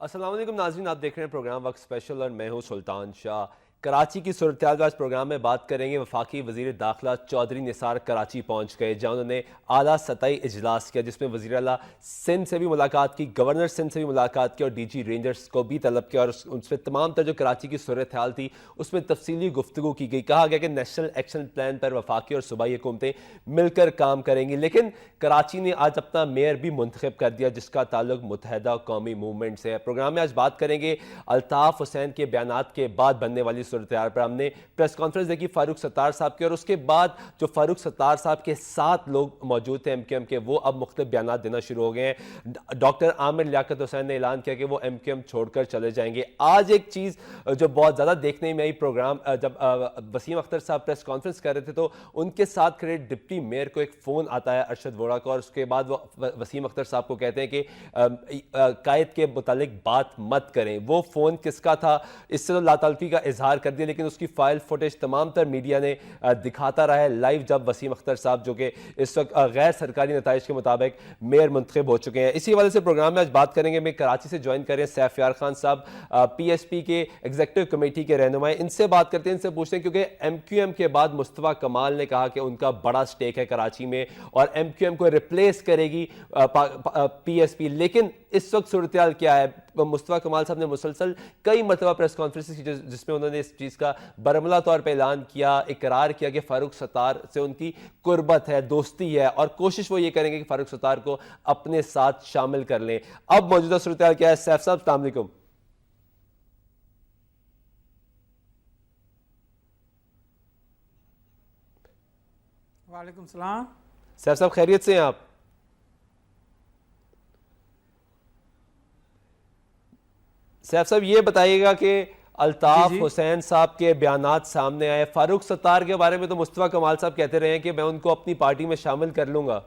السلام علیکم ناظرین، آپ دیکھ رہے ہیں پروگرام وقت اسپیشل اور میں ہوں سلطان شاہ۔ کراچی کی صورتحال آج پروگرام میں بات کریں گے۔ وفاقی وزیر داخلہ چودھری نثار کراچی پہنچ گئے جہاں انہوں نے اعلیٰ سطحی اجلاس کیا جس میں وزیر اعلیٰ سندھ سے بھی ملاقات کی، گورنر سندھ سے بھی ملاقات کی اور ڈی جی رینجرز کو بھی طلب کیا اور اس میں تمام تر جو کراچی کی صورتحال تھی اس میں تفصیلی گفتگو کی گئی۔ کہا گیا کہ نیشنل ایکشن پلان پر وفاقی اور صوبائی حکومتیں مل کر کام کریں گی، لیکن کراچی نے آج اپنا میئر بھی منتخب کر دیا جس کا تعلق متحدہ قومی موومنٹ سے ہے۔ پروگرام میں آج بات کریں گے الطاف حسین کے بیانات کے بعد بننے والی صورتحال پر۔ ہم نے پریس کانفرنس دیکھی فاروق ستار صاحب کی اور اس کے بعد جو فاروق ستار صاحب کے 7 لوگ موجود تھے ایم کیو ایم کے، وہ اب مختلف بیانات دینا شروع ہو گئے ہیں۔ ڈاکٹر عامر لیاقت حسین نے اعلان کیا کہ وہ ایم کیو ایم چھوڑ کر چلے جائیں گے۔ آج ایک چیز جو بہت زیادہ دیکھنے میں آئی، پروگرام جب وسیم اختر صاحب پریس کانفرنس کر رہے تھے تو ان کے ساتھ کھڑے ڈپٹی میئر کو ایک فون آتا ہے ارشد ووڑا کا، اور اس کے بعد وہ وسیم اختر صاحب کو کہتے ہیں کہ قائد کے متعلق بات مت کریں۔ وہ فون کس کا تھا اس سے تو لا تعلقی کا اظہار کر دیا، لیکن اس کی فائل فوٹیج تمام تر میڈیا نے دکھاتا رہا ہے لائیو جب وسیم اختر صاحب جو کہ اس وقت غیر سرکاری نتائج کے مطابق میئر منتخب ہو چکے ہیں۔ اسی حوالے سے پروگرام میں آج بات کریں گے۔ میں کراچی سے جوائن کر رہے ہیں سیف یار خان صاحب، پی ایس پی کے ایگزیکٹو کمیٹی کے رہنما، ان سے بات کرتے ہیں، ان سے پوچھتے ہیں کیونکہ ایم کیو ایم کے بعد مصطفیٰ کمال نے کہا کہ ان کا بڑا سٹیک ہے کراچی میں اور ایم کیو ایم کو ریپلیس کرے گی پی ایس پی، لیکن اس وقت صورتحال کیا ہے؟ مصطفیٰ کمال صاحب نے مسلسل کئی مرتبہ پریس کانفرنس کی جس میں انہوں نے اس چیز کا برملا طور پہ اعلان کیا، اقرار کیا کہ فاروق ستار سے ان کی قربت ہے، دوستی ہے اور کوشش وہ یہ کریں گے کہ فاروق ستار کو اپنے ساتھ شامل کر لیں۔ اب موجودہ صورتحال کیا ہے؟ سیف صاحب السلام علیکم۔ وعلیکم السلام۔ سیف صاحب خیریت سے ہیں آپ؟ سیف صاحب یہ بتائیے گا کہ الطاف حسین صاحب کے بیانات سامنے آئے، فاروق ستار کے بارے میں تو مصطفیٰ کمال صاحب کہتے رہے ہیں کہ میں ان کو اپنی پارٹی میں شامل کر لوں گا۔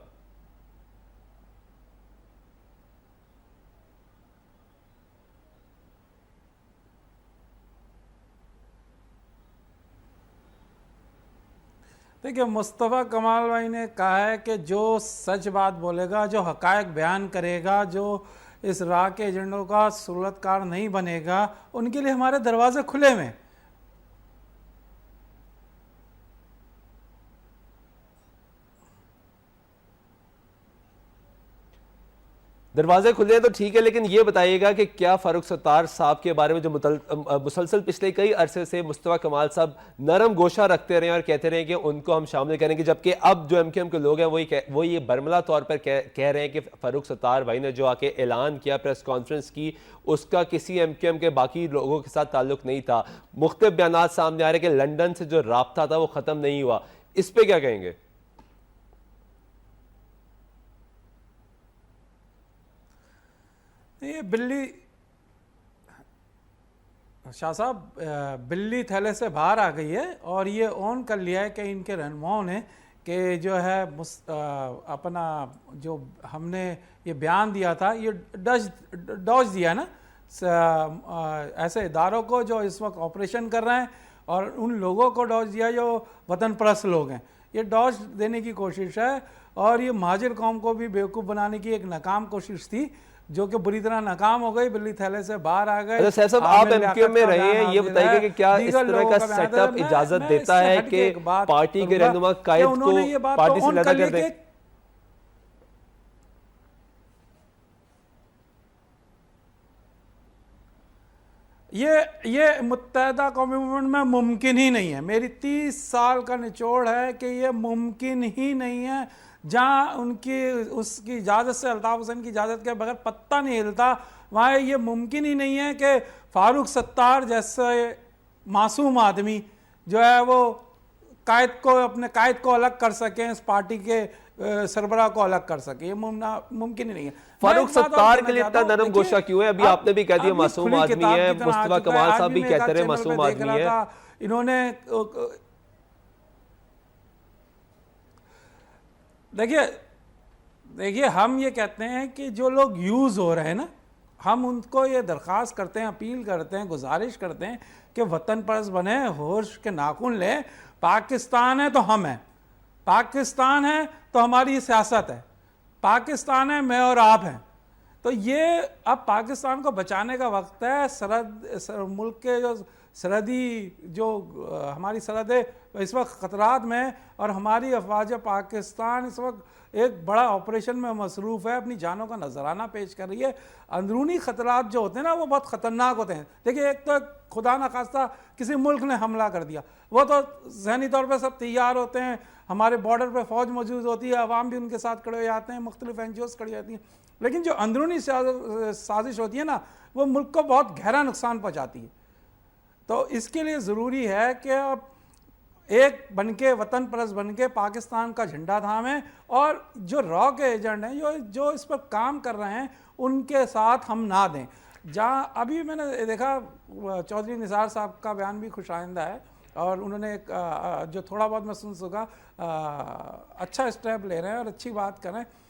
دیکھیں، مصطفیٰ کمال بھائی نے کہا ہے کہ جو سچ بات بولے گا، جو حقائق بیان کرے گا، جو اس راہ کے ایجنڈوں کا صورتکار نہیں بنے گا، ان کے لیے ہمارے دروازے کھلے میں۔ دروازے کھلے ہیں تو ٹھیک ہے، لیکن یہ بتائیے گا کہ کیا فاروق ستار صاحب کے بارے میں جو مسلسل پچھلے کئی عرصے سے مصطفیٰ کمال صاحب نرم گوشہ رکھتے رہے ہیں اور کہتے رہے کہ ان کو ہم شامل کریں گے، جبکہ اب جو ایم کیو ایم کے لوگ ہیں وہ یہ برملا طور پر کہہ رہے ہیں کہ فاروق ستار بھائی نے جو آ کے اعلان کیا، پریس کانفرنس کی، اس کا کسی ایم کیو ایم کے باقی لوگوں کے ساتھ تعلق نہیں تھا۔ مختلف بیانات سامنے آ رہے کہ لندن سے جو رابطہ تھا وہ ختم نہیں ہوا، اس پہ کیا کہیں گے؟ یہ بلی شاہ صاحب بلی تھیلے سے باہر آ گئی ہے اور یہ اون کر لیا ہے کہ ان کے رہنماؤں نے کہ جو ہے اپنا جو ہم نے یہ بیان دیا تھا یہ ڈوج دیا نا ایسے اداروں کو جو اس وقت آپریشن کر رہے ہیں، اور ان لوگوں کو ڈوج دیا جو وطن پرست لوگ ہیں۔ یہ ڈوج دینے کی کوشش ہے اور یہ مہاجر قوم کو بھی بیوقوف بنانے کی ایک ناکام کوشش تھی جو کہ بری طرح ناکام ہو گئی، بلی تھیلے سے باہر آ گئے۔ سیف صاحب آپ ایم کیو ایم میں رہے ہیں، یہ بتائیے کہ کیا اس طرح کا سیٹ اپ اجازت دیتا ہے کہ پارٹی کے رہنما قائد کو پارٹی سے علیحدہ کر دیں؟ یہ متحدہ قومی موومنٹ میں ممکن ہی نہیں ہے۔ میری 30 سال کا نچوڑ ہے کہ یہ ممکن ہی نہیں ہے۔ جہاں اس کی اجازت سے، الطاف حسین کی اجازت کے بغیر پتہ نہیں ہلتا، وہاں یہ ممکن ہی نہیں ہے کہ فاروق ستار جیسے معصوم آدمی جو ہے وہ اپنے قائد کو الگ کر سکیں، اس پارٹی کے سربراہ کو الگ کر سکیں، یہ ممکن ہی نہیں ہے۔ فاروق ستار کے لیے اتنا نرم گوشہ کیوں ہے؟ ابھی آپ نے بھی کہہ دیا معصوم آدمی ہے، مصطفیٰ کمال صاحب بھی کہتے رہے معصوم آدمی ہے۔ انہوں نے دیکھیے ہم یہ کہتے ہیں کہ جو لوگ یوز ہو رہے ہیں نا، ہم ان کو یہ درخواست کرتے ہیں، اپیل کرتے ہیں، گزارش کرتے ہیں کہ وطن پرست بنے، ہوش کے ناخن لیں۔ پاکستان ہے تو ہم ہیں، پاکستان ہے تو ہماری سیاست ہے، پاکستان ہے میں اور آپ ہیں۔ تو یہ اب پاکستان کو بچانے کا وقت ہے. ملک کے جو سرحدی جو ہماری سرحدیں اس وقت خطرات میں، اور ہماری افواج پاکستان اس وقت ایک بڑا آپریشن میں مصروف ہے، اپنی جانوں کا نذرانہ پیش کر رہی ہے. اندرونی خطرات جو ہوتے ہیں نا وہ بہت خطرناک ہوتے ہیں. دیکھیے ایک تو خدا نخواستہ کسی ملک نے حملہ کر دیا، وہ تو ذہنی طور پہ سب تیار ہوتے ہیں، ہمارے بارڈر پہ فوج موجود ہوتی ہے، عوام بھی ان کے ساتھ کھڑے ہو جاتے ہیں، مختلف NGOs کھڑی ہوتی ہیں. لیکن جو اندرونی سازش ہوتی ہے نا وہ ملک کو بہت گہرا نقصان پہنچاتی ہے. تو اس کے لیے ضروری ہے کہ اب ایک بن کے، وطن پرست بن کے پاکستان کا جھنڈا تھامیں، اور جو را کے ایجنٹ ہیں جو اس پر کام کر رہے ہیں ان کے ساتھ ہم نہ دیں. جہاں ابھی میں نے دیکھا چودھری نثار صاحب کا بیان بھی خوش آئندہ ہے، اور انہوں نے ایک جو تھوڑا بہت میں سن سکا اچھا اسٹیپ لے رہے ہیں اور اچھی بات کر رہے ہیں.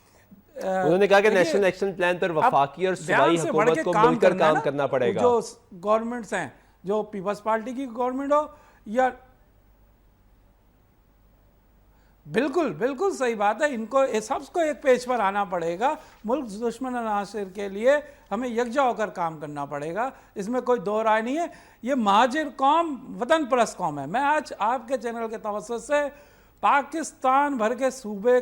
انہوں نے کہا کہ نیشنل ایکشن پلان پر وفاقی اور صوبائی حکومت کو مل کر کام کرنا پڑے گا. جو گورنمنٹس ہیں، جو پیپلز پارٹی کی گورنمنٹ ہو یا بالکل صحیح بات ہے، ان کو سب کو ایک پیج پر آنا پڑے گا. ملک دشمن عناصر کے لیے ہمیں یکجا ہو کر کام کرنا پڑے گا، اس میں کوئی دو رائے نہیں ہے. یہ مہاجر قوم وطن پرست قوم ہے. میں آج آپ کے چینل کے توسط سے پاکستان بھر کے صوبے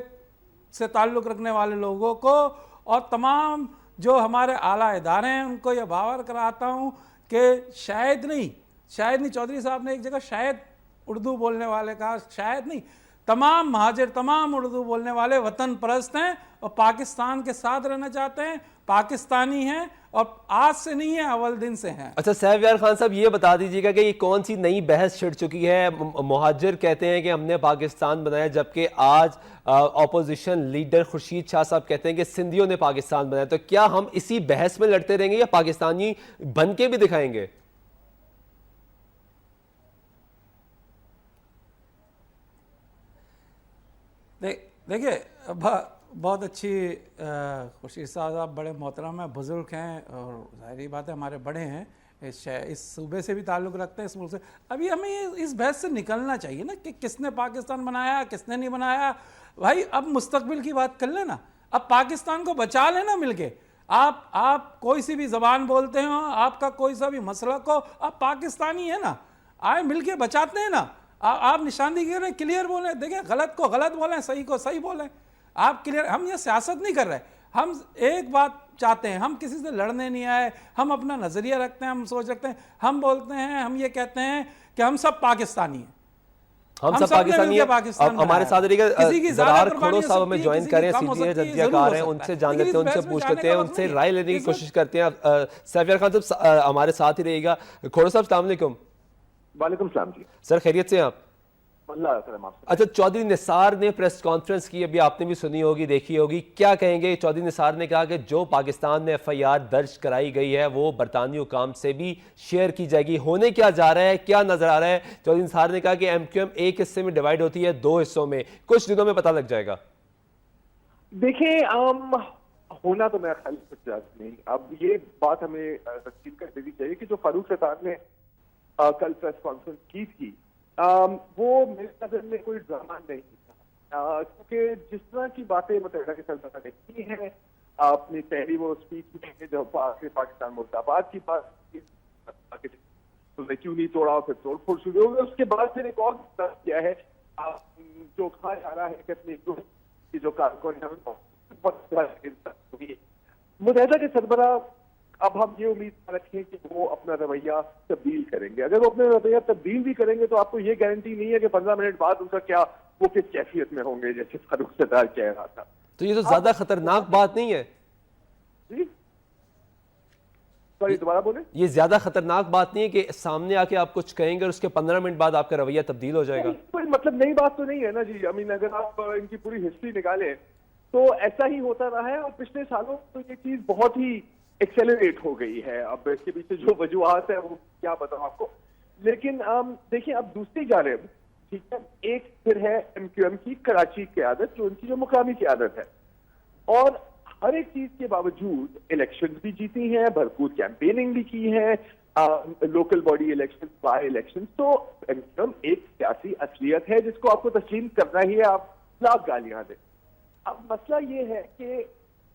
سے تعلق رکھنے والے لوگوں کو اور تمام جو ہمارے اعلیٰ ادارے ہیں ان کو یہ باور کراتا ہوں کہ شاید نہیں چودھری صاحب نے ایک جگہ شاید اردو بولنے والے کہا، شاید نہیں، تمام مہاجر، تمام اردو بولنے والے وطن پرست ہیں اور پاکستان کے ساتھ رہنا چاہتے ہیں، پاکستانی ہیں، اور آج سے نہیں ہے، اول دن سے ہیں. اچھا سیف یار خان صاحب، یہ بتا دیجیے گا کہ یہ کون سی نئی بحث چھڑ چکی ہے؟ مہاجر کہتے ہیں کہ ہم نے پاکستان بنایا، جبکہ آج اپوزیشن لیڈر خورشید شاہ صاحب کہتے ہیں کہ سندھیوں نے پاکستان بنایا. تو کیا ہم اسی بحث میں لڑتے رہیں گے یا پاکستانی بن کے بھی دکھائیں گے؟ دیکھیے بہت اچھی، خورشید صاحب بڑے محترم ہیں، بزرگ ہیں، اور ظاہری بات ہے ہمارے بڑے ہیں، اس صوبے سے بھی تعلق رکھتے ہیں، اس ملک سے. ابھی ہمیں اس بحث سے نکلنا چاہیے نا کہ کس نے پاکستان بنایا، کس نے نہیں بنایا. بھائی اب مستقبل کی بات کر لیں نا، اب پاکستان کو بچا لینا مل کے. آپ کوئی سی بھی زبان بولتے ہو، آپ کا کوئی سا بھی مسلک ہو، آپ پاکستانی ہیں نا، آئے مل کے بچاتے ہیں نا. آپ نشاندہی کریں، کلیئر بولیں، دیکھیں غلط کو غلط بولیں، صحیح کو صحیح بولیں. آپ کلیئر، ہم یہ سیاست نہیں کر رہے، ہم ایک بات چاہتے ہیں، ہم کسی سے لڑنے نہیں آئے، ہم اپنا نظریہ رکھتے ہیں، ہم سوچ رکھتے ہیں، ہم بولتے ہیں، ہم یہ کہتے ہیں کہ ہم سب پاکستانی ہیں، ہم سب پاکستانی ہیں. ہمارے ساتھ رہیے گا زرار کھڑو صاحب ہمیں جوائن کریں، سینئر جدیہ کار ہیں، ان سے جان لیتے ہیں، ان سے پوچھ لیتے ہیں، ان سے رائے لینے کی کوشش کرتے ہیں. سیف یار خان صاحب ہمارے ساتھ ہی رہیے گا. کھڑو صاحب السلام علیکم. وعلیکم السلام جی. سر خیریت سے ہیں آپ؟ اللہ کرم آپ سے. اچھا چودھری نثار نے پریس کانفرنس کی، ابھی آپ نے بھی سنی ہوگی، دیکھی ہوگی، کیا کہیں گے؟ چودھری نثار نے کہا کہ جو پاکستان میں FIR درج کرائی گئی ہے وہ برطانوی حکام سے بھی شیئر کی جائے گی. ہونے کیا جا رہا ہے، کیا نظر آ رہا ہے؟ چودھری نثار نے کہا کہ MQM ایک حصے میں ڈیوائیڈ ہوتی ہے 2 حصوں میں، کچھ دنوں میں پتہ لگ جائے گا. دیکھیں ہونا تو میرا خیال کچھ نہیں. اب یہ بات ہمیں تسلیم کر دینی چاہیے کہ جو فاروق ستار نے کل پریس کانفرنس کی تھی وہ میرے نظر میں کوئی ڈرامہ نہیں تھا، کیونکہ جس طرح کی باتیں متحدہ کے سربراہ نے کی ہیں، اپنی پہلی وہ اسپیچ میں جو پاکستان مرد آباد کی بات تو نے کیوں نہیں توڑا، پھر توڑ پھوڑ شروع ہو گئی. اس کے بعد پھر ایک اور کیا ہے جو کہا جا رہا ہے کہ اپنی گروپ کی جو کارکن ہے متحدہ کے سربراہ، اب ہم یہ امید رکھیں کہ وہ اپنا رویہ تبدیل کریں گے. اگر وہ اپنا رویہ تبدیل بھی کریں گے تو آپ کو یہ گارنٹی نہیں ہے کہ 15 منٹ بعد ان کا کیا وہ کس کیفیت میں ہوں گے جیسے فاروق ستار کہہ رہا تھا. تو یہ تو زیادہ خطرناک بات نہیں ہے؟ جی سوری دوبارہ بولیں. یہ زیادہ خطرناک بات نہیں ہے کہ سامنے آ کے آپ کچھ کہیں گے اور اس کے 15 منٹ بعد آپ کا رویہ تبدیل ہو جائے گا؟ کوئی مطلب نئی بات تو نہیں ہے نا جی. اگر آپ ان کی پوری ہسٹری نکالیں تو ایسا ہی ہوتا رہا ہے، اور پچھلے سالوں تو یہ چیز بہت ہی ایکسیلریٹ ہو گئی ہے. اب اس کے پیچھے جو وجوہات ہیں وہ کیا بتاؤں آپ کو. لیکن دیکھیں اب دوسری جانب ٹھیک ہے، ایک پھر ہے MQM کی کراچی قیادت جو ان کی جو مقامی قیادت ہے، اور ہر ایک چیز کے باوجود الیکشن بھی جیتی ہیں، بھرپور کیمپیننگ بھی کی ہے، local body election, by election. تو MQM ایک سیاسی اصلیت ہے جس کو آپ کو تسلیم کرنا ہی ہے، آپ لاکھ گالیاں دیں. اب مسئلہ یہ ہے کہ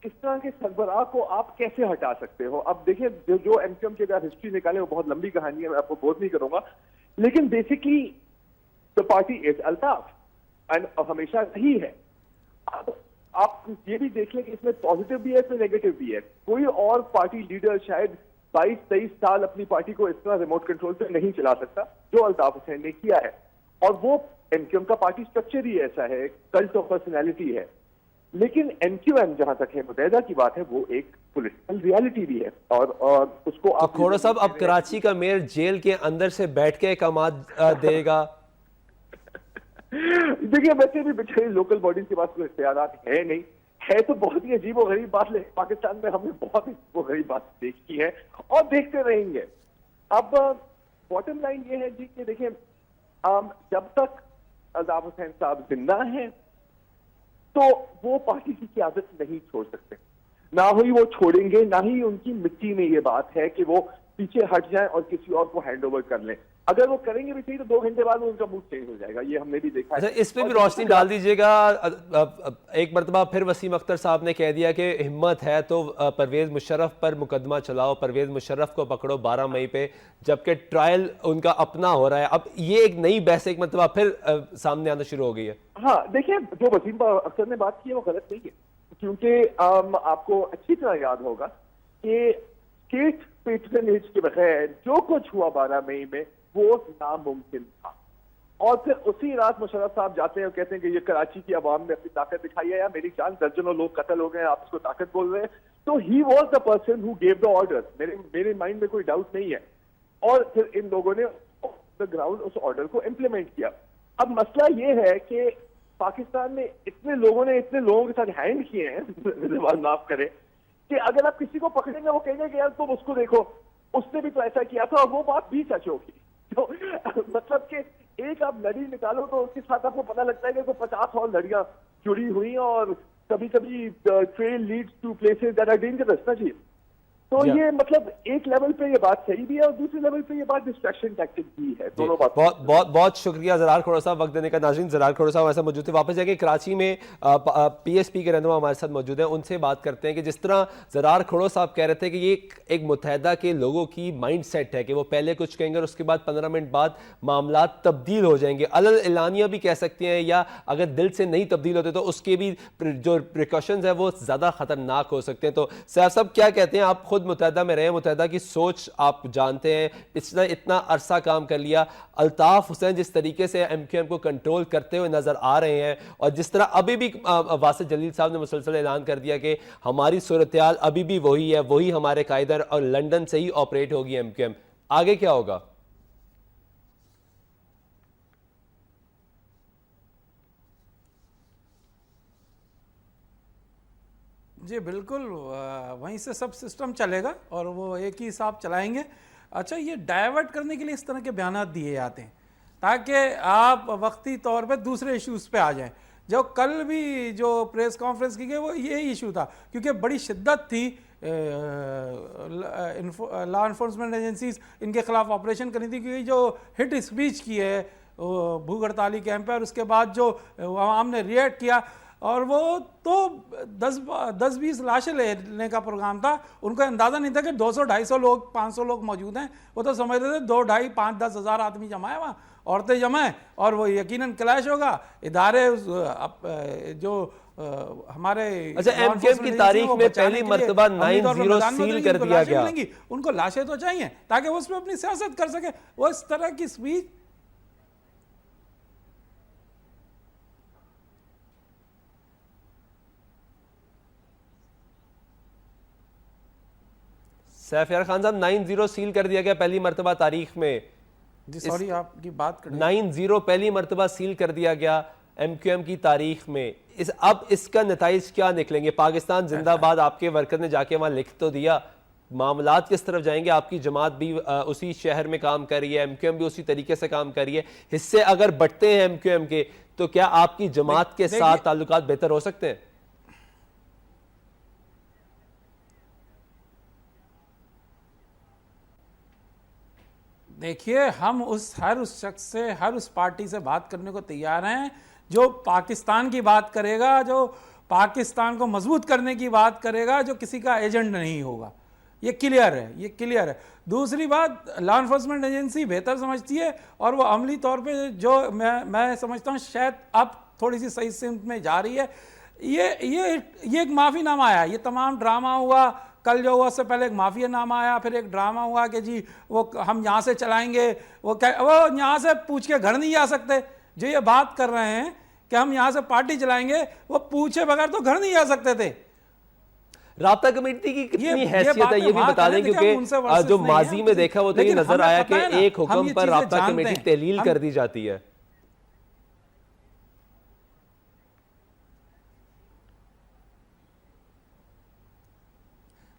اس طرح کے سربراہ کو آپ کیسے ہٹا سکتے ہو؟ اب دیکھیں جو ایم کیو ایم کے ہسٹری نکالے وہ بہت لمبی کہانی ہے, میں آپ کو بور نہیں کروں گا, لیکن basically the party is Altaf and ہمیشہ رہی ہے. اب آپ یہ بھی دیکھ لیں کہ اس میں پازیٹیو بھی ہے, اس میں نیگیٹو بھی ہے. کوئی اور پارٹی لیڈر شاید 22-23 سال اپنی پارٹی کو اس طرح ریموٹ کنٹرول پہ نہیں چلا سکتا جو الطاف حسین نے کیا ہے, اور وہ ایم کیو ایم کا پارٹی اسٹرکچر ہی ایسا ہے, کلٹ آف پرسنالٹی ہے. لیکن ایم کیو ایم جہاں تک ہے متحدہ کی بات ہے وہ ایک پولیٹیکل ریالٹی بھی ہے, اور اس کو آپ کھوڑا صاحب اب کراچی کا میئر جیل کے اندر سے بیٹھ کے احکامات دے گا. دیکھیے ویسے بھی بیچارے لوکل باڈیز کے پاس کوئی اختیارات ہے نہیں, ہے تو بہت ہی عجیب و غریب بات, لیکن پاکستان میں ہم نے بہت عجیب و غریب بات دیکھی ہے اور دیکھتے رہیں گے. اب باٹم لائن یہ ہے جی کہ دیکھیں جب تک الطاف حسین صاحب زندہ ہیں تو وہ پارٹی کی قیادت نہیں چھوڑ سکتے, نہ ہی وہ چھوڑیں گے, نہ ہی ان کی مٹی میں یہ بات ہے کہ وہ پیچھے ہٹ جائیں اور کسی اور کو ہینڈ اوور کر لیں. اگر وہ کریں گے بھی صحیح تو 2 گھنٹے بعد ان کا موڈ چینج ہو جائے گا, یہ ہم نے بھی دیکھا ہے. اچھا اس پہ بھی روشنی ڈال دیجیے گا. ایک مرتبہ پھر وسیم اختر صاحب نے کہہ دیا کہ ہمت ہے تو پرویز مشرف پر مقدمہ چلاؤ, پرویز مشرف کو پکڑو 12 مئی پہ, جبکہ ٹرائل ان کا اپنا ہو رہا ہے. اب یہ ایک نئی بحث ایک مرتبہ پھر سامنے آنا شروع ہو گئی ہے. ہاں دیکھیں جو وسیم اختر نے بات کی ہے وہ غلط نہیں ہے, کیونکہ آپ کو اچھی طرح یاد ہوگا کہ اسٹیٹ پیٹرنیج کے بغیر جو کچھ ہوا 12 مئی میں وہ ناممکن تھا. اور پھر اسی رات مشرف صاحب جاتے ہیں اور کہتے ہیں کہ یہ کراچی کی عوام نے اپنی طاقت دکھائی ہے, یا میری جان درجنوں لوگ قتل ہو گئے ہیں, آپ اس کو طاقت بول رہے ہیں. تو he was the person who give the order, میرے مائنڈ میں کوئی ڈاؤٹ نہیں ہے. اور پھر ان لوگوں نے دا گراؤنڈ اس آرڈر کو امپلیمنٹ کیا. اب مسئلہ یہ ہے کہ پاکستان میں اتنے لوگوں کے ساتھ ہینڈ کیے ہیں معاف کرے, کہ اگر آپ کسی کو پکڑیں گے وہ کہیں گے کہ یار تم اس کو دیکھو, اس نے بھی تو ایسا کیا تھا, اور وہ بات بھی سچ ہوگی. تو مطلب کہ ایک آپ لڑی نکالو تو اس کے ساتھ آپ کو پتہ لگتا ہے کہ 50 اور لڑیاں جڑی ہوئی, اور کبھی کبھی trail leads to places that are dangerous نا جی. تو یہ مطلب ایک لیول پہ یہ بات صحیح بھی ہے اور دوسرے لیول پہ یہ بات ڈسٹریکشن ٹیکٹک بھی ہے. دونوں بات بہت شکریہ زرار کھوڑا صاحب وقت دینے کا. ناظرین زرار کھوڑا صاحب ایسا موجود تھے. واپس جا کے کراچی میں پی ایس پی کے رہنما ہمارے ساتھ موجود ہیں, ان سے بات کرتے ہیں کہ جس طرح زرار کھوڑا صاحب کہہ رہے تھے کہ یہ ایک متحدہ کے لوگوں کی مائنڈ سیٹ ہے کہ وہ پہلے کچھ کہیں گے اور اس کے بعد 15 منٹ بعد معاملات تبدیل ہو جائیں گے. اعلانیہ بھی کہہ سکتے ہیں, یا اگر دل سے نہیں تبدیل ہوتے تو اس کے بھی جو پریکاشنز ہیں وہ زیادہ خطرناک ہو سکتے ہیں. تو سیاف صاحب کیا کہتے ہیں, آپ خود متحدہ میں رہے, متحدہ کی سوچ آپ جانتے ہیں, پچھلا اتنا عرصہ کام کر لیا. الطاف حسین جس طریقے سے ایم کیو ایم کو کنٹرول کرتے ہوئے نظر آ رہے ہیں, اور جس طرح ابھی بھی واسط جلیل صاحب نے مسلسل اعلان کر دیا کہ ہماری صورتحال ابھی بھی وہی ہے, وہی ہمارے قائدر اور لندن سے ہی آپریٹ ہوگی ایم کیو ایم, آگے کیا ہوگا؟ جی بالکل, وہیں سے سب سسٹم چلے گا اور وہ ایک ہی حساب چلائیں گے. اچھا یہ ڈائیورٹ کرنے کے لیے اس طرح کے بیانات دیے جاتے ہیں تاکہ آپ وقتی طور پہ دوسرے ایشوز پہ آ جائیں. جو کل بھی جو پریس کانفرنس کی گئی وہ یہی ایشو تھا, کیونکہ بڑی شدت تھی, لا انفورسمنٹ ایجنسیز ان کے خلاف آپریشن کرنی تھی, کیونکہ جو ہٹ اسپیچ کی ہے بھوک ہڑتالی کیمپ پہ, اور اس کے بعد جو عوام نے ریئیکٹ کیا, اور وہ تو 10-20 لاشیں لینے کا پروگرام تھا. ان کو اندازہ نہیں تھا کہ 200-250 لوگ 500 لوگ موجود ہیں. وہ تو سمجھتے تھے 2-2.5-5-10 ہزار آدمی جمع ہے, وہاں عورتیں جمع ہیں, اور وہ یقیناً کلیش ہوگا. ادارے جو ہمارے اچھا ایم کیو ایم کی تاریخ میں پہلی مرتبہ 9-0 سیل کر دیا گیا. ان کو لاشیں تو چاہیے تاکہ وہ اس پہ اپنی سیاست کر سکے. وہ اس طرح کی سپیچ سیف یار خان صاحب 9-0 سیل کر دیا گیا پہلی مرتبہ تاریخ میں. جی سوری آپ کی بات کریں. 9-0 پہلی مرتبہ سیل کر دیا گیا ایم کیو ایم کی تاریخ میں. اب اس کا نتائج کیا نکلیں گے؟ پاکستان زندہ باد آپ کے ورکر نے جا کے وہاں لکھ تو دیا, معاملات کس طرف جائیں گے؟ آپ کی جماعت بھی اسی شہر میں کام کر رہی ہے, ایم کیو ایم بھی اسی طریقے سے کام کر رہی ہے. حصے اگر بٹتے ہیں ایم کیو ایم کے تو کیا آپ کی جماعت کے ساتھ تعلقات بہتر ہو سکتے ہیں؟ دیکھیے ہم ہر اس شخص سے, ہر اس پارٹی سے بات کرنے کو تیار ہیں جو پاکستان کی بات کرے گا, جو پاکستان کو مضبوط کرنے کی بات کرے گا جو کسی کا ایجنٹ نہیں ہوگا. یہ کلیئر ہے, یہ کلیئر ہے. دوسری بات, لا انفورسمنٹ ایجنسی بہتر سمجھتی ہے اور وہ عملی طور پہ جو میں سمجھتا ہوں شاید اب تھوڑی سی صحیح سمت میں جا رہی ہے. یہ ایک معافی نامہ آیا, یہ تمام ڈرامہ ہوا, کل جو ہوا اس سے پہلے ایک معافی نامہ آیا, پھر ایک ڈرامہ ہوا کہ جی وہ ہم یہاں سے چلائیں گے, وہ یہاں سے پوچھ کے گھر نہیں جا سکتے. جو یہ بات کر رہے ہیں کہ ہم یہاں سے پارٹی چلائیں گے, وہ پوچھے بغیر تو گھر نہیں جا سکتے تھے. رابطہ کمیٹی کی کتنی حیثیت ہے یہ بھی بتا دیں, کیونکہ جو ماضی میں دیکھا وہ تو یہ نظر آیا کہ ایک حکم پر رابطہ کمیٹی تحلیل کر دی جاتی ہے.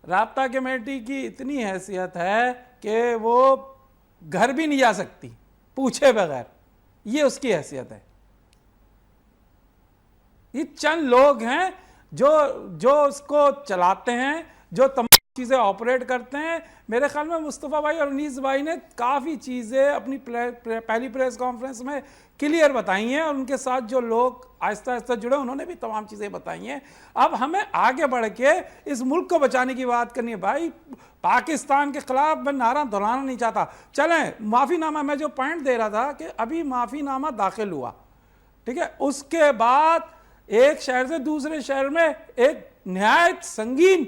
رابطہ کمیٹی کی اتنی حیثیت ہے کہ وہ گھر بھی نہیں جا سکتی پوچھے بغیر, یہ اس کی حیثیت ہے. یہ چند لوگ ہیں جو اس کو چلاتے ہیں, جو تمام چیزیں آپریٹ کرتے ہیں. میرے خیال میں مصطفیٰ بھائی اور انیس بھائی نے کافی چیزیں اپنی پہلی پریس کانفرنس میں کلیئر بتائی ہیں, اور ان کے ساتھ جو لوگ آہستہ آہستہ جڑے انہوں نے بھی تمام چیزیں بتائی ہیں. اب ہمیں آگے بڑھ کے اس ملک کو بچانے کی بات کرنی ہے. بھائی پاکستان کے خلاف میں نعرہ دہرانا نہیں چاہتا. چلیں معافی نامہ, میں جو پوائنٹ دے رہا تھا کہ ابھی معافی نامہ داخل ہوا, ٹھیک ہے, اس کے بعد ایک شہر سے دوسرے شہر میں ایک نہایت سنگین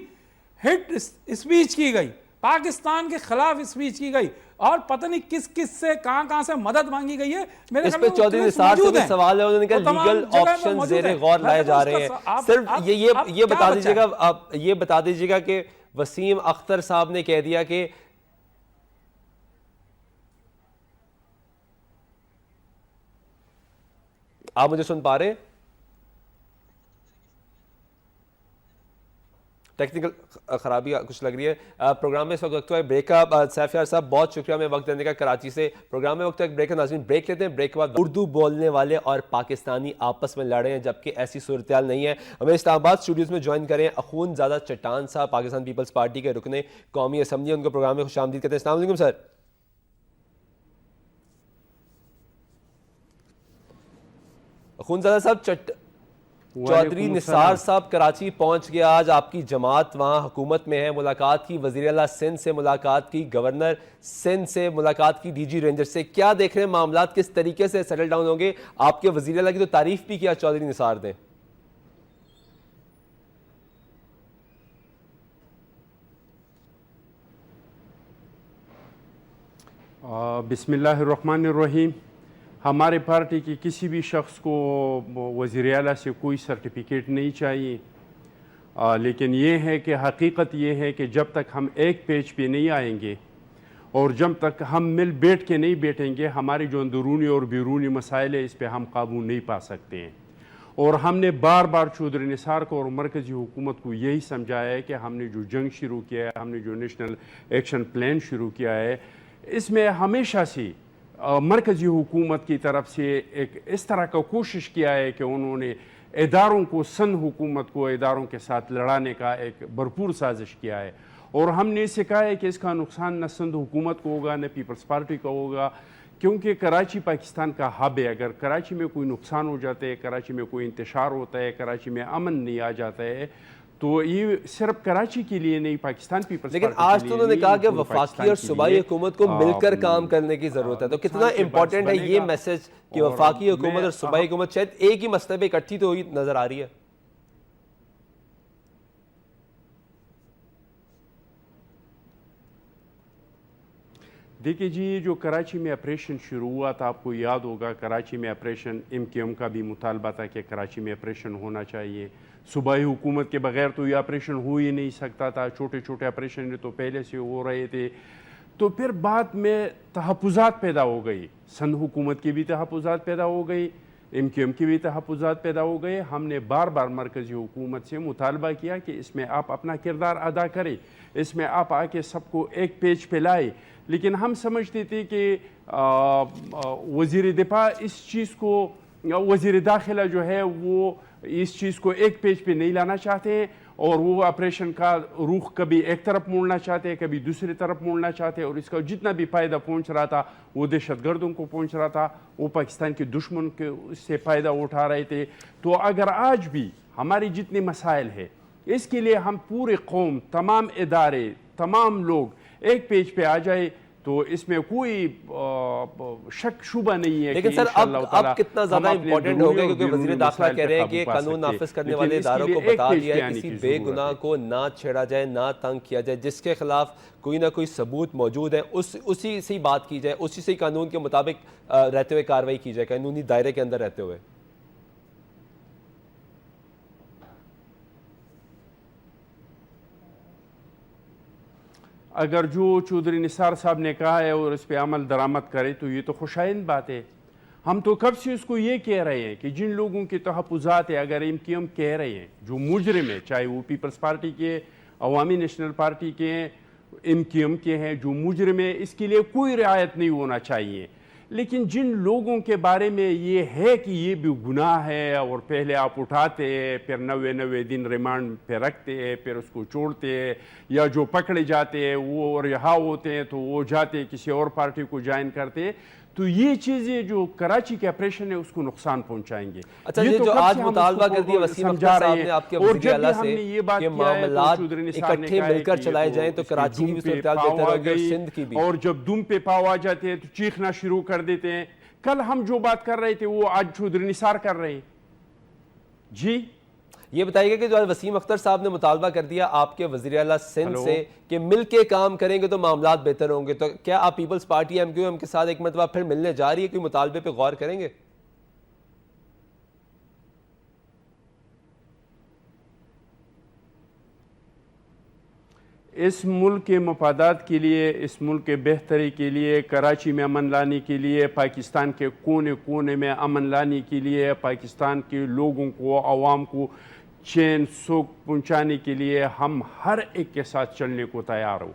ہٹ اسپیچ کی گئی, پاکستان کے خلاف اسپیچ کی گئی, اور پتہ نہیں کس کس سے کہاں سے مدد مانگی گئی ہے. اس پہ چودھری نثار سے بھی سوال ہے, انہوں نے کہا لیگل آپشن زیر غور لائے جا رہے ہیں. صرف یہ بتا دیجیے گا, آپ یہ بتا دیجیے گا کہ وسیم اختر صاحب نے کہہ دیا کہ آپ مجھے سن پا رہے ہیں؟ ٹیکنیکل خرابی کچھ لگ رہی ہے. پروگرام میں اس وقت ہے بریک کا. سیف یار صاحب بہت شکریہ ہمیں وقت دینے کا کراچی سے. پروگرام میں وقت ایک بریک کا. ناظرین بریک لیتے ہیں, بریک کے بعد اردو بولنے والے اور پاکستانی آپس میں لڑے ہیں جبکہ ایسی صورتحال نہیں ہے. ہمیں اسلام آباد اسٹوڈیوز میں جوائن کریں اخون زادہ چٹان صاحب, پاکستان پیپلز پارٹی کے رکن قومی اسمبلی, ان کو پروگرام میں خوش آمدید کہتے ہیں. السلام علیکم سر. اخون زادہ صاحب, چودھری نثار صاحب کراچی پہنچ گیا آج, آپ کی جماعت وہاں حکومت میں ہے, ملاقات کی وزیر اعلیٰ سندھ سے, ملاقات کی گورنر سندھ سے, ملاقات کی ڈی جی رینجر سے. کیا دیکھ رہے ہیں معاملات کس طریقے سے سیٹل ڈاؤن ہوں گے؟ آپ کے وزیر اعلیٰ کی تو تعریف بھی کیا چودھری نثار نے. بسم اللہ الرحمن الرحیم. ہمارے پارٹی کی کسی بھی شخص کو وزیر اعلیٰ سے کوئی سرٹیفکیٹ نہیں چاہیے, لیکن یہ ہے کہ حقیقت یہ ہے کہ جب تک ہم ایک پیج پہ نہیں آئیں گے اور جب تک ہم مل بیٹھ کے نہیں بیٹھیں گے, ہمارے جو اندرونی اور بیرونی مسائل ہے اس پہ ہم قابو نہیں پا سکتے ہیں. اور ہم نے بار بار چودھری نثار کو اور مرکزی حکومت کو یہی سمجھایا ہے کہ ہم نے جو جنگ شروع کیا ہے, ہم نے جو نیشنل ایکشن پلان شروع کیا ہے, اس میں ہمیشہ سے مرکزی حکومت کی طرف سے ایک اس طرح کا کوشش کیا ہے کہ انہوں نے اداروں کو, سندھ حکومت کو اداروں کے ساتھ لڑانے کا ایک بھرپور سازش کیا ہے. اور ہم نے اسے کہا ہے کہ اس کا نقصان نہ سندھ حکومت کو ہوگا نہ پیپلز پارٹی کو ہوگا, کیونکہ کراچی پاکستان کا ہب ہے. اگر کراچی میں کوئی نقصان ہو جاتا ہے, کراچی میں کوئی انتشار ہوتا ہے, کراچی میں امن نہیں آ جاتا ہے, تو یہ صرف کراچی کے لیے نہیں, پاکستان پیپلز پارٹی کے لیے. لیکن آج تو انہوں نے کہا کہ وفاقی اور صوبائی حکومت کو مل کر کام کرنے کی ضرورت ہے. تو کتنا امپورٹنٹ ہے یہ میسج کہ وفاقی حکومت اور صوبائی حکومت شاید ایک ہی مسئلے پہ اکٹھی تو ہوئی نظر آ رہی ہے؟ دیکھیے جی, یہ جو کراچی میں آپریشن شروع ہوا تھا, آپ کو یاد ہوگا کراچی میں آپریشن MKM کا بھی مطالبہ تھا کہ کراچی میں آپریشن ہونا چاہیے. صوبائی حکومت کے بغیر تو یہ آپریشن ہو ہی نہیں سکتا تھا. چھوٹے چھوٹے آپریشن تو پہلے سے ہو رہے تھے. تو پھر بعد میں تحفظات پیدا ہو گئی, سندھ حکومت کی بھی تحفظات پیدا ہو گئی, MKM کی بھی تحفظات پیدا ہو گئے. ہم نے بار بار مرکزی حکومت سے مطالبہ کیا کہ اس میں آپ اپنا کردار ادا کریں, اس میں آپ آ کے سب کو ایک پیج پہ لائے. لیکن ہم سمجھتے تھے کہ وزیر دفاع اس چیز کو, وزیر داخلہ جو ہے وہ اس چیز کو ایک پیج پہ نہیں لانا چاہتے ہیں, اور وہ آپریشن کا رخ کبھی ایک طرف موڑنا چاہتے ہیں کبھی دوسری طرف موڑنا چاہتے ہیں، اور اس کا جتنا بھی فائدہ پہنچ رہا تھا وہ دہشت گردوں کو پہنچ رہا تھا، وہ پاکستان کے دشمن کے اس سے فائدہ اٹھا رہے تھے۔ تو اگر آج بھی ہماری جتنے مسائل ہیں اس کے لیے ہم پورے قوم، تمام ادارے، تمام لوگ ایک پیج پہ آ جائے تو اس میں کوئی شک شبہ نہیں ہے۔ لیکن سر اب کتنا زیادہ امپورٹنٹ ہو گیا، کیونکہ وزیر داخلہ کہہ رہے ہیں کہ قانون نافذ کرنے والے اداروں کو بتا دیا ہے کسی بے گناہ کو نہ چھیڑا جائے، نہ تنگ کیا جائے، جس کے خلاف کوئی نہ کوئی ثبوت موجود ہے اسی سے بات کی جائے، اسی سے قانون کے مطابق رہتے ہوئے کارروائی کی جائے، قانونی دائرے کے اندر رہتے ہوئے۔ اگر جو چودھری نثار صاحب نے کہا ہے اور اس پہ عمل درآمد کرے تو یہ تو خوشائند بات ہے۔ ہم تو کب سے اس کو یہ کہہ رہے ہیں کہ جن لوگوں کے تحفظات ہے، اگر MQM کہہ رہے ہیں، جو مجرم ہیں، چاہے وہ پیپلز پارٹی کے، عوامی نیشنل پارٹی کے ہیں، MQM کے ہیں، جو مجرم ہیں، اس کے لیے کوئی رعایت نہیں ہونا چاہیے۔ لیکن جن لوگوں کے بارے میں یہ ہے کہ یہ بھی گناہ ہے اور پہلے آپ اٹھاتے ہیں، پھر 90 دن ریمانڈ پہ رکھتے ہیں، پھر اس کو چھوڑتے ہیں، یا جو پکڑے جاتے ہیں وہ رہا ہوتے ہیں تو وہ جاتے کسی اور پارٹی کو جوائن کرتے ہیں، تو یہ چیزیں جو کراچی کے آپریشن ہے اس کو نقصان پہنچائیں گے۔ اچھا، یہ جو آج مطالبہ کر دیا وسیم اختر صاحب نے آپ کے وزیر اعلیٰ سے کہ معاملات اکٹھے مل کر چلائے جائیں تو کراچی کی بھی صورتحال بہتر ہوگی اور سندھ کی بھی، اور جب دم پہ پاؤ آ جاتے ہیں تو چیخنا شروع کر دیتے ہیں۔ کل ہم جو بات کر رہے تھے وہ آج چودھری نثار کر رہے ہیں۔ جی یہ بتائیے گا کہ جو آج وسیم اختر صاحب نے مطالبہ کر دیا آپ کے وزیر اعلیٰ سندھ سے کہ مل کے کام کریں گے تو معاملات بہتر ہوں گے، تو کیا آپ پیپلز پارٹی MQM کے ساتھ ایک مرتبہ پھر ملنے جا رہی ہے، کوئی مطالبے پہ غور کریں گے؟ اس ملک کے مفادات کے لیے، اس ملک کے بہتری کے لیے، کراچی میں امن لانے کے لیے، پاکستان کے کونے کونے میں امن لانے کے لیے، پاکستان کے لوگوں کو، عوام کو چین سکھ پہنچانے کے لیے ہم ہر ایک کے ساتھ چلنے کو تیار ہو۔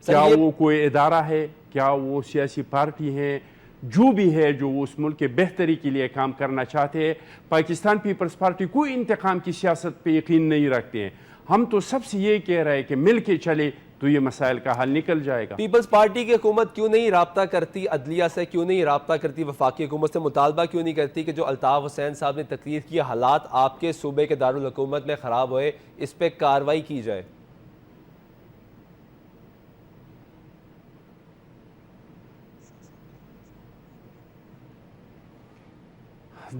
کیا وہ کوئی ادارہ ہے، کیا وہ سیاسی پارٹی ہے، جو بھی ہے جو اس ملک کے بہتری کے لیے کام کرنا چاہتے ہیں۔ پاکستان پیپلز پارٹی کوئی انتقام کی سیاست پہ یقین نہیں رکھتے ہیں۔ ہم تو سب سے یہ کہہ رہے ہیں کہ مل کے چلے تو یہ مسائل کا حل نکل جائے گا۔ پیپلز پارٹی کی حکومت کیوں نہیں رابطہ کرتی عدلیہ سے، کیوں نہیں رابطہ کرتی وفاقی حکومت سے، مطالبہ کیوں نہیں کرتی کہ جو الطاف حسین صاحب نے تقریر کی حالات آپ کے صوبے کے دارالحکومت میں خراب ہوئے، اس پہ کارروائی کی جائے؟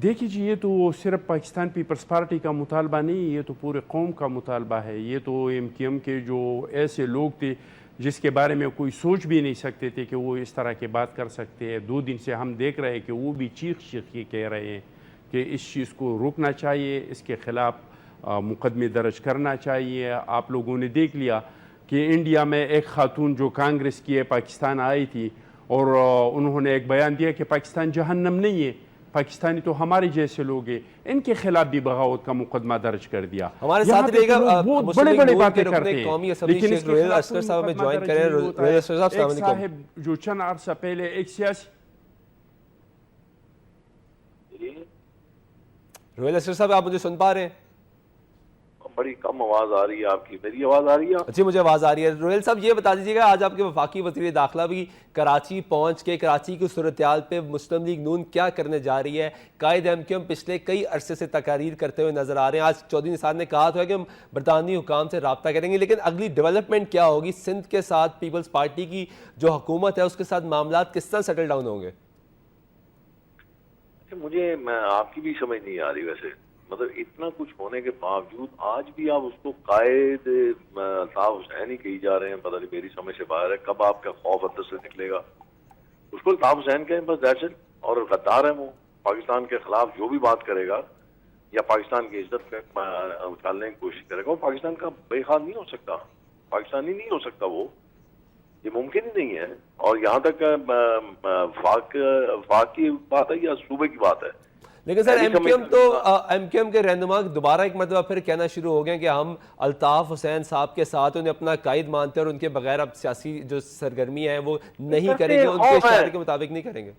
دیکھیے جی، یہ تو صرف پاکستان پیپلز پارٹی کا مطالبہ نہیں، یہ تو پورے قوم کا مطالبہ ہے۔ یہ تو MQM کے جو ایسے لوگ تھے جس کے بارے میں کوئی سوچ بھی نہیں سکتے تھے کہ وہ اس طرح کی بات کر سکتے ہیں، 2 دن سے ہم دیکھ رہے ہیں کہ وہ بھی چیخ کے کہہ رہے ہیں کہ اس چیز کو روکنا چاہیے، اس کے خلاف مقدمے درج کرنا چاہیے۔ آپ لوگوں نے دیکھ لیا کہ انڈیا میں ایک خاتون جو کانگریس کی ہے پاکستان آئی تھی اور انہوں نے ایک بیان دیا کہ پاکستان جہنم نہیں ہے، پاکستانی تو ہمارے جیسے لوگ ہیں، ان کے خلاف بھی بغاوت کا مقدمہ درج کر دیا۔ ہمارے ساتھ رہے گا بہت بڑے بڑے باتیں کرتے ہیں، قومی اسمبلی شیخ روہیل اشکر صاحب ہمیں جوائن کریں۔ روہیل اشکر صاحب السلام علیکم۔ صاحب جو چند عرصہ پہلے ایک سیاسی روہیل اشکر صاحب، آپ مجھے سن پا رہے ہیں؟ بڑی کم آواز آ رہی ہے آپ کی، میری آواز آ رہی ہے؟ جی مجھے آواز آ رہی ہے۔ روہیل صاحب یہ بتا دیجیے گا، آج آپ کے وفاقی وزیر داخلہ بھی کراچی پہنچ کے کراچی کی صورتحال پہ مسلم لیگ نون کیا کرنے جا رہی ہے؟ قائد MQM پچھلے کئی عرصے سے تقاریر کرتے ہوئے نظر آ رہے ہیں۔ آج چودھری نثار نے کہا تھا کہ ہم برطانوی حکام سے رابطہ کریں گے، لیکن اگلی ڈیولپمنٹ کیا ہوگی؟ سندھ کے ساتھ پیپلز پارٹی کی جو حکومت ہے اس کے ساتھ معاملات کس طرح سیٹل ڈاؤن ہوں گے؟ مجھے آپ کی بھی سمجھ نہیں آ رہی ویسے، مطلب اتنا کچھ ہونے کے باوجود آج بھی آپ اس کو قائد الطاف حسین ہی کہی جا رہے ہیں، پتہ نہیں میری سمجھ سے باہر ہے۔ کب آپ کا خوف اندر سے نکلے گا؟ اس کو الطاف حسین کہیں بس دیٹس اٹ، اور غدار ہے وہ، پاکستان کے خلاف جو بھی بات کرے گا یا پاکستان کی عزت پہ اچھالنے کی کوشش کرے گا، وہ پاکستان کا بے خال نہیں ہو سکتا، پاکستانی نہیں ہو سکتا، وہ یہ ممکن ہی نہیں ہے۔ اور یہاں تک وفاق کی بات ہے یا صوبے کی بات ہے، لیکن سر MQM کے رہنما دوبارہ ایک مرتبہ پھر کہنا شروع ہو گئے کہ ہم الطاف حسین صاحب کے ساتھ انہیں اپنا قائد مانتے ہیں اور ان کے بغیر اب سیاسی جو سرگرمی ہے وہ نہیں کریں گے، ان کے اشارے کے مطابق نہیں کریں گے۔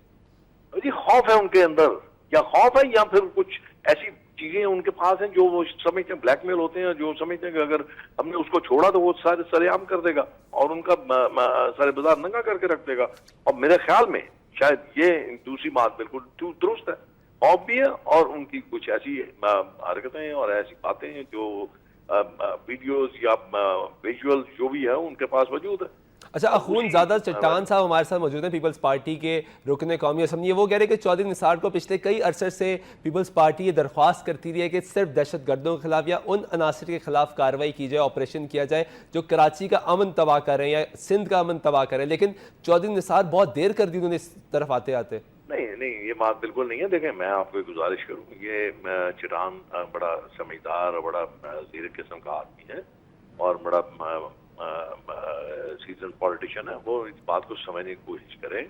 جی خوف ہے ان کے اندر، یا خوف ہے یا پھر کچھ ایسی چیزیں چیزیں ان کے پاس ہیں جو وہ سمجھتے ہیں بلیک میل ہوتے ہیں, جو سمجھتے ہیں کہ اگر ہم نے اس کو چھوڑا تو وہ سارے سر عام کر دے گا اور ان کا سارے بازار ننگا کر کے رکھ دے گا. اور میرے خیال میں شاید یہ دوسری بات بالکل درست ہے, خوف بھی ہے, اور ان کی کچھ ایسی حرکتیں اور ایسی باتیں ہیں جو ویڈیوز یا ویژول جو بھی ہے ان کے پاس موجود ہے. اچھا, اخون زادہ چٹان صاحب ہمارے ساتھ موجود ہیں, پیپلز پارٹی کے رکن قومی اسمبلی. وہ کہہ رہے ہیں کہ چودھری نثار کو پچھلے کئی عرصے سے پیپلز پارٹی یہ درخواست کرتی رہی ہے کہ صرف دہشت گردوں کے خلاف یا ان عناصر کے خلاف کارروائی کی جائے, آپریشن کیا جائے جو کراچی کا امن تباہ کر رہے ہیں یا سندھ کا امن تباہ کر رہے ہیں, لیکن چودھری نثار بہت دیر کر دی انہوں نے اس طرف آتے آتے. نہیں, یہ بات بالکل نہیں ہے. دیکھیں, میں آپ کو ایک گزارش کروں, یہ چٹان بڑا سمجھدار اور بڑا زیر قسم کا آدمی ہے اور بڑا سیزن پولیٹیشین ہے. وہ اس بات کو سمجھنے کی کوشش کرے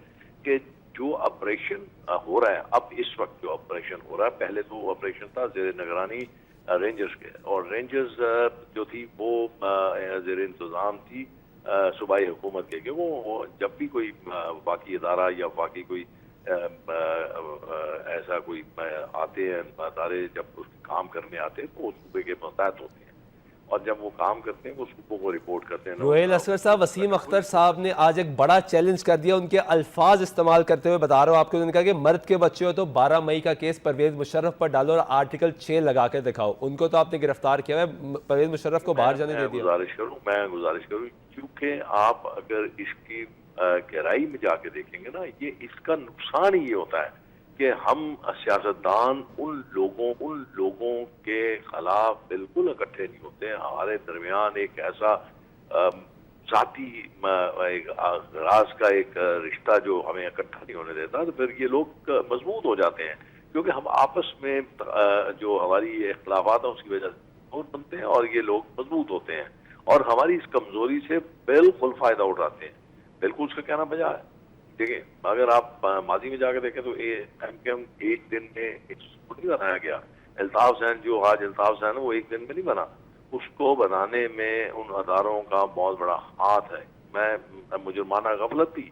کہ جو آپریشن ہو رہا ہے اب اس وقت, جو آپریشن ہو رہا ہے, پہلے تو آپریشن تھا زیر نگرانی رینجرز کے, اور رینجرز جو تھی وہ زیر انتظام تھی صوبائی حکومت کے, کہ وہ جب بھی کوئی وفاقی ادارہ یا وفاقی کوئی ایسا کوئی آتے ہیں ادارے, جب اس کام کرنے آتے ہیں تو وہ صوبے کے متحد ہوتے ہیں, اور جب وہ کام کرتے ہیں وہ صوبوں کو رپورٹ کرتے ہیں. روہیل اصغر صاحب, وسیم اختر صاحب نے آج ایک بڑا چیلنج کر دیا, ان کے الفاظ استعمال کرتے ہوئے بتا رہا ہوں آپ کو. انہوں نے کہا کہ مرد کے بچے ہو تو 12 مئی کا کیس پرویز مشرف پر ڈالو اور آرٹیکل 6 لگا کے دکھاؤ. ان کو تو آپ نے گرفتار کیا ہے, پرویز مشرف کو باہر جانے دے دیا. میں گزارش کروں کیونکہ آپ اگر اس کی گہرائی میں جا کے دیکھیں گے نا, یہ اس کا نقصان ہی یہ ہوتا ہے کہ ہم سیاستدان ان لوگوں کے خلاف بالکل اکٹھے نہیں ہوتے ہیں. ہمارے درمیان ایک ایسا ذاتی راز کا ایک رشتہ جو ہمیں اکٹھا نہیں ہونے دیتا, تو پھر یہ لوگ مضبوط ہو جاتے ہیں کیونکہ ہم آپس میں جو ہماری اختلافات ہیں اس کی وجہ سے مضبوط بنتے ہیں اور یہ لوگ مضبوط ہوتے ہیں اور ہماری اس کمزوری سے بالکل فائدہ اٹھاتے ہیں. بالکل اس کا کہنا بجا ہے. دیکھیں, اگر آپ ماضی میں جا کے دیکھیں تو ایم کیو ایم ایک دن میں نہیں بنایا گیا. الطاف حسین جو آج الطاف حسین ہے وہ ایک دن میں نہیں بنا. اس کو بنانے میں ان اداروں کا بہت بڑا ہاتھ ہے. میں مجرمانہ غفلت تھی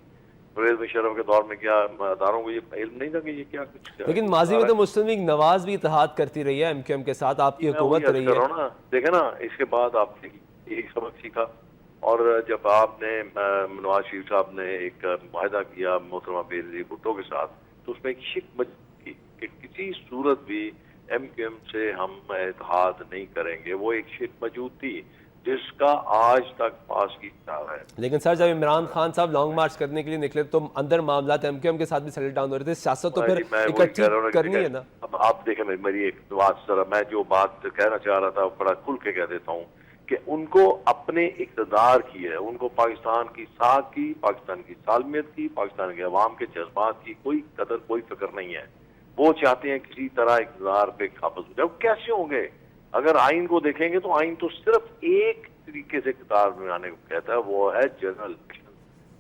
پرویز مشرف کے دور میں, کیا اداروں کو یہ علم نہیں تھا کہ یہ کیا کچھ, لیکن ماضی میں تو مسلم لیگ نواز بھی اتحاد کرتی رہی ہے ایم کیو ایم کے ساتھ, آپ کی حکومت رہی ہے. دیکھیں نا, اس کے بعد آپ نے ایک سبق سیکھا, اور جب آپ نے نواز شریف صاحب نے ایک معاہدہ کیا محترمہ بینظیر بھٹو کے ساتھ, تو اس میں ایک شک موجود تھی کہ کسی صورت بھی ایم کیو ایم سے ہم اتحاد نہیں کریں گے. وہ ایک شک موجود تھی جس کا آج تک پاس کی جا رہا ہے. لیکن سر, جب عمران خان صاحب لانگ مارچ کرنے کے لیے نکلے تو اندر معاملات ایم کیو ایم کے ساتھ بھی سیٹل ڈاؤن ہو رہے تھے. سیاست تو پھر اکٹھی کرنی ہے نا. اب آپ دیکھیں, میری ایک بات ذرا, میں جو بات کہنا چاہ رہا تھا بڑا کھل کے کہہ دیتا ہوں کہ ان کو اپنے اقتدار کی ہے, ان کو پاکستان کی ساکھ کی, پاکستان کی سالمیت کی, پاکستان کے عوام کے جذبات کی کوئی قدر کوئی فکر نہیں ہے. وہ چاہتے ہیں کسی طرح اقتدار پہ قابض ہو جائے. کیسے ہوں گے؟ اگر آئین کو دیکھیں گے تو آئین تو صرف ایک طریقے سے اقتدار میں آنے کو کہتا ہے, وہ ہے جنرل الیکشن.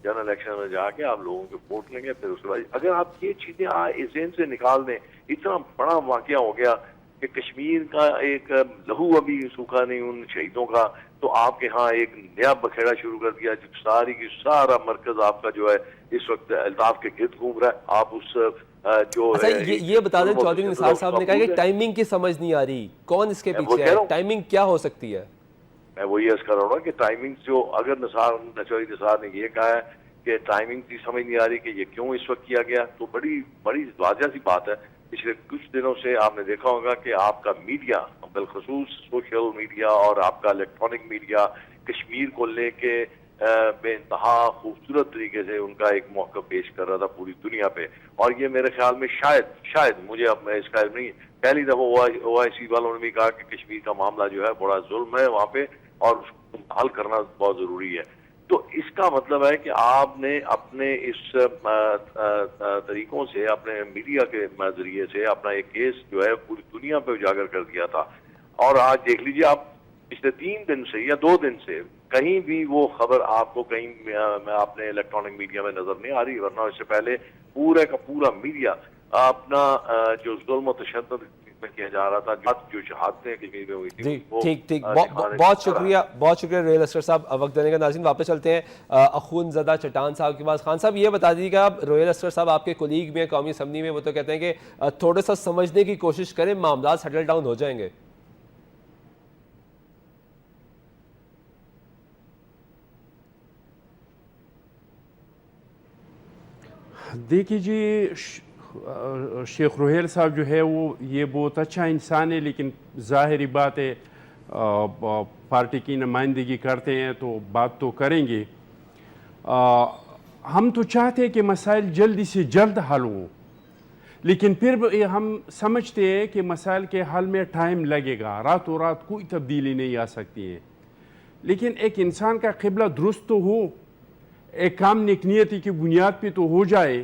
جنرل الیکشن میں جا کے آپ لوگوں کے ووٹ لیں گے, پھر اس کے بعد اگر آپ یہ چیزیں اس ذہن سے نکال دیں. اتنا بڑا واقعہ ہو گیا کہ کشمیر کا ایک لہو ابھی سوکھا نہیں ان شہیدوں کا, تو آپ کے ہاں ایک نیا بکھیڑا شروع کر دیا, جب ساری کی سارا مرکز آپ کا جو ہے اس وقت الطاف کے گرد گھوم رہا ہے. آپ اس جو یہ بتا دیں, چودھری نثار صاحب نے کہا کہ ٹائمنگ کی سمجھ نہیں آ رہی, کون اس کے پیچھے ہے, ٹائمنگ کیا ہو سکتی ہے؟ میں وہی عرض کر رہا ہوں کہ ٹائمنگ جو, اگر چودھری نثار نے یہ کہا ہے کہ ٹائمنگ کی سمجھ نہیں آ رہی کہ یہ کیوں اس وقت کیا گیا, تو بڑی واضح سی بات ہے. پچھلے کچھ دنوں سے آپ نے دیکھا ہوگا کہ آپ کا میڈیا, بالخصوص سوشل میڈیا اور آپ کا الیکٹرانک میڈیا, کشمیر کو لے کے بے انتہا خوبصورت طریقے سے ان کا ایک موقع پیش کر رہا تھا پوری دنیا پہ. اور یہ میرے خیال میں شاید مجھے اب میں اس کا علم نہیں, پہلی دفعہ او آئی سی والوں نے بھی کہا کہ کشمیر کا معاملہ جو ہے بڑا ظلم ہے وہاں پہ اور اس کو حل کرنا بہت ضروری ہے. تو اس کا مطلب ہے کہ آپ نے اپنے اس طریقوں سے, اپنے میڈیا کے ذریعے سے اپنا ایک کیس جو ہے پوری دنیا پہ اجاگر کر دیا تھا. اور آج دیکھ لیجیے آپ, پچھلے 3 دن سے یا 2 دن سے کہیں بھی وہ خبر آپ کو کہیں اپنے الیکٹرانک میڈیا میں نظر نہیں آ رہی, ورنہ اس سے پہلے پورا کا پورا میڈیا اپنا جو ظلم و تشدد میں کیا جا رہا تھا, جو شہادتیں کشمیر میں ہوئی تھی جی ٹھیک بہت شکریہ ریل اسٹر صاحب وقت دینے کا. ناظرین واپس چلتے ہیں اخون زدہ چٹان صاحب کے پاس. خان صاحب یہ بتا دیجیے گا, رویل اسٹر صاحب آپ کے کولیگ بھی ہیں قومی اسمبلی میں, وہ تو کہتے ہیں کہ تھوڑا سا سمجھنے کی کوشش کریں, معاملات سیٹل ڈاؤن ہو جائیں گے. دیکھیے جی, شیخ روہیل صاحب جو ہے وہ یہ بہت اچھا انسان ہے, لیکن ظاہری بات ہے پارٹی کی نمائندگی کرتے ہیں تو بات تو کریں گے. ہم تو چاہتے ہیں کہ مسائل جلدی سے جلد حل ہوں, لیکن پھر ہم سمجھتے ہیں کہ مسائل کے حل میں ٹائم لگے گا, راتوں رات کوئی تبدیلی نہیں آ سکتی ہے. لیکن ایک انسان کا قبلہ درست تو ہو, ایک کام نیک نیتی کی بنیاد پہ تو ہو جائے.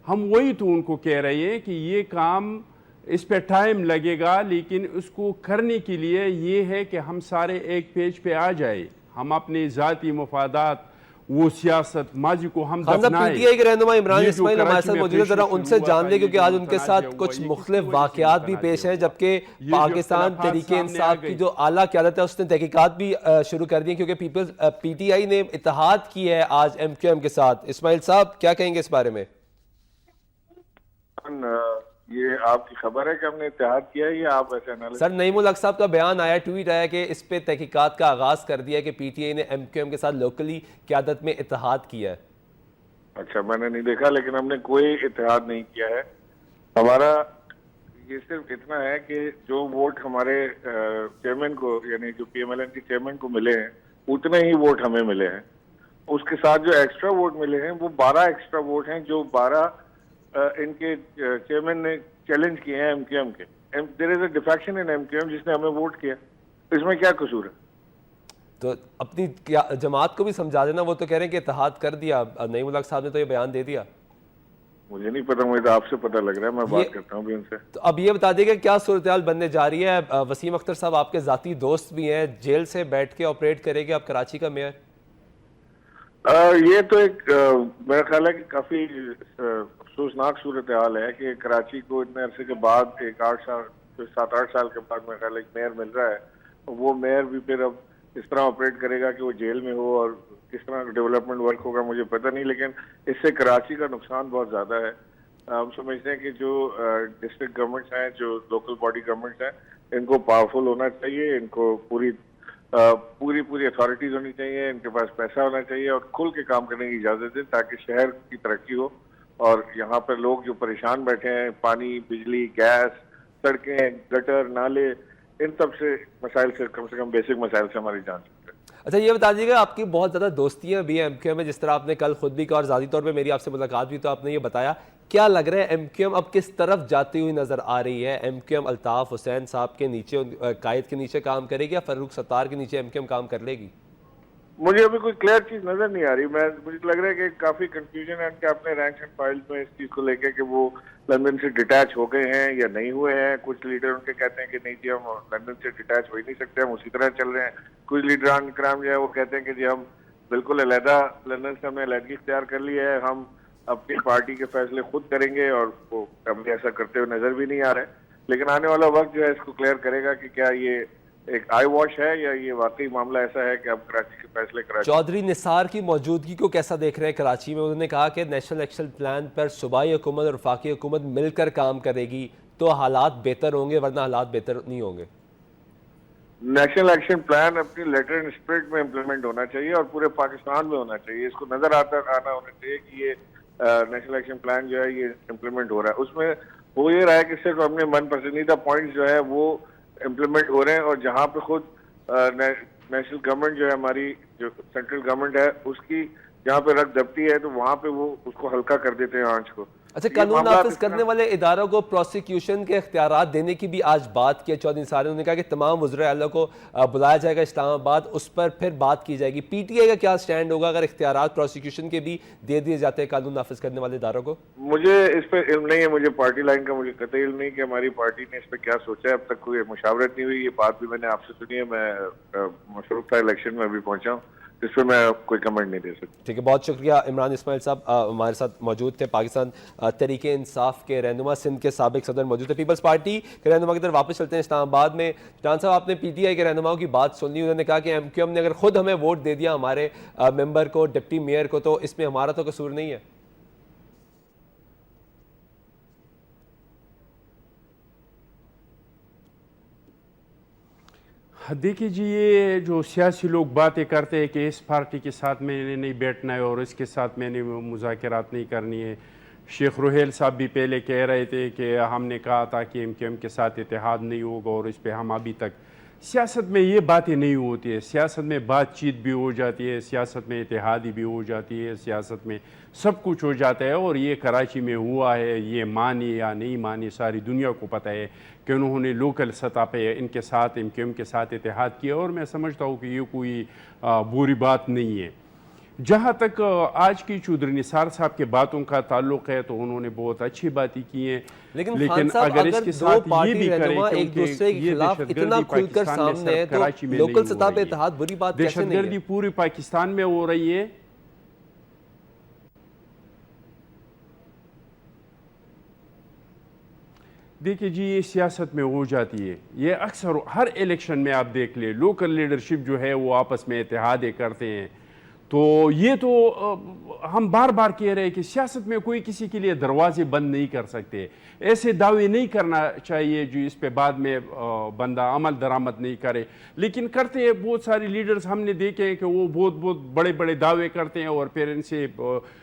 ہم وہی تو ان کو کہہ رہے ہیں کہ یہ کام اس پہ ٹائم لگے گا, لیکن اس کو کرنے کے لیے یہ ہے کہ ہم سارے ایک پیج پہ آ جائے. ہم اپنے ذاتی مفادات, وہ سیاست ماضی کو ہم دفنائیں. پی ٹی آئی کے رہنما عمران اسماعیل ہمارے ساتھ موجود ہے, ذرا ان سے جان لیں کیونکہ آج ان کے ساتھ کچھ مختلف واقعات بھی پیش ہیں, جبکہ پاکستان تحریک انصاف کی جو اعلیٰ قیادت ہے اس نے تحقیقات بھی شروع کر دی ہیں, کیونکہ پی ٹی آئی نے اتحاد کی ہے آج ایم کیو ایم کے ساتھ. اسماعیل صاحب کیا کہیں گے اس بارے میں؟ یہ آپ کی خبر ہے کہ ہم نے اتحاد کیا ہے یا آپ ایسے انالیسس؟ سر نعیم الحق صاحب کا بیان آیا, ٹویٹ آیا کہ اس پہ تحقیقات کا آغاز کر دیا کہ پی ٹی آئی نے ایم کیو ایم کے ساتھ لوکلی قیادت میں اتحاد کیا ہے. اچھا, میں نے نہیں دیکھا, لیکن ہم نے کوئی اتحاد نہیں کیا ہے. ہمارا یہ صرف اتنا ہے کہ جو ووٹ ہمارے چیئرمین کو, یعنی جو پی ایم ایل این کے چیئرمین کو ملے ہیں, اتنے ہی ووٹ ہمیں ملے ہیں. اس کے ساتھ جو ایکسٹرا ووٹ ملے ہیں وہ 12 ایکسٹرا ووٹ ہیں, جو 12 ان کے چیئرمین نے چیلنج کیے ہیں ایم کیو ایم کے. دیر از اے ڈیفیکشن ان ایم کیو ایم جس نے ہمیں ووٹ کیا, اس میں کیا قصور ہے؟ تو اپنی جماعت کو بھی سمجھا دینا, وہ تو کہہ رہے ہیں کہ اتحاد کر دیا. نعیم الحق صاحب نے تو یہ بیان دے دیا. مجھے نہیں پتا, مجھے تو آپ سے پتا لگ رہا ہے, میں بات کرتا ہوں بھی ان سے. تو اب یہ بتا دیے کہ کیا صورتحال بننے جا رہی ہے؟ وسیم اختر صاحب آپ کے ذاتی دوست بھی ہیں, جیل سے بیٹھ کے آپریٹ کرے گے آپ کراچی کا میئر. یہ تو ایک میرا خیال ہے کہ کافی افسوسناک صورتحال ہے کہ کراچی کو اتنے عرصے کے بعد ایک 7-8 سال کے بعد میرا خیال ہے ایک میئر مل رہا ہے. وہ میئر بھی پھر اب اس طرح آپریٹ کرے گا کہ وہ جیل میں ہو, اور کس طرح ڈیولپمنٹ ورک ہوگا مجھے پتہ نہیں, لیکن اس سے کراچی کا نقصان بہت زیادہ ہے. ہم سمجھتے ہیں کہ جو ڈسٹرکٹ گورنمنٹس ہیں, جو لوکل باڈی گورنمنٹس ہیں, ان کو پاورفل ہونا چاہیے, ان کو پوری اتھارٹیز ہونی چاہیے, ان کے پاس پیسہ ہونا چاہیے, اور کھل کے کام کرنے کی اجازت دیں تاکہ شہر کی ترقی ہو. اور یہاں پر لوگ جو پریشان بیٹھے ہیں, پانی, بجلی, گیس, سڑکیں, گٹر, نالے, ان سب سے مسائل سے کم بیسک مسائل سے ہماری جان سکتے ہیں. اچھا یہ بتا دیجیے گا, آپ کی بہت زیادہ دوستیاں بھی ہیں ایم کیو ایم میں, جس طرح آپ نے کل خود بھی کہا اور ذاتی طور پہ میری آپ سے ملاقات بھی تو آپ نے یہ بتایا. کیا لگ رہا ہے ایم کیو ایم اب کس طرف جاتی ہوئی نظر آ رہی ہے؟ M Q M Altaf Hussain صاحب کے نیچے, قائد کے نیچے کام کرے گی یا فاروق ستار کے نیچے ایم کیو ایم کام کر لے گی؟ مجھے ابھی کوئی کلیئر چیز نظر نہیں آ رہی. مجھے لگ رہا ہے کہ کافی کنفیوژن ہے کہ اپنے رینکس اینڈ فائلز میں اس چیز کو لے کے کہ وہ لندن سے ڈیٹیچ ہو گئے ہیں یا نہیں ہوئے ہیں. کچھ لیڈر ان کے کہتے ہیں کہ نہیں جی ہم لندن سے ڈیٹیچ ہو ہی نہیں سکتے, ہم اسی طرح چل رہے ہیں. کچھ لیڈران کرام جو ہے وہ کہتے ہیں کہ جی ہم بالکل علیحدہ, لندن سے ہم نے علیحدگی اختیار کر لی ہے, ہم اپنی پارٹی کے فیصلے خود کریں گے, اور وہ ابھی ایسا کرتے ہوئے نظر بھی نہیں آ رہے. لیکن آنے والا وقت جو ہے اس کو کلیئر کرے گا کہ کیا یہ ایک آئی واش ہے یا یہ واقعی معاملہ ایسا ہے کہ اب کراچی کے فیصلے کراچی. چودھری نثار کی موجودگی کو کیسا دیکھ رہے ہیں کراچی میں؟ انہوں نے کہا کہ نیشنل ایکشن پلان پر صوبائی حکومت اور وفاقی حکومت مل کر کام کرے گی تو حالات بہتر ہوں گے, ورنہ حالات بہتر نہیں ہوں گے. نیشنل ایکشن پلان اپنی لیٹر اینڈ اسپرٹ میں امپلیمنٹ ہونا چاہیے اور پورے پاکستان میں ہونا چاہیے. اس کو نظر آنا ہونا چاہیے کہ یہ نیشنل ایکشن پلان جو ہے یہ امپلیمنٹ ہو رہا ہے. اس میں ہو یہ رہا ہے کہ صرف اپنے من پسندیدہ پوائنٹس جو ہے وہ امپلیمنٹ ہو رہے ہیں, اور جہاں پہ خود نیشنل گورنمنٹ جو ہے ہماری, جو سینٹرل گورنمنٹ ہے, اس کی جہاں پہ رکھ دبتی ہے تو وہاں پہ وہ اس کو ہلکا کر دیتے ہیں آنچ کو. اچھا, قانون نافذ کرنے والے اداروں کو پروسیکیوشن کے اختیارات دینے کی بھی آج بات کی چودھری نثار نے. انہوں نے کہا کہ تمام وزراء اعلیٰ کو بلایا جائے گا اسلام آباد, اس پر پھر بات کی جائے گی. پی ٹی آئی کا کیا سٹینڈ ہوگا اگر اختیارات پروسیکیوشن کے بھی دے دیے جاتے ہیں قانون نافذ کرنے والے اداروں کو؟ مجھے اس پہ علم نہیں ہے, مجھے پارٹی لائن کا مجھے قطعی علم نہیں کہ ہماری پارٹی نے اس پہ کیا سوچا ہے. اب تک کوئی مشاورت نہیں ہوئی. یہ بات بھی میں نے آپ سے سنی ہے, میں مصروف تھا الیکشن میں ابھی پہنچا ہوں, اس پہ میں کوئی کمنٹ نہیں دے سکتا. ٹھیک ہے، بہت شکریہ عمران اسماعیل صاحب ہمارے ساتھ موجود تھے. پاکستان تحریک انصاف کے رہنما، سندھ کے سابق صدر موجود تھے. پیپلز پارٹی کے رہنما کی طرف واپس چلتے ہیں اسلام آباد میں. جان صاحب، آپ نے پی ٹی آئی کے رہنماؤں کی بات سن لی. انہوں نے کہا کہ ایم کیو ایم نے اگر خود ہمیں ووٹ دے دیا ہمارے ممبر کو، ڈپٹی میئر کو، تو اس میں ہمارا تو قصور نہیں ہے. دیکھیے جی، یہ جو سیاسی لوگ باتیں کرتے ہیں کہ اس پارٹی کے ساتھ میں نے نہیں بیٹھنا ہے اور اس کے ساتھ میں نے مذاکرات نہیں کرنی ہے. شیخ روحیل صاحب بھی پہلے کہہ رہے تھے کہ ہم نے کہا تھا کہ ایم کیو ایم کے ساتھ اتحاد نہیں ہوگا، اور اس پہ ہم ابھی تک. سیاست میں یہ باتیں نہیں ہوتی ہے. سیاست میں بات چیت بھی ہو جاتی ہے، سیاست میں اتحادی بھی ہو جاتی ہے، سیاست میں سب کچھ ہو جاتا ہے. اور یہ کراچی میں ہوا ہے، یہ مانی یا نہیں مانی ساری دنیا کو پتہ ہے کہ انہوں نے لوکل سطح پہ ان کے ساتھ، ایم کیو ایم کے ساتھ اتحاد کیا. اور میں سمجھتا ہوں کہ یہ کوئی بری بات نہیں ہے. جہاں تک آج کی چودھری نثار صاحب کے باتوں کا تعلق ہے تو انہوں نے بہت اچھی باتیں کی ہیں، لیکن اگر اس کے ساتھ یہ بھی کریں کہ ایک دوسرے کے خلاف اتنا کھل کر سامنے ہے تو لوکل سطح پہ اتحاد بری بات کیسے نہیں ہے؟ دہشت گردی پوری پاکستان میں ہو رہی ہے. دیکھیے جی، یہ سیاست میں ہو جاتی ہے. یہ اکثر ہر الیکشن میں آپ دیکھ لیں، لوکل لیڈرشپ جو ہے وہ آپس میں اتحادیں کرتے ہیں. تو یہ تو ہم بار بار کہہ رہے ہیں کہ سیاست میں کوئی کسی کے لیے دروازے بند نہیں کر سکتے. ایسے دعوے نہیں کرنا چاہیے جو اس پہ بعد میں بندہ عمل درآمد نہیں کرے. لیکن کرتے ہیں بہت سارے لیڈرز، ہم نے دیکھے ہیں کہ وہ بہت بڑے بڑے دعوے کرتے ہیں اور پھر ان سے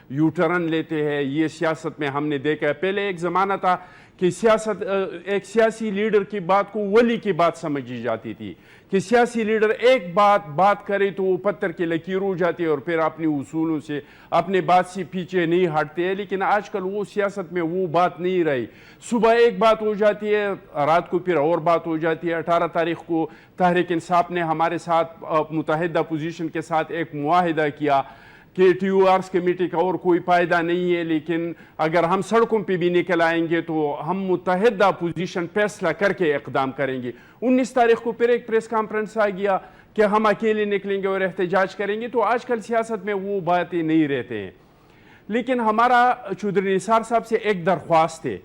یو ٹرن لیتے ہیں. یہ سیاست میں ہم نے دیکھا ہے. پہلے ایک زمانہ تھا کہ سیاست ایک سیاسی لیڈر کی بات کو ولی کی بات سمجھی جاتی تھی، کہ سیاسی لیڈر ایک بات کرے تو وہ پتھر کی لکیر ہو جاتی ہے اور پھر اپنی اصولوں سے، اپنے بات سے پیچھے نہیں ہٹتے ہیں. لیکن آج کل وہ سیاست میں وہ بات نہیں رہی. صبح ایک بات ہو جاتی ہے، رات کو پھر اور بات ہو جاتی ہے. 18 تاریخ کو تحریک انصاف نے ہمارے ساتھ متحدہ پوزیشن کے ساتھ ایک معاہدہ کیا کہ ٹی او آرز کمیٹی کا اور کوئی فائدہ نہیں ہے، لیکن اگر ہم سڑکوں پہ بھی نکل آئیں گے تو ہم متحدہ پوزیشن فیصلہ کر کے اقدام کریں گے. 19 تاریخ کو پھر ایک پریس کانفرنس آ گیا کہ ہم اکیلے نکلیں گے اور احتجاج کریں گے. تو آج کل سیاست میں وہ باتیں نہیں رہتے ہیں. لیکن ہمارا چودھری نثار صاحب سے ایک درخواست ہے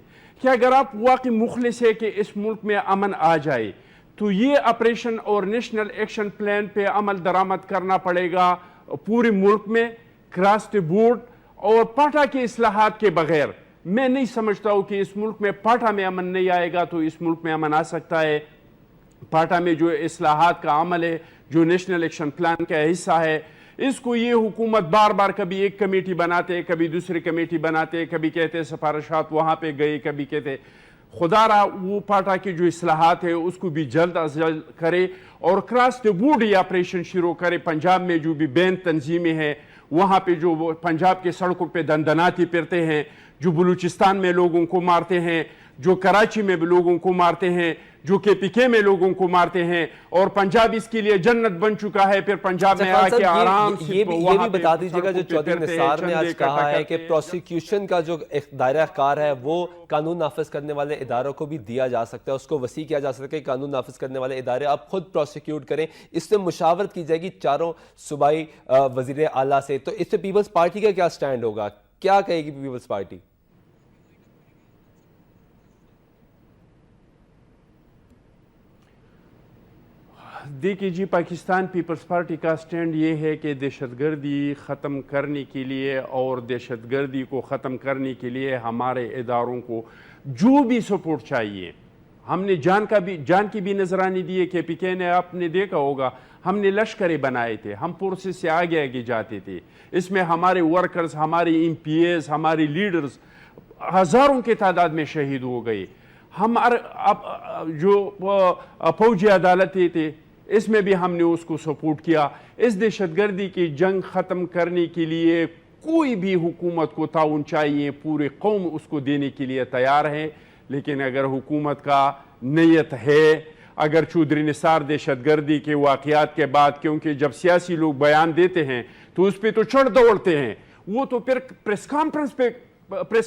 کہ اگر آپ واقعی مخلص ہے کہ اس ملک میں امن آ جائے تو یہ آپریشن اور نیشنل ایکشن پلان پہ عمل درآمد کرنا پڑے گا پورے ملک میں، کراس دی بورڈ. اور پاٹا کے اصلاحات کے بغیر میں نہیں سمجھتا ہوں کہ اس ملک میں پاٹا میں امن نہیں آئے گا تو اس ملک میں امن آ سکتا ہے. پاٹا میں جو اصلاحات کا عمل ہے، جو نیشنل ایکشن پلان کا حصہ ہے، اس کو یہ حکومت بار بار کبھی ایک کمیٹی بناتے، کبھی دوسری کمیٹی بناتے، کبھی کہتے سفارشات وہاں پہ گئے، کبھی کہتے خدا را وہ پاٹا کی جو اصلاحات ہے اس کو بھی جلد از جلد کرے اور کراس دی بورڈ یہ آپریشن شروع کرے. پنجاب میں جو بھی بین تنظیمیں ہیں، وہاں پہ جو پنجاب کے سڑکوں پہ دندناتی پھرتے ہیں، جو بلوچستان میں لوگوں کو مارتے ہیں، جو کراچی میں بھی لوگوں کو مارتے ہیں، جو کے پی کے میں لوگوں کو مارتے ہیں، اور پنجاب اس کے لیے جنت بن چکا ہے. پھر پنجاب میں آ کے آرام سے یہ بھی بتا دیجیے گا جو چودھری نثار نے آج کہا ہے کہ پروسیکیوشن کا جو دائرہ کار ہے وہ قانون نافذ کرنے والے اداروں کو بھی دیا جا سکتا ہے، اس کو وسیع کیا جا سکتا ہے کہ قانون نافذ کرنے والے ادارے آپ خود پروسیکیوٹ کریں. اس سے مشاورت کی جائے گی چاروں صوبائی وزیر اعلیٰ سے. تو اس سے پیپلز پارٹی کا کیا سٹینڈ ہوگا؟ کیا کہے گی پیپلز پارٹی؟ دیکھیے جی، پاکستان پیپلز پارٹی کا سٹینڈ یہ ہے کہ دہشت گردی ختم کرنے کے لیے اور دہشت گردی کو ختم کرنے کے لیے ہمارے اداروں کو جو بھی سپورٹ چاہیے. ہم نے جان کی بھی نذرانی دی ہے. کے پی کے نے آپ نے دیکھا ہوگا ہم نے لشکریں بنائے تھے، ہم پورسز سے آگے جاتے تھے. اس میں ہمارے ورکرز، ہمارے ایم پی ایز، ہمارے لیڈرز ہزاروں کے تعداد میں شہید ہو گئے. جو فوجی عدالتیں تھے اس میں بھی ہم نے اس کو سپورٹ کیا. اس دہشت گردی کی جنگ ختم کرنے کے لیے کوئی بھی حکومت کو تعاون چاہیے، پورے قوم اس کو دینے کے لیے تیار ہے. لیکن اگر حکومت کا نیت ہے، اگر چودھری نثار دہشت گردی کے واقعات کے بعد، کیونکہ جب سیاسی لوگ بیان دیتے ہیں تو اس پہ تو چڑھ دوڑتے ہیں، وہ تو پھر پریس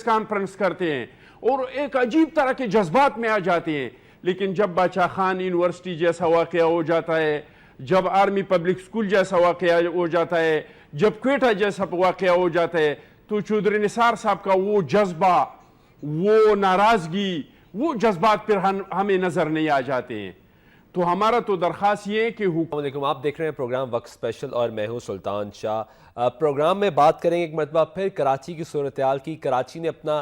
کانفرنس کرتے ہیں اور ایک عجیب طرح کے جذبات میں آ جاتے ہیں. لیکن جب باچا خان یونیورسٹی جیسا واقعہ ہو جاتا ہے، جب آرمی پبلک اسکول جیسا واقعہ ہو جاتا ہے, جب کوئٹہ جیسا واقعہ ہو جاتا ہے, تو چودھری نثار صاحب کا وہ جذبہ, وہ ناراضگی, وہ جذبات پھر ہمیں نظر نہیں آ جاتے ہیں. تو ہمارا تو درخواست یہ ہے کہ السلام علیکم, آپ دیکھ رہے ہیں پروگرام وقت اسپیشل اور میں ہوں سلطان شاہ. پروگرام میں بات کریں گے ایک مرتبہ پھر کراچی کی صورتحال کی. کراچی نے اپنا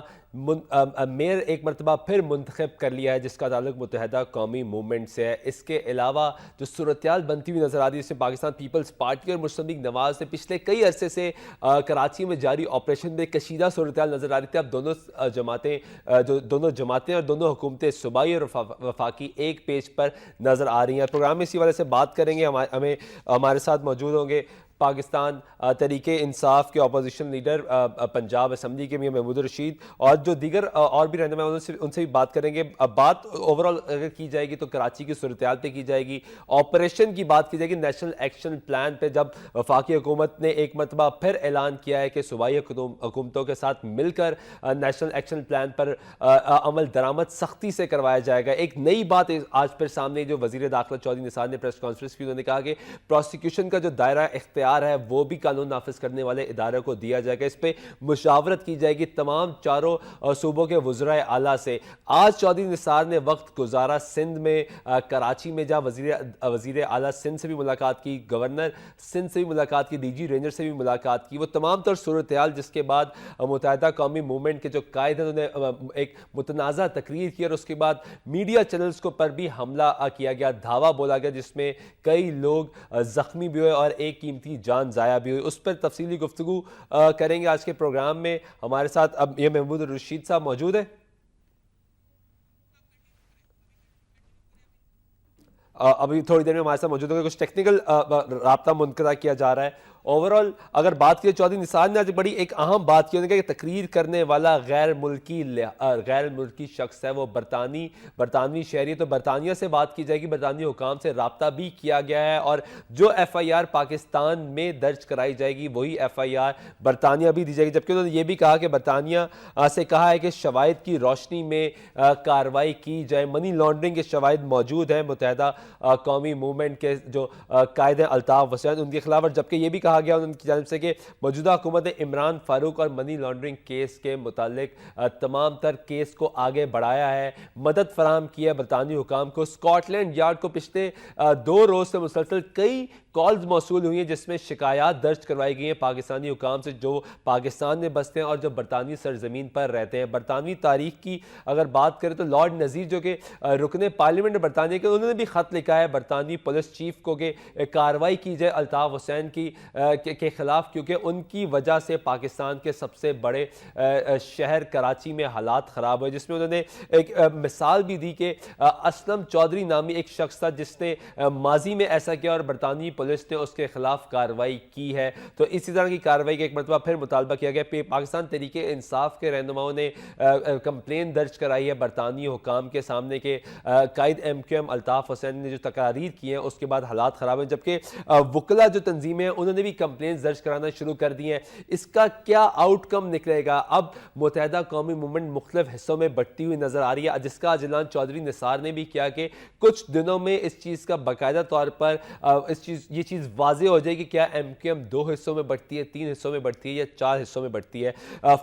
میئر ایک مرتبہ پھر منتخب کر لیا ہے جس کا تعلق متحدہ قومی موومنٹ سے ہے. اس کے علاوہ جو صورتحال بنتی ہوئی نظر آ رہی ہے جس میں پاکستان پیپلز پارٹی اور مسلم لیگ نواز نے پچھلے کئی عرصے سے کراچی میں جاری آپریشن میں کشیدہ صورتحال نظر آ رہی تھی. اب دونوں جماعتیں اور دونوں حکومتیں صوبائی اور وفاقی ایک پیج پر نظر آ رہی ہیں. پروگرام میں اسی والے سے بات کریں گے. ہمارے ساتھ موجود ہوں گے پاکستان تحریک انصاف کے اپوزیشن لیڈر پنجاب اسمبلی کے میاں محمود رشید, اور جو دیگر اور بھی رہنما ان سے بھی بات کریں گے. بات اوورال اگر کی جائے گی تو کراچی کی صورتحال پہ کی جائے گی, آپریشن کی بات کی جائے گی, نیشنل ایکشن پلان پہ جب وفاقی حکومت نے ایک مرتبہ پھر اعلان کیا ہے کہ صوبائی حکومتوں کے ساتھ مل کر نیشنل ایکشن پلان پر عمل درآمد سختی سے کروایا جائے گا. ایک نئی بات آج پھر سامنے جو وزیر داخلہ چودھری نثار نے پریس کانفرنس کی, انہوں نے کہا کہ پروسیکیوشن کا جو دائرہ اختیار ہے وہ بھی قانون نافذ کرنے والے ادارے کو دیا جائے گا. اس پہ مشاورت کی جائے گی تمام چاروں صوبوں کے وزراء اعلیٰ سے. آج چودھری نثار نے وقت گزارا سندھ میں, کراچی میں جہاں وزیر اعلیٰ سندھ سے بھی ملاقات کی, گورنر سندھ سے بھی ملاقات کی, ڈی جی رینجر سے بھی ملاقات کی. وہ تمام تر صورتحال جس کے بعد متحدہ قومی موومنٹ کے جو قائد ہیں انہوں نے ایک متنازع تقریر کی اور اس کے بعد میڈیا چینلز کو پر بھی حملہ کیا گیا, دھاوا بولا گیا جس میں کئی لوگ زخمی بھی ہوئے اور ایک قیمتی جان ضائع بھی ہوئی. اس پر تفصیلی گفتگو کریں گے آج کے پروگرام میں. ہمارے ساتھ اب یہ محمود رشید صاحب موجود ہیں. ابھی تھوڑی دیر میں ہمارے ساتھ موجود ہوں گے. کچھ ٹیکنیکل رابطہ منقطع کیا جا رہا ہے. اوورال اگر بات کی چودھری نثار نے آج بڑی ایک اہم بات کی, انہوں نے کہا کہ تقریر کرنے والا غیر ملکی شخص ہے, وہ برطانوی شہری ہے. تو برطانیہ سے بات کی جائے گی, برطانوی حکام سے رابطہ بھی کیا گیا ہے اور جو ایف آئی آر پاکستان میں درج کرائی جائے گی وہی ایف آئی آر برطانیہ بھی دی جائے گی. جبکہ انہوں نے یہ بھی کہا کہ برطانیہ سے کہا ہے کہ شواہد کی روشنی میں کارروائی کی جائے. منی لانڈرنگ کے شواہد موجود ہیں متحدہ قومی موومنٹ کے جو قائد ہیں الطاف حسین, ان کے خلاف, اور جبکہ یہ بھی کہا گیا ان کی جانب سے کہ موجودہ حکومت نے عمران فاروق اور منی لانڈرنگ کیس کے متعلق تمام تر کیس کو آگے بڑھایا ہے, مدد فراہم کی ہے برطانوی حکام کو. اسکاٹ لینڈ یارڈ کو پچھلے 2 روز سے مسلسل کئی کالز موصول ہوئی ہیں جس میں شکایات درج کروائی گئی ہیں پاکستانی حکام سے جو پاکستان میں بستے ہیں اور جو برطانوی سرزمین پر رہتے ہیں. برطانوی تاریخ کی اگر بات کریں تو لارڈ نذیر جو کہ رکن پارلیمنٹ برطانیہ کے, انہوں نے بھی خط لکھا ہے برطانوی پولیس چیف کو کہ کارروائی کی جائے الطاف حسین کے خلاف, کیونکہ ان کی وجہ سے پاکستان کے سب سے بڑے شہر کراچی میں حالات خراب ہوئے. جس میں انہوں نے ایک مثال بھی دی کہ اسلم چودھری نامی ایک شخص تھا جس نے ماضی میں ایسا کیا اور برطانوی پولیس نے اس کے خلاف کارروائی کی ہے. تو اسی طرح کی کارروائی کا ایک مرتبہ پھر مطالبہ کیا گیا. پاکستان تحریک انصاف کے رہنماؤں نے کمپلین درج کرائی ہے برطانوی حکام کے سامنے کہ قائد M Q M Altaf Hussain نے جو تقاریر کی ہیں اس کے بعد حالات خراب ہیں. جبکہ وکلا جو تنظیمیں ہیں انہوں نے بھی کمپلینز درج کرانا شروع کر دی ہیں. اس کا کیا آؤٹ کم نکلے گا؟ اب متحدہ قومی موومنٹ مختلف حصوں میں بٹتی ہوئی نظر آ رہی ہے, جس کا اعلان چودھری نثار نے بھی کیا کہ کچھ دنوں میں اس چیز کا باقاعدہ طور پر یہ چیز واضح ہو جائے گی کیا ایم کیو ایم 2 حصوں میں بٹتی ہے, 3 حصوں میں بٹتی ہے یا 4 حصوں میں بٹتی ہے.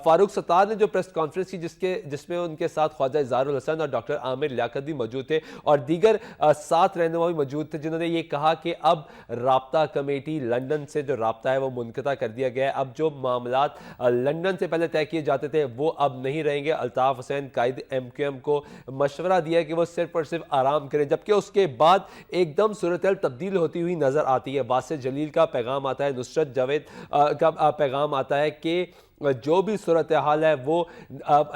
فاروق ستار نے جو پریس کانفرنس کی جس میں ان کے ساتھ خواجہ اظہار الحسن اور ڈاکٹر عامر لیاقت بھی موجود تھے اور دیگر 7 رہنما بھی موجود تھے, جنہوں نے یہ کہا کہ اب رابطہ کمیٹی لندن سے جو رابطہ ہے وہ منقطع کر دیا گیا ہے. اب جو معاملات لندن سے پہلے طے کیے جاتے تھے وہ اب نہیں رہیں گے. الطاف حسین قائد ایم کیو ایم کو مشورہ دیا کہ وہ صرف اور صرف آرام کریں, جبکہ اس کے بعد ایک دم صورتحال تبدیل ہوتی ہوئی نظر آتی ہے. واسع جلیل کا پیغام آتا ہے, نصرت جاوید کا پیغام آتا ہے کہ جو بھی صورتحال ہے وہ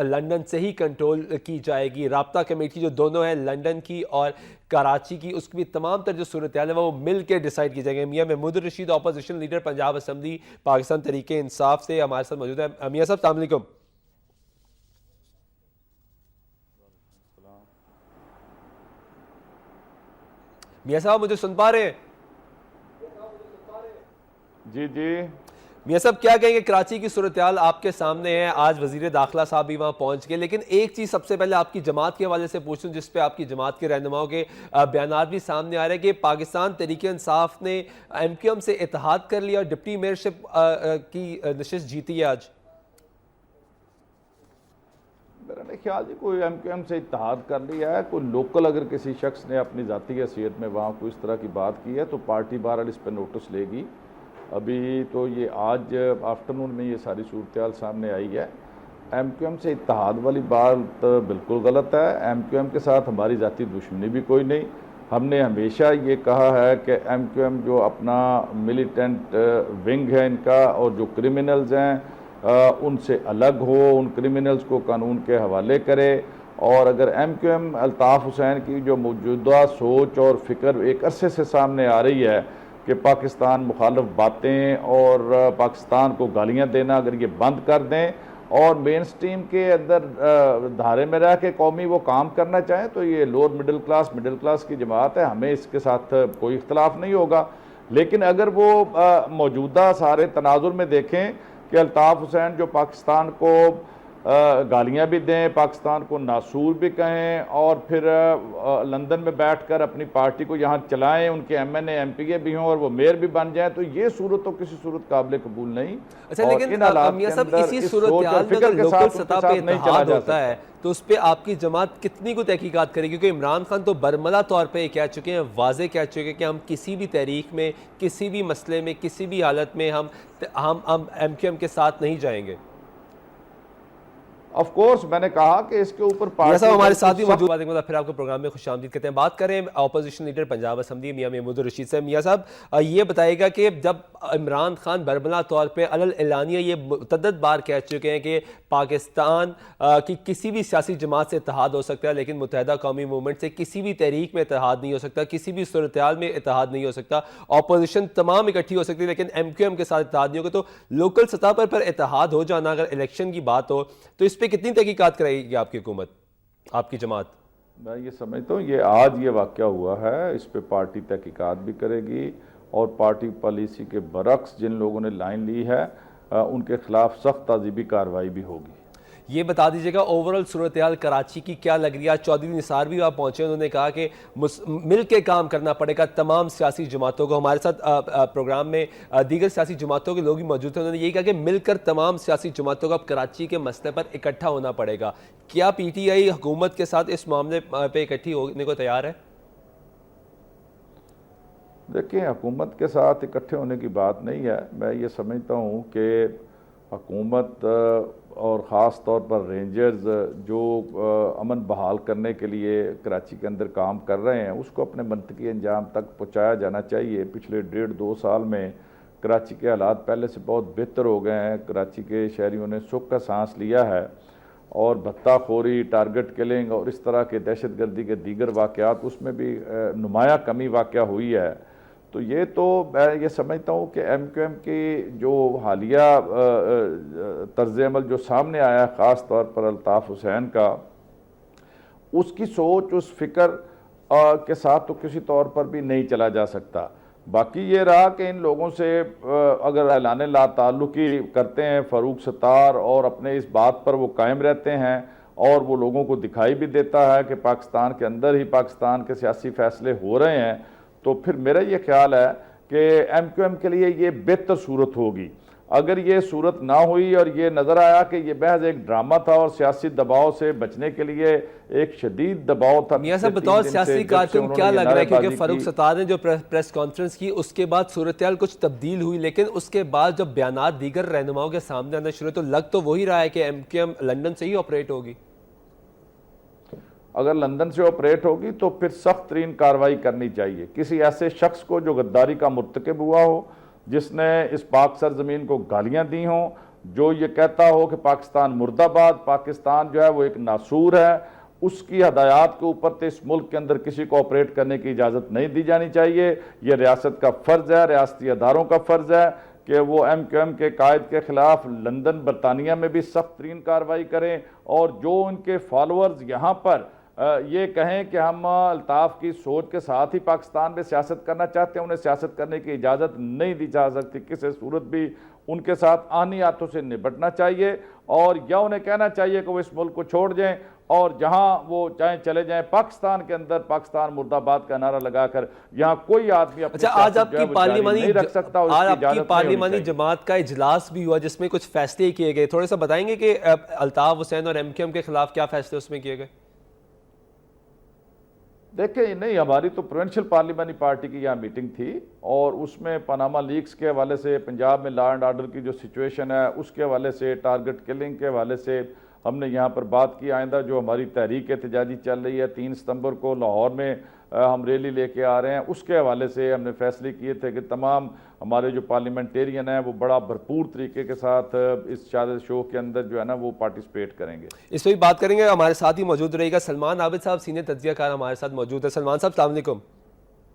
لندن سے ہی کنٹرول کی جائے گی. رابطہ کمیٹی جو دونوں ہے لندن کی اور کراچی کی, اس کی بھی تمام تر جو صورتحال ہے وہ مل کے ڈیسائیڈ کی جائے گی. Mian Mahmood Rashid opposition leader Punjab assembly Pakistan Tehreek Insaf سے ہمارے ساتھ موجود ہے. میاں صاحب السلام علیکم. میاں صاحب مجھے سن پا رہے ہیں؟ جی جی میاں صاحب کیا کہیں گے؟ کراچی کی صورتحال آپ کے سامنے ہے، آج وزیر داخلہ صاحب بھی وہاں پہنچ گئے، لیکن ایک چیز سب سے پہلے آپ کی جماعت کے حوالے سے پوچھوں جس پہ آپ کی جماعت کے رہنماؤں کے بیانات بھی سامنے آ رہے ہیں کہ پاکستان تحریک انصاف نے ایم کیو ایم سے اتحاد کر لیا اور ڈپٹی میئرشپ کی نشست جیتی ہے آج۔ میرا نہیں خیال جی کوئی ایم کیو ایم سے اتحاد کر لیا ہے، کوئی لوکل اگر کسی شخص نے اپنی ذاتی حیثیت میں وہاں کوئی اس طرح کی بات کی ہے تو پارٹی بہرحال اس پہ نوٹس لے گی۔ ابھی تو یہ آج آفٹرنون میں یہ ساری صورتحال سامنے آئی ہے۔ ایم کیو ایم سے اتحاد والی بات بالکل غلط ہے، ایم کیو ایم کے ساتھ ہماری ذاتی دشمنی بھی کوئی نہیں۔ ہم نے ہمیشہ یہ کہا ہے کہ ایم کیو ایم جو اپنا ملیٹنٹ ونگ ہے ان کا اور جو کرمنلز ہیں ان سے الگ ہو، ان کرمنلز کو قانون کے حوالے کرے، اور اگر M Q M Altaf Hussain کی جو موجودہ سوچ اور فکر ایک عرصے سے سامنے آ رہی ہے کہ پاکستان مخالف باتیں اور پاکستان کو گالیاں دینا اگر یہ بند کر دیں اور مین سٹریم کے اندر دھارے میں رہ کے قومی وہ کام کرنا چاہیں تو یہ لوور مڈل کلاس کی جماعت ہے، ہمیں اس کے ساتھ کوئی اختلاف نہیں ہوگا۔ لیکن اگر وہ موجودہ سارے تناظر میں دیکھیں کہ الطاف حسین جو پاکستان کو گالیاں بھی دیں، پاکستان کو ناسور بھی کہیں اور پھر لندن میں بیٹھ کر اپنی پارٹی کو یہاں چلائیں، ان کے M N A M P A بھی ہوں اور وہ میئر بھی بن جائیں، تو یہ صورت تو کسی صورت قابل قبول نہیں۔ اچھا لیکن میاں صاحب اسی صورتحال میں اگر لوکل سطح پہ اتحاد ہوتا ہے تو اس پہ آپ کی جماعت کتنی کو تحقیقات کرے گی؟ کیونکہ عمران خان تو برملا طور پہ کہہ چکے ہیں، واضح کہہ چکے ہیں کہ ہم کسی بھی تحریک میں، کسی بھی مسئلے میں، کسی بھی حالت میں ہم ایم کیو ایم کے ساتھ نہیں جائیں گے۔ آف کورس میں نے کہا کہ اس کے اوپر میاں صاحب ہمارے ساتھ بھی موجود ہیں، پھر آپ کو پروگرام میں خوش آمدید کہتے ہیں۔ بات کریں اپوزیشن لیڈر پنجاب اسمبلی میاں محمود الرشید سے۔ میاں صاحب یہ بتائے گا کہ جب عمران خان برملا طور پہ اعلانیہ یہ متعدد بار کہہ چکے ہیں کہ پاکستان کی کسی بھی سیاسی جماعت سے اتحاد ہو سکتا ہے لیکن متحدہ قومی موومنٹ سے کسی بھی تحریک میں اتحاد نہیں ہو سکتا، کسی بھی صورتحال میں اتحاد نہیں ہو سکتا، اپوزیشن تمام اکٹھی ہو سکتی ہے لیکن ایم کیو ایم کے ساتھ اتحاد نہیں ہوگا، تو لوکل سطح پر اتحاد ہو جانا اگر الیکشن کی بات ہو تو اس پہ کتنی تحقیقات کرے گی آپ کی حکومت، آپ کی جماعت؟ میں یہ سمجھتا ہوں یہ آج یہ واقعہ ہوا ہے، اس پہ پارٹی تحقیقات بھی کرے گی اور پارٹی پالیسی کے برعکس جن لوگوں نے لائن لی ہے ان کے خلاف سخت تعذیبی کارروائی بھی ہوگی۔ یہ بتا دیجیے گا اوورال صورتحال کراچی کی کیا لگ رہی ہے؟ چودھری نثار بھی وہاں پہنچے، انہوں نے کہا کہ مل کے کام کرنا پڑے گا تمام سیاسی جماعتوں کو۔ ہمارے ساتھ پروگرام میں دیگر سیاسی جماعتوں کے لوگ بھی موجود تھے، انہوں نے یہی کہا کہ مل کر تمام سیاسی جماعتوں کو اب کراچی کے مسئلے پر اکٹھا ہونا پڑے گا۔ کیا پی ٹی آئی حکومت کے ساتھ اس معاملے پہ اکٹھی ہونے کو تیار ہے؟ دیکھیں حکومت کے ساتھ اکٹھے ہونے کی بات نہیں ہے، میں یہ سمجھتا ہوں کہ حکومت اور خاص طور پر رینجرز جو امن بحال کرنے کے لیے کراچی کے اندر کام کر رہے ہیں اس کو اپنے منطقی انجام تک پہنچایا جانا چاہیے۔ پچھلے 1.5-2 سال میں کراچی کے حالات پہلے سے بہت بہتر ہو گئے ہیں، کراچی کے شہریوں نے سکھ کا سانس لیا ہے اور بھتہ خوری، ٹارگٹ کلنگ اور اس طرح کے دہشت گردی کے دیگر واقعات اس میں بھی نمایاں کمی واقع ہوئی ہے۔ تو یہ تو میں یہ سمجھتا ہوں کہ ایم کیو ایم کی جو حالیہ طرز عمل جو سامنے آیا ہے خاص طور پر الطاف حسین کا، اس کی سوچ اس فکر کے ساتھ تو کسی طور پر بھی نہیں چلا جا سکتا۔ باقی یہ رہا کہ ان لوگوں سے اگر اعلان لا تعلقی کرتے ہیں فاروق ستار اور اپنے اس بات پر وہ قائم رہتے ہیں اور وہ لوگوں کو دکھائی بھی دیتا ہے کہ پاکستان کے اندر ہی پاکستان کے سیاسی فیصلے ہو رہے ہیں، تو پھر میرا یہ خیال ہے کہ ایم کیو ایم کے لیے یہ بہتر صورت ہوگی۔ اگر یہ صورت نہ ہوئی اور یہ نظر آیا کہ یہ محض ایک ڈرامہ تھا اور سیاسی دباؤ سے بچنے کے لیے ایک شدید دباؤ تھا۔ میاں صاحب بطور سیاسی کارکن کیا لگ رہا ہے، کیونکہ فاروق ستار نے جو پریس کانفرنس کی اس کے بعد صورتحال کچھ تبدیل ہوئی لیکن اس کے بعد جب بیانات دیگر رہنماؤں کے سامنے آنا شروع تو لگ تو وہی رہا ہے کہ ایم کیو ایم لندن سے ہی آپریٹ ہوگی؟ اگر لندن سے آپریٹ ہوگی تو پھر سخت ترین کارروائی کرنی چاہیے کسی ایسے شخص کو جو غداری کا مرتکب ہوا ہو، جس نے اس پاک سرزمین کو گالیاں دی ہوں، جو یہ کہتا ہو کہ پاکستان مرد آباد، پاکستان جو ہے وہ ایک ناسور ہے، اس کی ہدایات کے اوپر تو اس ملک کے اندر کسی کو آپریٹ کرنے کی اجازت نہیں دی جانی چاہیے۔ یہ ریاست کا فرض ہے، ریاستی اداروں کا فرض ہے کہ وہ ایم کیو ایم کے قائد کے خلاف لندن برطانیہ میں بھی سخت ترین کارروائی کریں، اور جو ان کے فالورز یہاں پر یہ کہیں کہ ہم الطاف کی سوچ کے ساتھ ہی پاکستان میں سیاست کرنا چاہتے ہیں، انہیں سیاست کرنے کی اجازت نہیں دی جا سکتی کسی صورت بھی۔ ان کے ساتھ آنی ہاتھوں سے نپٹنا چاہیے اور یا انہیں کہنا چاہیے کہ وہ اس ملک کو چھوڑ جائیں اور جہاں وہ چاہیں چلے جائیں. پاکستان کے اندر پاکستان مرد آباد کا نعرہ لگا کر یہاں کوئی آدمی اپنی آج آپ کی پارلیمانی نہیں رکھ سکتا. آج آپ کی پارلیمانی جماعت کا اجلاس بھی ہوا جس میں کچھ فیصلے کیے گئے, تھوڑا سا بتائیں گے کہ الطاف حسین اور ایم کیو ایم کے خلاف کیا فیصلے اس میں کیے گئے؟ دیکھیں نہیں, ہماری تو پروونشل پارلیمانی پارٹی کی یہاں میٹنگ تھی اور اس میں پاناما لیکس کے حوالے سے, پنجاب میں لا اینڈ آرڈر کی جو سچویشن ہے اس کے حوالے سے, ٹارگٹ کلنگ کے حوالے سے ہم نے یہاں پر بات کی. آئندہ جو ہماری تحریک احتجاجی چل رہی ہے 3 ستمبر کو لاہور میں ہم ریلی لے کے آ رہے ہیں, اس کے حوالے سے ہم نے فیصلے کیے تھے کہ تمام ہمارے جو پارلیمنٹیرین ہیں وہ بڑا بھرپور طریقے کے ساتھ اس شادی شو کے اندر جو ہے نا وہ پارٹیسپیٹ کریں گے. اس پہ بھی بات کریں گے. ہمارے ساتھ ہی موجود رہے گا سلمان عابد صاحب, سینئر تجزیہ کار ہمارے ساتھ موجود ہے. سلمان صاحب السلام علیکم.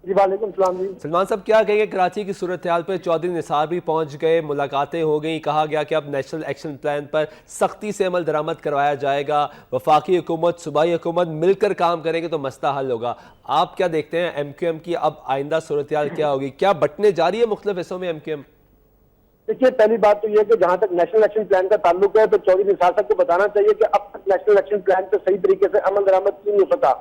جی وعلیکم السلام. جی سلمان صاحب کیا کہیں گے کراچی کی صورتحال پہ؟ چودھری نثار بھی پہنچ گئے, ملاقاتیں ہو گئیں, کہا گیا کہ اب نیشنل ایکشن پلان پر سختی سے عمل درآمد کروایا جائے گا, وفاقی حکومت صوبائی حکومت مل کر کام کریں گے تو مسئلہ حل ہوگا. آپ کیا دیکھتے ہیں ایم کیو ایم کی اب آئندہ صورتحال کیا ہوگی؟ کیا بٹنے جاری ہے مختلف حصوں میں ایم کیو ایم؟ دیکھیے پہلی بات تو یہ کہ جہاں تک نیشنل ایکشن پلان کا تعلق ہے تو چودھری نثار صاحب کو بتانا چاہیے کہ اب تک نیشنل ایکشن پلان پہ صحیح طریقے سے عمل درآمد کیوں نہیں ہو سکا.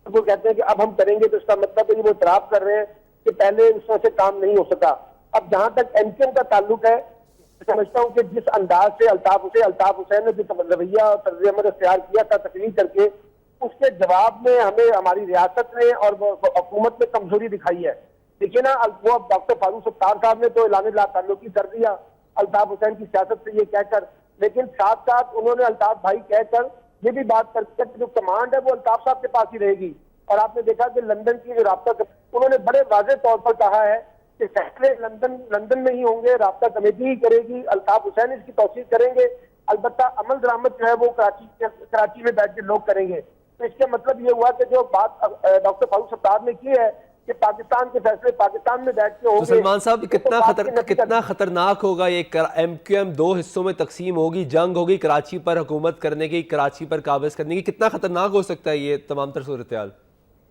وہ کہتے ہیں کہ اب ہم کریں گے تو اس کا مطلب ہے کہ وہ اعتراف کر رہے ہیں کہ پہلے اس طرح سے کام نہیں ہو سکا. اب جہاں تک ایم کیو ایم کا تعلق ہے, سمجھتا ہوں کہ جس انداز سے الطاف حسین نے جو رویہ اور طرز عمل اختیار کیا تھا تقریر کر کے, اس کے جواب میں ہمیں ہماری ریاست نے اور حکومت نے کمزوری دکھائی ہے. دیکھیے نا, وہ ڈاکٹر فاروق ستار صاحب نے تو اعلان لا تعلقی کر دیا الطاف حسین کی سیاست سے یہ کہہ کر, لیکن ساتھ ساتھ انہوں نے الطاف بھائی کہہ کر یہ بھی بات کر کے جو کمانڈ ہے وہ الطاف صاحب کے پاس ہی رہے گی. اور آپ نے دیکھا کہ لندن کی جو رابطہ, انہوں نے بڑے واضح طور پر کہا ہے کہ فیصلے لندن میں ہی ہوں گے, رابطہ کمیٹی ہی کرے گی, الطاف حسین اس کی توثیق کریں گے, البتہ عمل درآمد جو ہے وہ کراچی میں بیٹھ کے لوگ کریں گے. تو اس کا مطلب یہ ہوا کہ جو بات ڈاکٹر فاروق ستار نے کی ہے کہ پاکستان کے فیصلے پاکستان میں بیٹھ کے ہوں گے. سلمان صاحب کتنا خطرناک ہوگا یہ ایم کیو ایم 2 حصوں میں تقسیم ہوگی, جنگ ہوگی کراچی پر حکومت کرنے کی, کراچی پر قابض کرنے کی, کتنا خطرناک ہو سکتا ہے یہ تمام تر صورتحال؟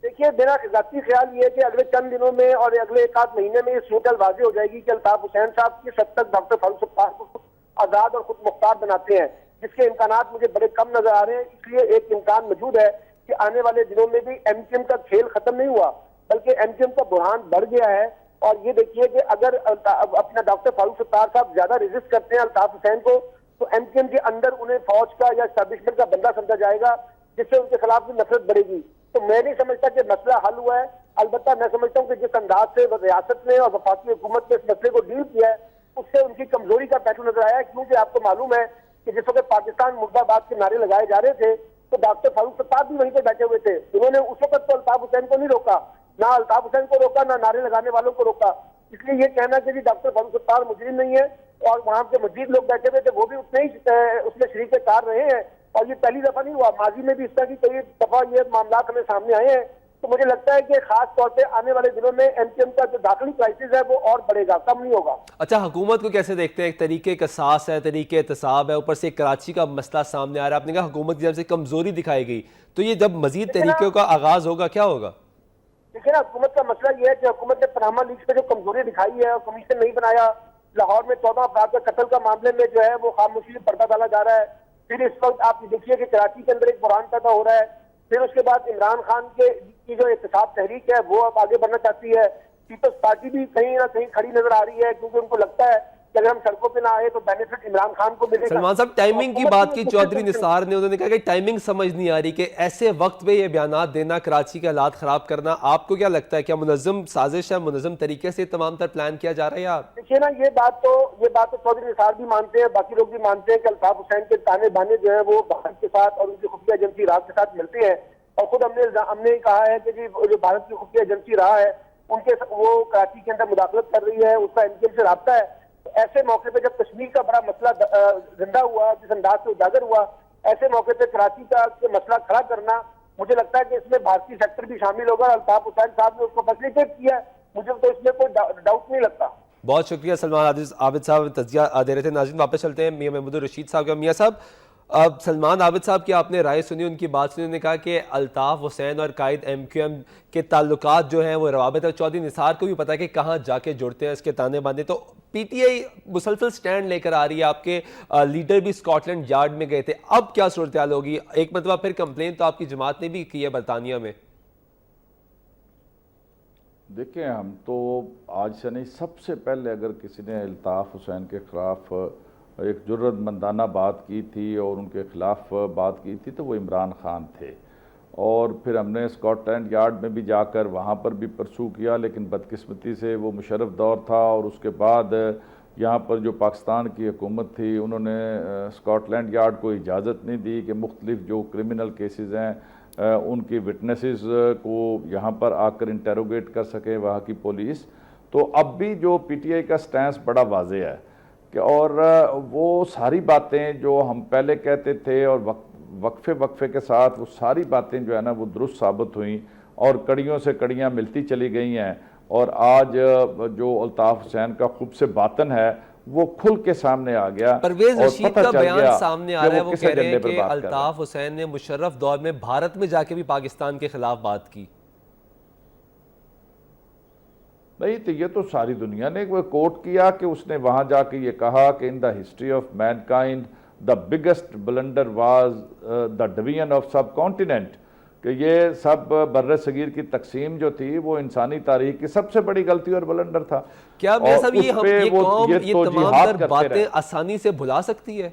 دیکھیے میرا ذاتی خیال یہ ہے کہ اگلے چند دنوں میں اور اگلے 1 مہینے میں یہ صورتحال واضح ہو جائے گی کہ الطاف حسین صاحب کس حد تک ڈاکٹر فاروق ستار کو آزاد اور خود مختار بناتے ہیں, جس کے امکانات مجھے بڑے کم نظر آ رہے ہیں. اس لیے ایک امکان موجود ہے کہ آنے والے دنوں میں بھی ایم کیو ایم کا کھیل ختم نہیں ہوا بلکہ ایم کیو ایم کا بحران بڑھ گیا ہے. اور یہ دیکھیے کہ اگر اپنا ڈاکٹر فاروق ستار صاحب زیادہ ریزسٹ کرتے ہیں الطاف حسین کو تو ایم کیو ایم کے اندر انہیں فوج کا یا اسٹیبلشمنٹ کا بندہ سمجھا جائے گا, جس سے ان کے خلاف بھی نفرت بڑھے گی. تو میں نہیں سمجھتا کہ مسئلہ حل ہوا ہے, البتہ میں سمجھتا ہوں کہ جس انداز سے ریاست نے اور وفاقی حکومت نے اس مسئلے کو ڈیل کیا ہے اس سے ان کی کمزوری کا پہلو نظر آیا ہے. کیونکہ آپ کو معلوم ہے کہ جس وقت پاکستان مرد آباد کے نعرے لگائے جا رہے تھے تو ڈاکٹر فاروق ستار بھی وہیں پہ بیٹھے ہوئے تھے. انہوں نے اس وقت تو الطاف حسین کو نہیں روکا, نہ الطاف حسین کو روکا, نہ نعرے لگانے والوں کو روکا. اس لیے یہ کہنا کہ جی ڈاکٹر فاروق ستار مجرم نہیں ہے اور وہاں کے مزید لوگ بیٹھے ہوئے تھے وہ بھی اتنے ہی اس میں شریک کار رہے ہیں, اور یہ پہلی دفعہ نہیں ہوا, ماضی میں بھی اس طرح کی کئی دفعہ یہ معاملات ہمیں سامنے آئے ہیں. تو مجھے لگتا ہے کہ خاص طور پہ آنے والے دنوں میں ایم کیو ایم کا جو داخلی کرائسس ہے وہ اور بڑھے گا, کم نہیں ہوگا. اچھا, حکومت کو کیسے دیکھتے ہیں؟ ایک طریقے کا ساس ہے, طریقے احتساب ہے, اوپر سے کراچی کا مسئلہ سامنے آ رہا ہے. آپ نے کہا حکومت کی جانب سے کمزوری دکھائی گئی, تو یہ جب مزید طریقوں کا آغاز ہوگا کیا ہوگا؟ دیکھیں نا, حکومت کا مسئلہ یہ ہے کہ حکومت نے پاناما لیکس پہ جو کمزوری دکھائی ہے اور کمیشن نہیں بنایا, لاہور میں 14 افراد کا قتل کا معاملے میں جو ہے وہ خاموشی سے پردہ ڈالا جا رہا ہے. پھر اس وقت آپ دیکھیے کہ کراچی کے اندر ایک بحران پیدا ہو رہا ہے. پھر اس کے بعد عمران خان کی جو احتساب تحریک ہے وہ اب آگے بڑھنا چاہتی ہے. پیپلز پارٹی بھی کہیں نہ کہیں کھڑی نظر آ رہی ہے کیونکہ ان کو لگتا ہے کہ اگر ہم سڑکوں پہ نہ آئے تو بینیفٹ عمران خان کو ملے گا. سلمان صاحب ٹائمنگ کی بات کی چودھری نثار نے, انہوں نے کہا کہ ٹائمنگ سمجھ نہیں آ رہی کہ ایسے وقت پہ یہ بیانات دینا, کراچی کے حالات خراب کرنا. آپ کو کیا لگتا ہے, کیا منظم سازش ہے, منظم طریقے سے تمام تر پلان کیا جا رہا ہے یا؟ دیکھیے نا, یہ بات تو چودھری نثار بھی مانتے ہیں, باقی لوگ بھی مانتے ہیں کہ الطاف حسین کے تانے بانے جو ہیں وہ بھارت کے ساتھ اور ان کی خفیہ ایجنسی راہ کے ساتھ ملتے ہیں. اور خود ہم نے کہا ہے کہ جی جو بھارت کی خفیہ ایجنسی راہ ہے ان کے وہ کراچی کے اندر مداخلت کر رہی ہے, اس کا ایم کیو ایم سے رابطہ ہے. ایسے موقع پہ جب کشمیر کا بڑا مسئلہ زندہ ہوا, جس انداز سے اجاگر ہوا, ایسے موقع پہ کراچی کا مسئلہ کھڑا کرنا, مجھے لگتا ہے کہ اس میں بھارتی سیکٹر بھی شامل ہوگا. الطاف حسین صاحب نے اس کو فیسیلیٹیٹ کیا ہے, مجھے تو اس میں کوئی ڈاؤٹ نہیں لگتا. بہت شکریہ سلمان عابد صاحب, تجزیہ دے رہے تھے. ناظرین واپس چلتے ہیں میاں محمود الرشید صاحب کا. میاں صاحب, اب سلمان عابد صاحب کی آپ نے رائے سنی، ان کی بات سنی، انہوں نے کہا کہ الطاف حسین اور قائد ایم کیو ایم کے تعلقات جو ہیں وہ روابط، اور چودھری نثار کو بھی پتا ہے کہ کہاں جا کے جڑتے ہیں، اس کے تانے باندھے. تو پی ٹی آئی مسلسل سٹینڈ لے کر آ رہی ہے، آپ کے لیڈر بھی اسکاٹ لینڈ یارڈ میں گئے تھے. اب کیا صورتحال ہوگی؟ ایک مرتبہ پھر کمپلین تو آپ کی جماعت نے بھی کی ہے برطانیہ میں. دیکھیں، ہم تو آج سے نہیں، سب سے پہلے اگر کسی نے الطاف حسین کے خلاف ایک جرأت مندانہ بات کی تھی اور ان کے خلاف بات کی تھی تو وہ عمران خان تھے. اور پھر ہم نے اسکاٹ لینڈ یارڈ میں بھی جا کر وہاں پر بھی پرسو کیا، لیکن بدقسمتی سے وہ مشرف دور تھا، اور اس کے بعد یہاں پر جو پاکستان کی حکومت تھی انہوں نے اسکاٹ لینڈ یارڈ کو اجازت نہیں دی کہ مختلف جو کرمنل کیسز ہیں ان کی وٹنسز کو یہاں پر آ کر انٹیروگیٹ کر سکے وہاں کی پولیس. تو اب بھی جو پی ٹی آئی کا سٹینس بڑا واضح ہے کہ، اور وہ ساری باتیں جو ہم پہلے کہتے تھے اور وقفے کے ساتھ وہ ساری باتیں جو ہے نا وہ درست ثابت ہوئیں اور کڑیوں سے کڑیاں ملتی چلی گئی ہیں. اور آج جو الطاف حسین کا خوب سے باطن ہے وہ کھل کے سامنے آ گیا. پرویز رشید کا بیان سامنے آ رہا ہے، وہ کہہ رہے ہیں کہ الطاف الطاف حسین نے مشرف دور میں بھارت میں جا کے بھی پاکستان کے خلاف بات کی. نہیں تو یہ تو ساری دنیا نے وہ کوٹ کیا کہ اس نے وہاں جا کے یہ کہا کہ in the history of mankind the biggest blunder was the division of subcontinent, کہ یہ سب بر صغیر کی تقسیم جو تھی وہ انسانی تاریخ کی سب سے بڑی غلطی اور بلنڈر تھا. کیا میاں صاحب یہ قوم یہ تمام تر باتیں آسانی سے بھلا سکتی ہے؟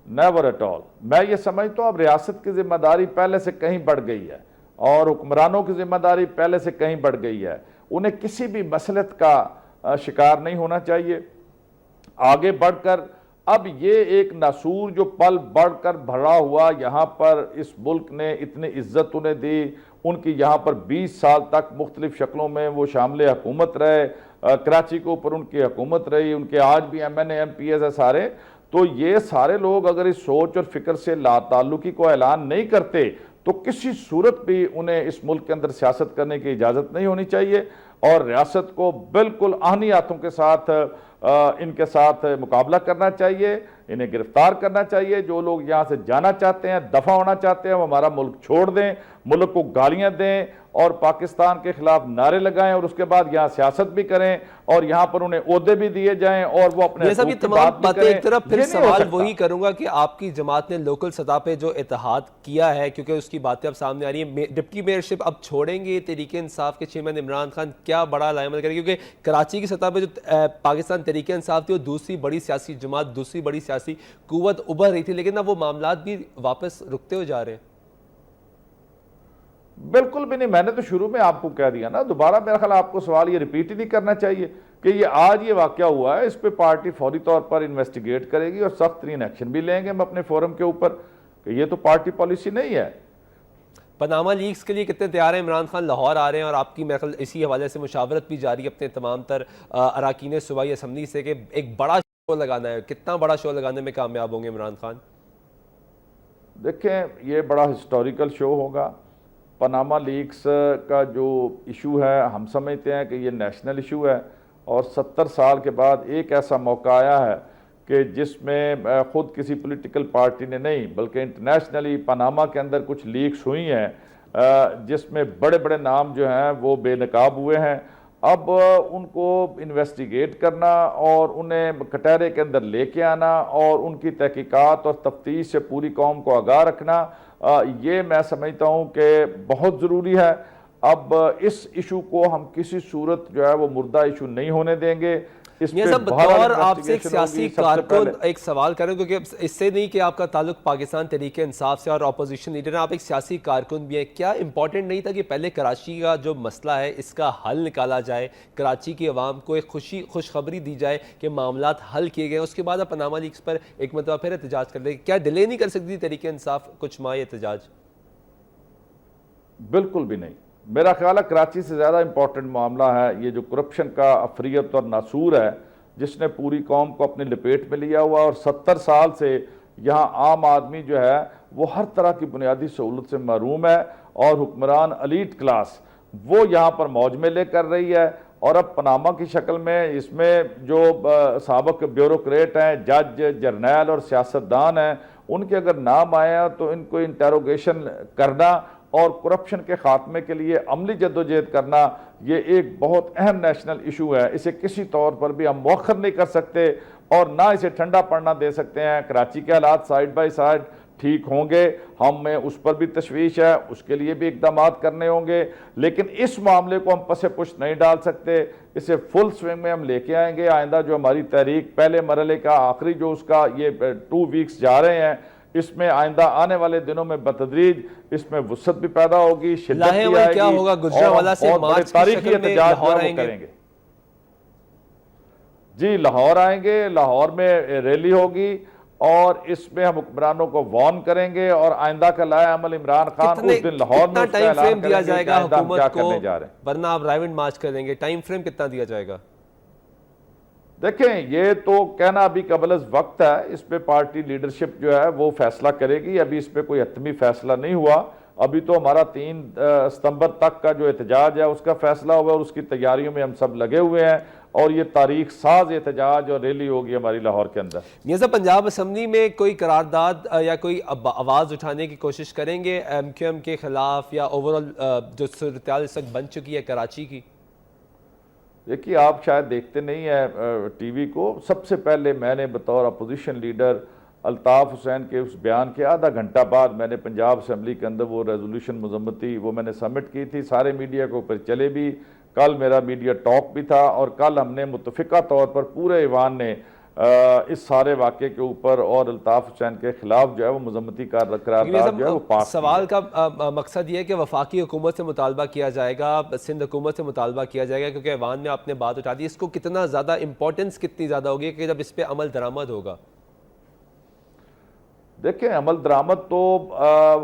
Never at all. میں یہ سمجھتا ہوں اب ریاست کی ذمہ داری پہلے سے کہیں بڑھ گئی ہے اور حکمرانوں کی ذمہ داری پہلے سے کہیں بڑھ گئی ہے. انہیں کسی بھی مسلط کا شکار نہیں ہونا چاہیے. آگے بڑھ کر اب یہ ایک ناسور جو پل بڑھ کر بھرا ہوا، یہاں پر اس ملک نے اتنی عزت انہیں دی، ان کی یہاں پر 20 سال تک مختلف شکلوں میں وہ شامل حکومت رہے، کراچی کے اوپر ان کی حکومت رہی، ان کے آج بھی M N A M P As ہے سارے. تو یہ سارے لوگ اگر اس سوچ اور فکر سے لا تعلقی کو اعلان نہیں کرتے تو کسی صورت بھی انہیں اس ملک کے اندر سیاست کرنے کی اجازت نہیں ہونی چاہیے. اور ریاست کو بالکل آہنی ہاتھوں کے ساتھ ان کے ساتھ مقابلہ کرنا چاہیے، انہیں گرفتار کرنا چاہیے. جو لوگ یہاں سے جانا چاہتے ہیں، دفع ہونا چاہتے ہیں، وہ ہمارا ملک چھوڑ دیں، ملک کو گالیاں دیں اور پاکستان کے خلاف نعرے لگائیں، اور اس کے بعد یہاں سیاست بھی کریں اور یہاں پر انہیں عہدے بھی دیے جائیں اور وہ اپنے یہ تمام باتیں ایک طرف. پھر سوال وہی کروں گا کہ آپ کی جماعت نے لوکل سطح پہ جو اتحاد کیا ہے، کیونکہ اس کی باتیں اب سامنے آ رہی ہیں، ڈپٹی میئرشپ اب چھوڑیں گے تحریک انصاف کے چیئرمین عمران خان، کیا بڑا عمل کریں گے؟ کیونکہ کراچی کی سطح پہ جو پاکستان تحریک انصاف تھی وہ دوسری بڑی سیاسی جماعت، دوسری بڑی سیاسی قوت ابھر رہی تھی، لیکن اب وہ معاملات بھی واپس رکتے ہوئے جا رہے ہیں. بالکل بھی نہیں. میں نے تو شروع میں آپ کو کہہ دیا نا، دوبارہ میرا خیال آپ کو سوال یہ ریپیٹ ہی نہیں کرنا چاہیے کہ یہ آج یہ واقعہ ہوا ہے، اس پہ پارٹی فوری طور پر انویسٹیگیٹ کرے گی اور سخت ترین ایکشن بھی لیں گے ہم اپنے فورم کے اوپر، کہ یہ تو پارٹی پالیسی نہیں ہے. پاناما لیکس کے لیے کتنے تیار ہیں؟ عمران خان لاہور آ رہے ہیں اور آپ کی میرے خیال اسی حوالے سے مشاورت بھی جاری ہے اپنے تمام تر اراکین صوبائی اسمبلی سے کہ ایک بڑا شو لگانا ہے. کتنا بڑا شو لگانے میں کامیاب ہوں گے عمران خان؟ دیکھیں، یہ بڑا ہسٹوریکل شو ہوگا. پاناما لیکس کا جو ایشو ہے ہم سمجھتے ہیں کہ یہ نیشنل ایشو ہے، اور 70 سال کے بعد ایک ایسا موقع آیا ہے کہ جس میں خود کسی پولیٹیکل پارٹی نے نہیں بلکہ انٹرنیشنلی پاناما کے اندر کچھ لیکس ہوئی ہیں جس میں بڑے بڑے نام جو ہیں وہ بے نقاب ہوئے ہیں. اب ان کو انویسٹیگیٹ کرنا اور انہیں کٹہرے کے اندر لے کے آنا اور ان کی تحقیقات اور تفتیش سے پوری قوم کو آگاہ رکھنا، یہ میں سمجھتا ہوں کہ بہت ضروری ہے. اب اس ایشو کو ہم کسی صورت جو ہے وہ مردہ ایشو نہیں ہونے دیں گے. بطور آپ سے ایک سیاسی کارکن ایک سوال کریں، کیونکہ اس سے نہیں کہ آپ کا تعلق پاکستان تحریک انصاف سے اور اپوزیشن لیڈر ہیں، آپ ایک سیاسی کارکن بھی ہیں. کیا امپورٹنٹ نہیں تھا کہ پہلے کراچی کا جو مسئلہ ہے اس کا حل نکالا جائے، کراچی کی عوام کو ایک خوشخبری دی جائے کہ معاملات حل کیے گئے، اس کے بعد آپ پاناما لیکس پر ایک مرتبہ پھر احتجاج کر دیں؟ کیا ڈیلے نہیں کر سکتی تحریک انصاف کچھ ماہ احتجاج؟ بالکل بھی نہیں. میرا خیال ہے کراچی سے زیادہ امپورٹنٹ معاملہ ہے یہ جو کرپشن کا افریت اور ناسور ہے جس نے پوری قوم کو اپنی لپیٹ میں لیا ہوا، اور 70 سال سے یہاں عام آدمی جو ہے وہ ہر طرح کی بنیادی سہولت سے محروم ہے، اور حکمران الیٹ کلاس وہ یہاں پر موج میں لے کر رہی ہے اور اب پاناما کی شکل میں اس میں جو سابق بیوروکریٹ ہیں، جج، جرنیل اور سیاستدان ہیں، ان کے اگر نام آیا تو ان کو انٹیروگیشن کرنا اور کرپشن کے خاتمے کے لیے عملی جدوجہد کرنا، یہ ایک بہت اہم نیشنل ایشو ہے. اسے کسی طور پر بھی ہم مؤخر نہیں کر سکتے اور نہ اسے ٹھنڈا پڑنا دے سکتے ہیں. کراچی کے حالات سائیڈ بائی سائیڈ ٹھیک ہوں گے، ہمیں اس پر بھی تشویش ہے، اس کے لیے بھی اقدامات کرنے ہوں گے، لیکن اس معاملے کو ہم پس پش نہیں ڈال سکتے. اسے فل سوئنگ میں ہم لے کے آئیں گے. آئندہ جو ہماری تحریک پہلے مرحلے کا آخری جو اس کا یہ 2 ویکس جا رہے ہیں، اس میں آئندہ آنے والے دنوں میں بتدریج اس میں وسعت بھی پیدا ہوگی، شدت بھی آئے گی، کیا ہوگا؟ گجرانوالہ سے اور بڑے مارچ کی تاریخی شکل میں احتجاج لاہور آئیں کریں گے. جی لاہور آئیں گے، لاہور میں ریلی ہوگی اور اس میں ہم حکمرانوں کو وارن کریں گے اور آئندہ کا لائحہ عمل عمران خان اس دن لاہور میں اس کا ٹائم اعلان فریم دیا کریں گے جائے کہ گا آئندہ ہم کیا حکومت کو، کرنے جا رہے ہیں. ورنہ آپ رائیونڈ مارچ کریں گے، ٹائم فریم کتنا دیا جائے گا؟ دیکھیں یہ تو کہنا ابھی قبل از وقت ہے، اس پہ پارٹی لیڈرشپ جو ہے وہ فیصلہ کرے گی. ابھی اس پہ کوئی حتمی فیصلہ نہیں ہوا. ابھی تو ہمارا 3 ستمبر تک کا جو احتجاج ہے اس کا فیصلہ ہوا اور اس کی تیاریوں میں ہم سب لگے ہوئے ہیں اور یہ تاریخ ساز احتجاج اور ریلی ہوگی ہماری لاہور کے اندر. میاں صاحب پنجاب اسمبلی میں کوئی قرارداد یا کوئی آواز اٹھانے کی کوشش کریں گے ایم کیو ایم کے خلاف یا اوورال جو صورتحال اس وقت بن چکی ہے کراچی کی؟ دیکھیے آپ شاید دیکھتے نہیں ہیں ٹی وی کو. سب سے پہلے میں نے بطور اپوزیشن لیڈر الطاف حسین کے اس بیان کے آدھا گھنٹہ بعد میں نے پنجاب اسمبلی کے اندر وہ ریزولوشن مذمتی وہ میں نے سبمٹ کی تھی. سارے میڈیا کو اوپر چلے بھی. کل میرا میڈیا ٹاک بھی تھا اور کل ہم نے متفقہ طور پر پورے ایوان نے اس سارے واقعے کے اوپر اور الطاف حسین کے خلاف جو ہے وہ مذمتی قرارداد جو ہے وہ پاس. سوال کا مقصد یہ ہے کہ وفاقی حکومت سے مطالبہ کیا جائے گا، سندھ حکومت سے مطالبہ کیا جائے گا، کیونکہ ایوان میں آپ نے بات اٹھا دی. اس کو کتنا زیادہ امپورٹنس کتنی زیادہ ہوگی کہ جب اس پہ عمل درآمد ہوگا؟ دیکھیں عمل درآمد تو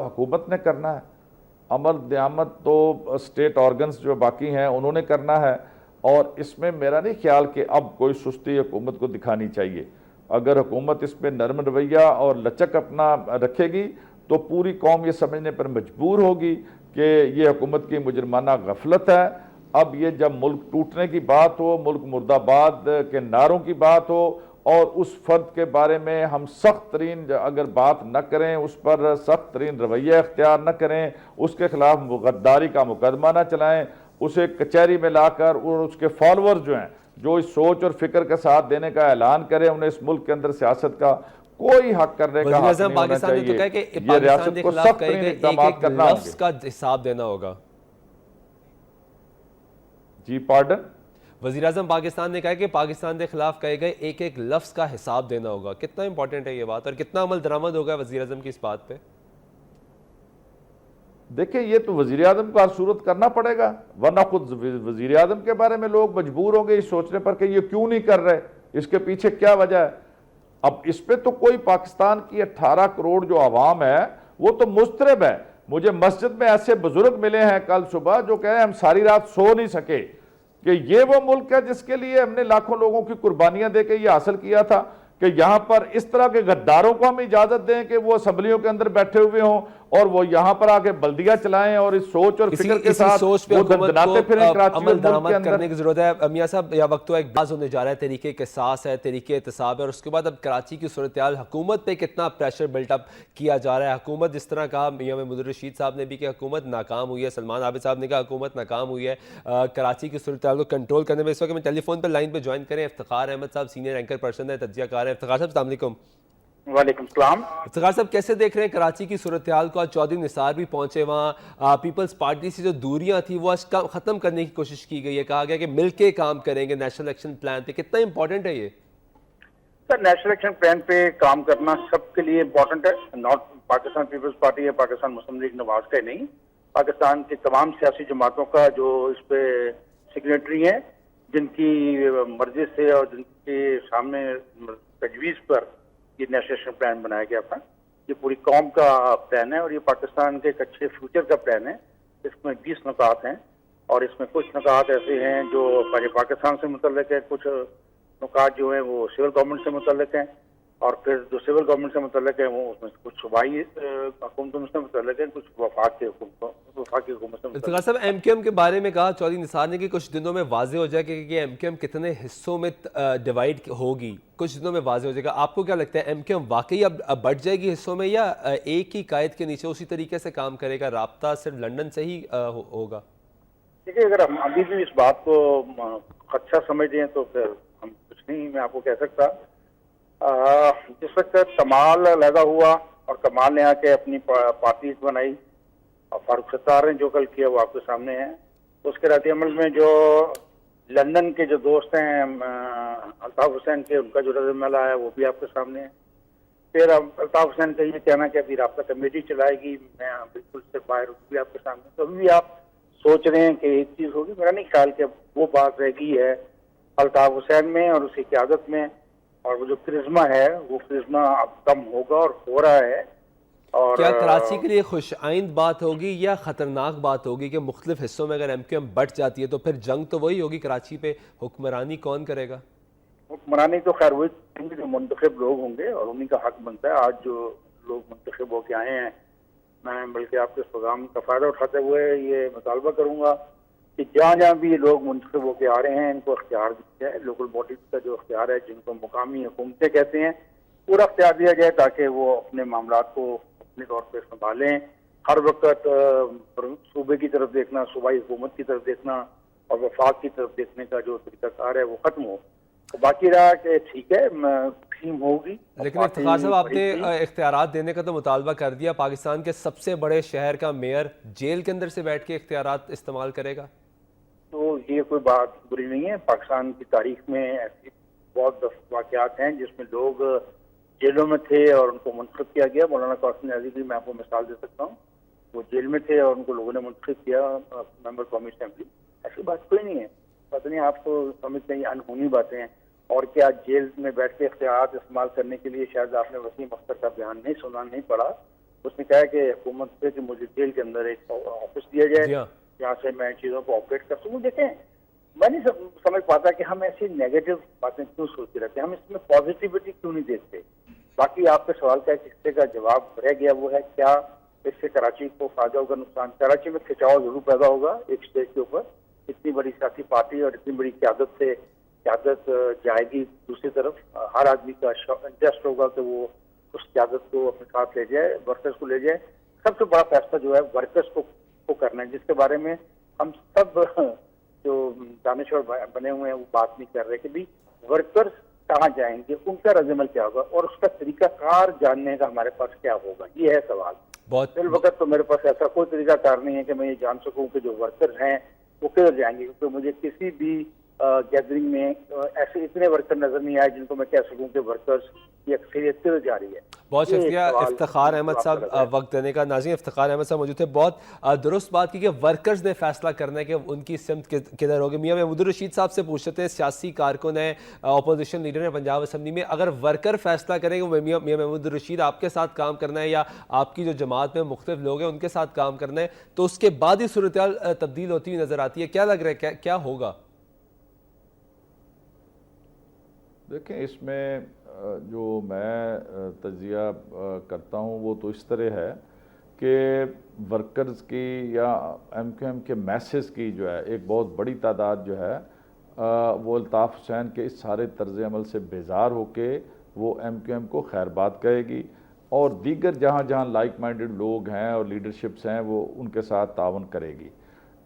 حکومت نے کرنا ہے، عمل درآمد تو اسٹیٹ آرگنز جو باقی ہیں انہوں نے کرنا ہے اور اس میں میرا نہیں خیال کہ اب کوئی سستی حکومت کو دکھانی چاہیے. اگر حکومت اس پہ نرم رویہ اور لچک اپنا رکھے گی تو پوری قوم یہ سمجھنے پر مجبور ہوگی کہ یہ حکومت کی مجرمانہ غفلت ہے. اب یہ جب ملک ٹوٹنے کی بات ہو، ملک مرد آباد کے نعروں کی بات ہو اور اس فرد کے بارے میں ہم سخت ترین اگر بات نہ کریں، اس پر سخت ترین رویہ اختیار نہ کریں، اس کے خلاف غداری کا مقدمہ نہ چلائیں، اسے کچہری میں لا کر اور اس کے فالوور جو ہیں جو اس سوچ اور فکر کے ساتھ دینے کا اعلان کریں، انہیں اس ملک کے اندر سیاست کا کوئی حق کرنے کا حق نہیں ہونا چاہیے. یہ ریاست کو سخت ترین اقدامات کرنا ہوں گے. لفظ کا حساب دینا ہوگا. جی پارڈن؟ وزیر اعظم پاکستان نے کہا کہ پاکستان کے خلاف کہے گئے ایک ایک لفظ کا حساب دینا ہوگا. کتنا امپورٹنٹ ہے یہ بات اور کتنا عمل درآمد ہوگا وزیر اعظم کی اس بات پہ؟ دیکھیں یہ تو وزیر اعظم کو ہر صورت کرنا پڑے گا، ورنہ خود وزیر اعظم کے بارے میں لوگ مجبور ہوں گے اس سوچنے پر کہ یہ کیوں نہیں کر رہے، اس کے پیچھے کیا وجہ ہے. اب اس پہ تو کوئی پاکستان کی 18 کروڑ جو عوام ہے وہ تو مضطرب ہے. مجھے مسجد میں ایسے بزرگ ملے ہیں کل صبح جو کہہ رہے ہیں ہم ساری رات سو نہیں سکے کہ یہ وہ ملک ہے جس کے لیے ہم نے لاکھوں لوگوں کی قربانیاں دے کے یہ حاصل کیا تھا کہ یہاں پر اس طرح کے غداروں کو ہم اجازت دیں کہ وہ اسمبلیوں کے اندر بیٹھے ہوئے ہوں اور وہ یہاں پر آگے بلدیہ چلائیں اور اس سوچ اور فکر کے ساتھ وہ دندناتے پھریں کراچی اور ملک کے اندر. کرنے کی ضرورت ہے. میاں صاحب یا وقت تو ایک باز ہونے جا رہا ہے، تحریک قصاص ہے، تحریک احتساب ہے، اور اس کے بعد اب کراچی کی صورتحال حکومت پہ کتنا پریشر بلٹ اپ کیا جا رہا ہے. حکومت جس طرح کہا میاں محمود الرشید صاحب نے بھی کہ حکومت ناکام ہوئی ہے، سلمان عابد صاحب نے کہا حکومت ناکام ہوئی ہے کراچی کی صورتحال کو کنٹرول کرنے میں. اس وقت میں ٹیلی فون پر لائن پہ جوائن کریں افتخار احمد صاحب، سینئر اینکر پرسن ہے، تجزیہ کار ہے. افتخار صاحب السلام علیکم. وعلیکم السلام. افتخار صاحب کیسے دیکھ رہے ہیں کراچی کی صورتحال کو؟ آج چودھری نثار بھی پہنچے وہاں، پیپلز پارٹی سے جو دوریاں تھیں وہ آج ختم کرنے کی کوشش کی گئی ہے، کہا گیا کہ مل کے کام کریں گے نیشنل ایکشن پلان پہ. کتنا امپورٹنٹ ہے یہ؟ سر نیشنل ایکشن پلان پہ کام کرنا سب کے لیے امپورٹنٹ ہے، ناٹ پاکستان پیپلز پارٹی یا پاکستان مسلم لیگ نواز کا ہی نہیں، پاکستان کی تمام سیاسی جماعتوں کا جو اس پہ سگنیٹری ہیں، جن کی مرضی سے اور جن کے سامنے تجویز پر یہ نیشنل ایکشن پلان بنایا گیا تھا. یہ پوری قوم کا پلان ہے اور یہ پاکستان کے ایک اچھے فیوچر کا پلان ہے. اس میں 20 نکات ہیں اور اس میں کچھ نکات ایسے ہیں جو پاکستان سے متعلق ہے، کچھ نکات جو ہیں وہ سول گورنمنٹ سے متعلق ہیں اور پھر جو سول گورنمنٹ سے متعلق ہے وہ اس میں کچھ صوبائی حکومتوں سے متعلق ہے, کچھ وفاقی حکومت سے افتخار صاحب ایم کیو ایم کے بارے میں کہا چودھری نثار نے کہ کچھ دنوں میں واضح ہو جائے کہ ایم کیو ایم کتنے حصوں میں ڈیوائیڈ ہوگی, کچھ دنوں میں واضح ہو جائے گا. آپ کو کیا لگتا ہے ایم کیو ایم واقعی اب بٹ جائے گی حصوں میں یا ایک ہی قائد کے نیچے اسی طریقے سے کام کرے گا, رابطہ صرف لندن سے ہی ہوگا؟ دیکھیے اگر ہم ابھی بھی اس بات کو خدشہ سمجھتے ہیں تو پھر ہم کچھ نہیں میں آپ کو کہہ سکتا. جس وقت کمال علیحدہ ہوا اور کمال نے آ کے اپنی پارٹی بنائی اور فاروق ستار نے جو کل کیا وہ آپ کے سامنے ہے. اس کے رد عمل میں جو لندن کے جو دوست ہیں الطاف حسین کے, ان کا جو رد عمل آیا وہ بھی آپ کے سامنے ہے. پھر الطاف حسین کا یہ کہنا کہ ابھی رابطہ کمیٹی چلائے گی, میں بالکل سے باہر بھی آپ کے سامنے. تو ابھی بھی آپ سوچ رہے ہیں کہ ایک چیز ہوگی, میرا نہیں خیال کہ وہ بات رہ گئی ہے الطاف حسین میں اور اس کی قیادت میں, اور وہ جو کرزما ہے وہ کرزما اب کم ہوگا اور ہو رہا ہے. اور کیا کراچی کے لیے خوش آئند بات ہوگی یا خطرناک بات ہوگی کہ مختلف حصوں میں اگر ایم کیو ایم بٹ جاتی ہے تو پھر جنگ تو وہی ہوگی, کراچی پہ حکمرانی کون کرے گا؟ حکمرانی تو خیر وہی جو منتخب لوگ ہوں گے اور انہیں کا حق بنتا ہے. آج جو لوگ منتخب ہو کے آئے ہیں, میں بلکہ آپ کے اس پروگرام کا فائدہ اٹھاتے ہوئے یہ مطالبہ کروں گا کہ جہاں جہاں بھی یہ لوگ منتخب ہو کے آ رہے ہیں ان کو اختیار دیا جائے. لوکل باڈیز کا جو اختیار ہے, جن کو مقامی حکومتیں کہتے ہیں, پورا اختیار دیا جائے تاکہ وہ اپنے معاملات کو اپنے طور پہ سنبھالیں. ہر وقت صوبے کی طرف دیکھنا, صوبائی حکومت کی طرف دیکھنا اور وفاق کی طرف دیکھنے کا جو طریقہ کار ہے وہ ختم ہو. تو باقی رہا کہ ٹھیک ہے تقسیم ہوگی. لیکن افتخار صاحب آپ نے اختیارات دینے کا تو مطالبہ کر دیا, پاکستان کے سب سے بڑے شہر کا میئر جیل کے اندر سے بیٹھ کے اختیارات استعمال کرے گا, تو یہ کوئی بات بری نہیں ہے. پاکستان کی تاریخ میں ایسی بہت واقعات ہیں جس میں لوگ جیلوں میں تھے اور ان کو منتخب کیا گیا. مولانا قاسم نیازی کی میں آپ کو مثال دے سکتا ہوں, وہ جیل میں تھے اور ان کو لوگوں نے منتخب کیا ممبر قومی اسمبلی. ایسی بات کوئی نہیں ہے. پتہ نہیں آپ کو سمجھتے ہیں یہ انہونی باتیں ہیں. اور کیا جیل میں بیٹھ کے اختیارات استعمال کرنے کے لیے شاید آپ نے وسیم اختر کا بیان نہیں سنا, نہیں پڑھا. اس نے کہا کہ حکومت سے کہ مجھے جیل کے اندر ایک آفس دیا جائے جہاں سے میں چیزوں کو آپریٹ کر سکوں. دیکھیں میں نہیں سمجھ پاتا کہ ہم ایسی نیگیٹو باتیں کیوں سوچتے رہتے ہیں, ہم اس میں پازیٹیوٹی کیوں نہیں دیکھتے. باقی آپ کے سوال کا ایک حصے کا جواب رہ گیا, وہ ہے کیا اس سے کراچی کو فائدہ ہوگا نقصان. کراچی میں کھچاؤ ضرور پیدا ہوگا ایک اسٹیج کے اوپر. اتنی بڑی سیاسی پارٹی اور اتنی بڑی قیادت جائے گی دوسری طرف. ہر آدمی کا انٹرسٹ ہوگا کہ وہ اس قیادت کو اپنے ساتھ لے جائے, ورکرز کو لے جائے. سب سے بڑا فیصلہ جو ہے ورکرز کو کرنا ہے, جس کے بارے میں ہم سب جو دانشور بنے ہوئے ہیں وہ بات نہیں کر رہے کہ بھی ورکرز کہاں جائیں گے, ان کا رد عمل کیا ہوگا اور اس کا طریقہ کار جاننے کا ہمارے پاس کیا ہوگا. یہ ہے سوال. فی الوقت تو میرے پاس ایسا کوئی طریقہ کار نہیں ہے کہ میں یہ جان سکوں کہ جو ورکرز ہیں وہ کدھر جائیں گے, کیونکہ مجھے کسی بھی گیدرنگ میں ایسے اتنے ورکر نظر نہیں آئے جن کو میں کہہ سکوں کہ ورکرز کی اکثریت کدھر جا رہی ہے. بہت شکریہ افتخار احمد صاحب وقت دینے کا. ناظرین افتخار احمد صاحب موجود تھے, بہت درست بات کی کہ ورکرز نے فیصلہ کرنا ہے کہ ان کی سمت کدھر ہوگی. میاں محمود الرشید صاحب سے پوچھتے تھے, سیاسی کارکن ہیں, اپوزیشن لیڈر ہیں پنجاب اسمبلی میں, اگر ورکر فیصلہ کریں کہ میاں محمود الرشید آپ کے ساتھ کام کرنا ہے یا آپ کی جو جماعت میں مختلف لوگ ہیں ان کے ساتھ کام کرنا ہے, تو اس کے بعد ہی صورتحال تبدیل ہوتی ہوئی نظر آتی ہے. کیا لگ رہا ہے کیا ہوگا؟ دیکھیں اس میں جو میں تجزیہ کرتا ہوں وہ تو اس طرح ہے کہ ورکرز کی یا ایم کیو ایم کے میسز کی جو ہے ایک بہت بڑی تعداد جو ہے وہ الطاف حسین کے اس سارے طرز عمل سے بیزار ہو کے وہ ایم کیو ایم کو خیر بات کہے گی, اور دیگر جہاں جہاں لائک مائنڈڈ لوگ ہیں اور لیڈرشپس ہیں وہ ان کے ساتھ تعاون کرے گی.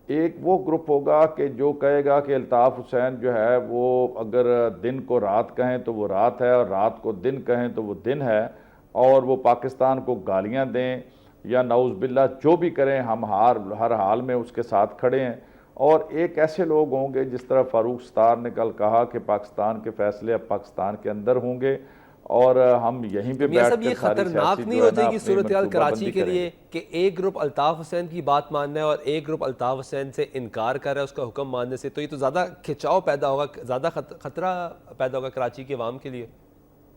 ایک وہ گروپ ہوگا کہ جو کہے گا کہ الطاف حسین جو ہے وہ اگر دن کو رات کہیں تو وہ رات ہے اور رات کو دن کہیں تو وہ دن ہے, اور وہ پاکستان کو گالیاں دیں یا نعوذ باللہ جو بھی کریں ہم ہر حال میں اس کے ساتھ کھڑے ہیں. اور ایک ایسے لوگ ہوں گے جس طرح فاروق ستار نے کل کہا کہ پاکستان کے فیصلے اب پاکستان کے اندر ہوں گے اور ہم یہیں پہ بیٹھ کر یہ خطرناک نہیں ہو جائے گی صورتحال کراچی کے لیے کہ ایک گروپ الطاف حسین کی بات ماننا ہے اور ایک گروپ الطاف حسین سے انکار کر رہا ہے اس کا حکم ماننے سے؟ تو یہ تو زیادہ کھچاؤ پیدا ہوگا, زیادہ خطرہ پیدا ہوگا کراچی کے عوام کے لیے.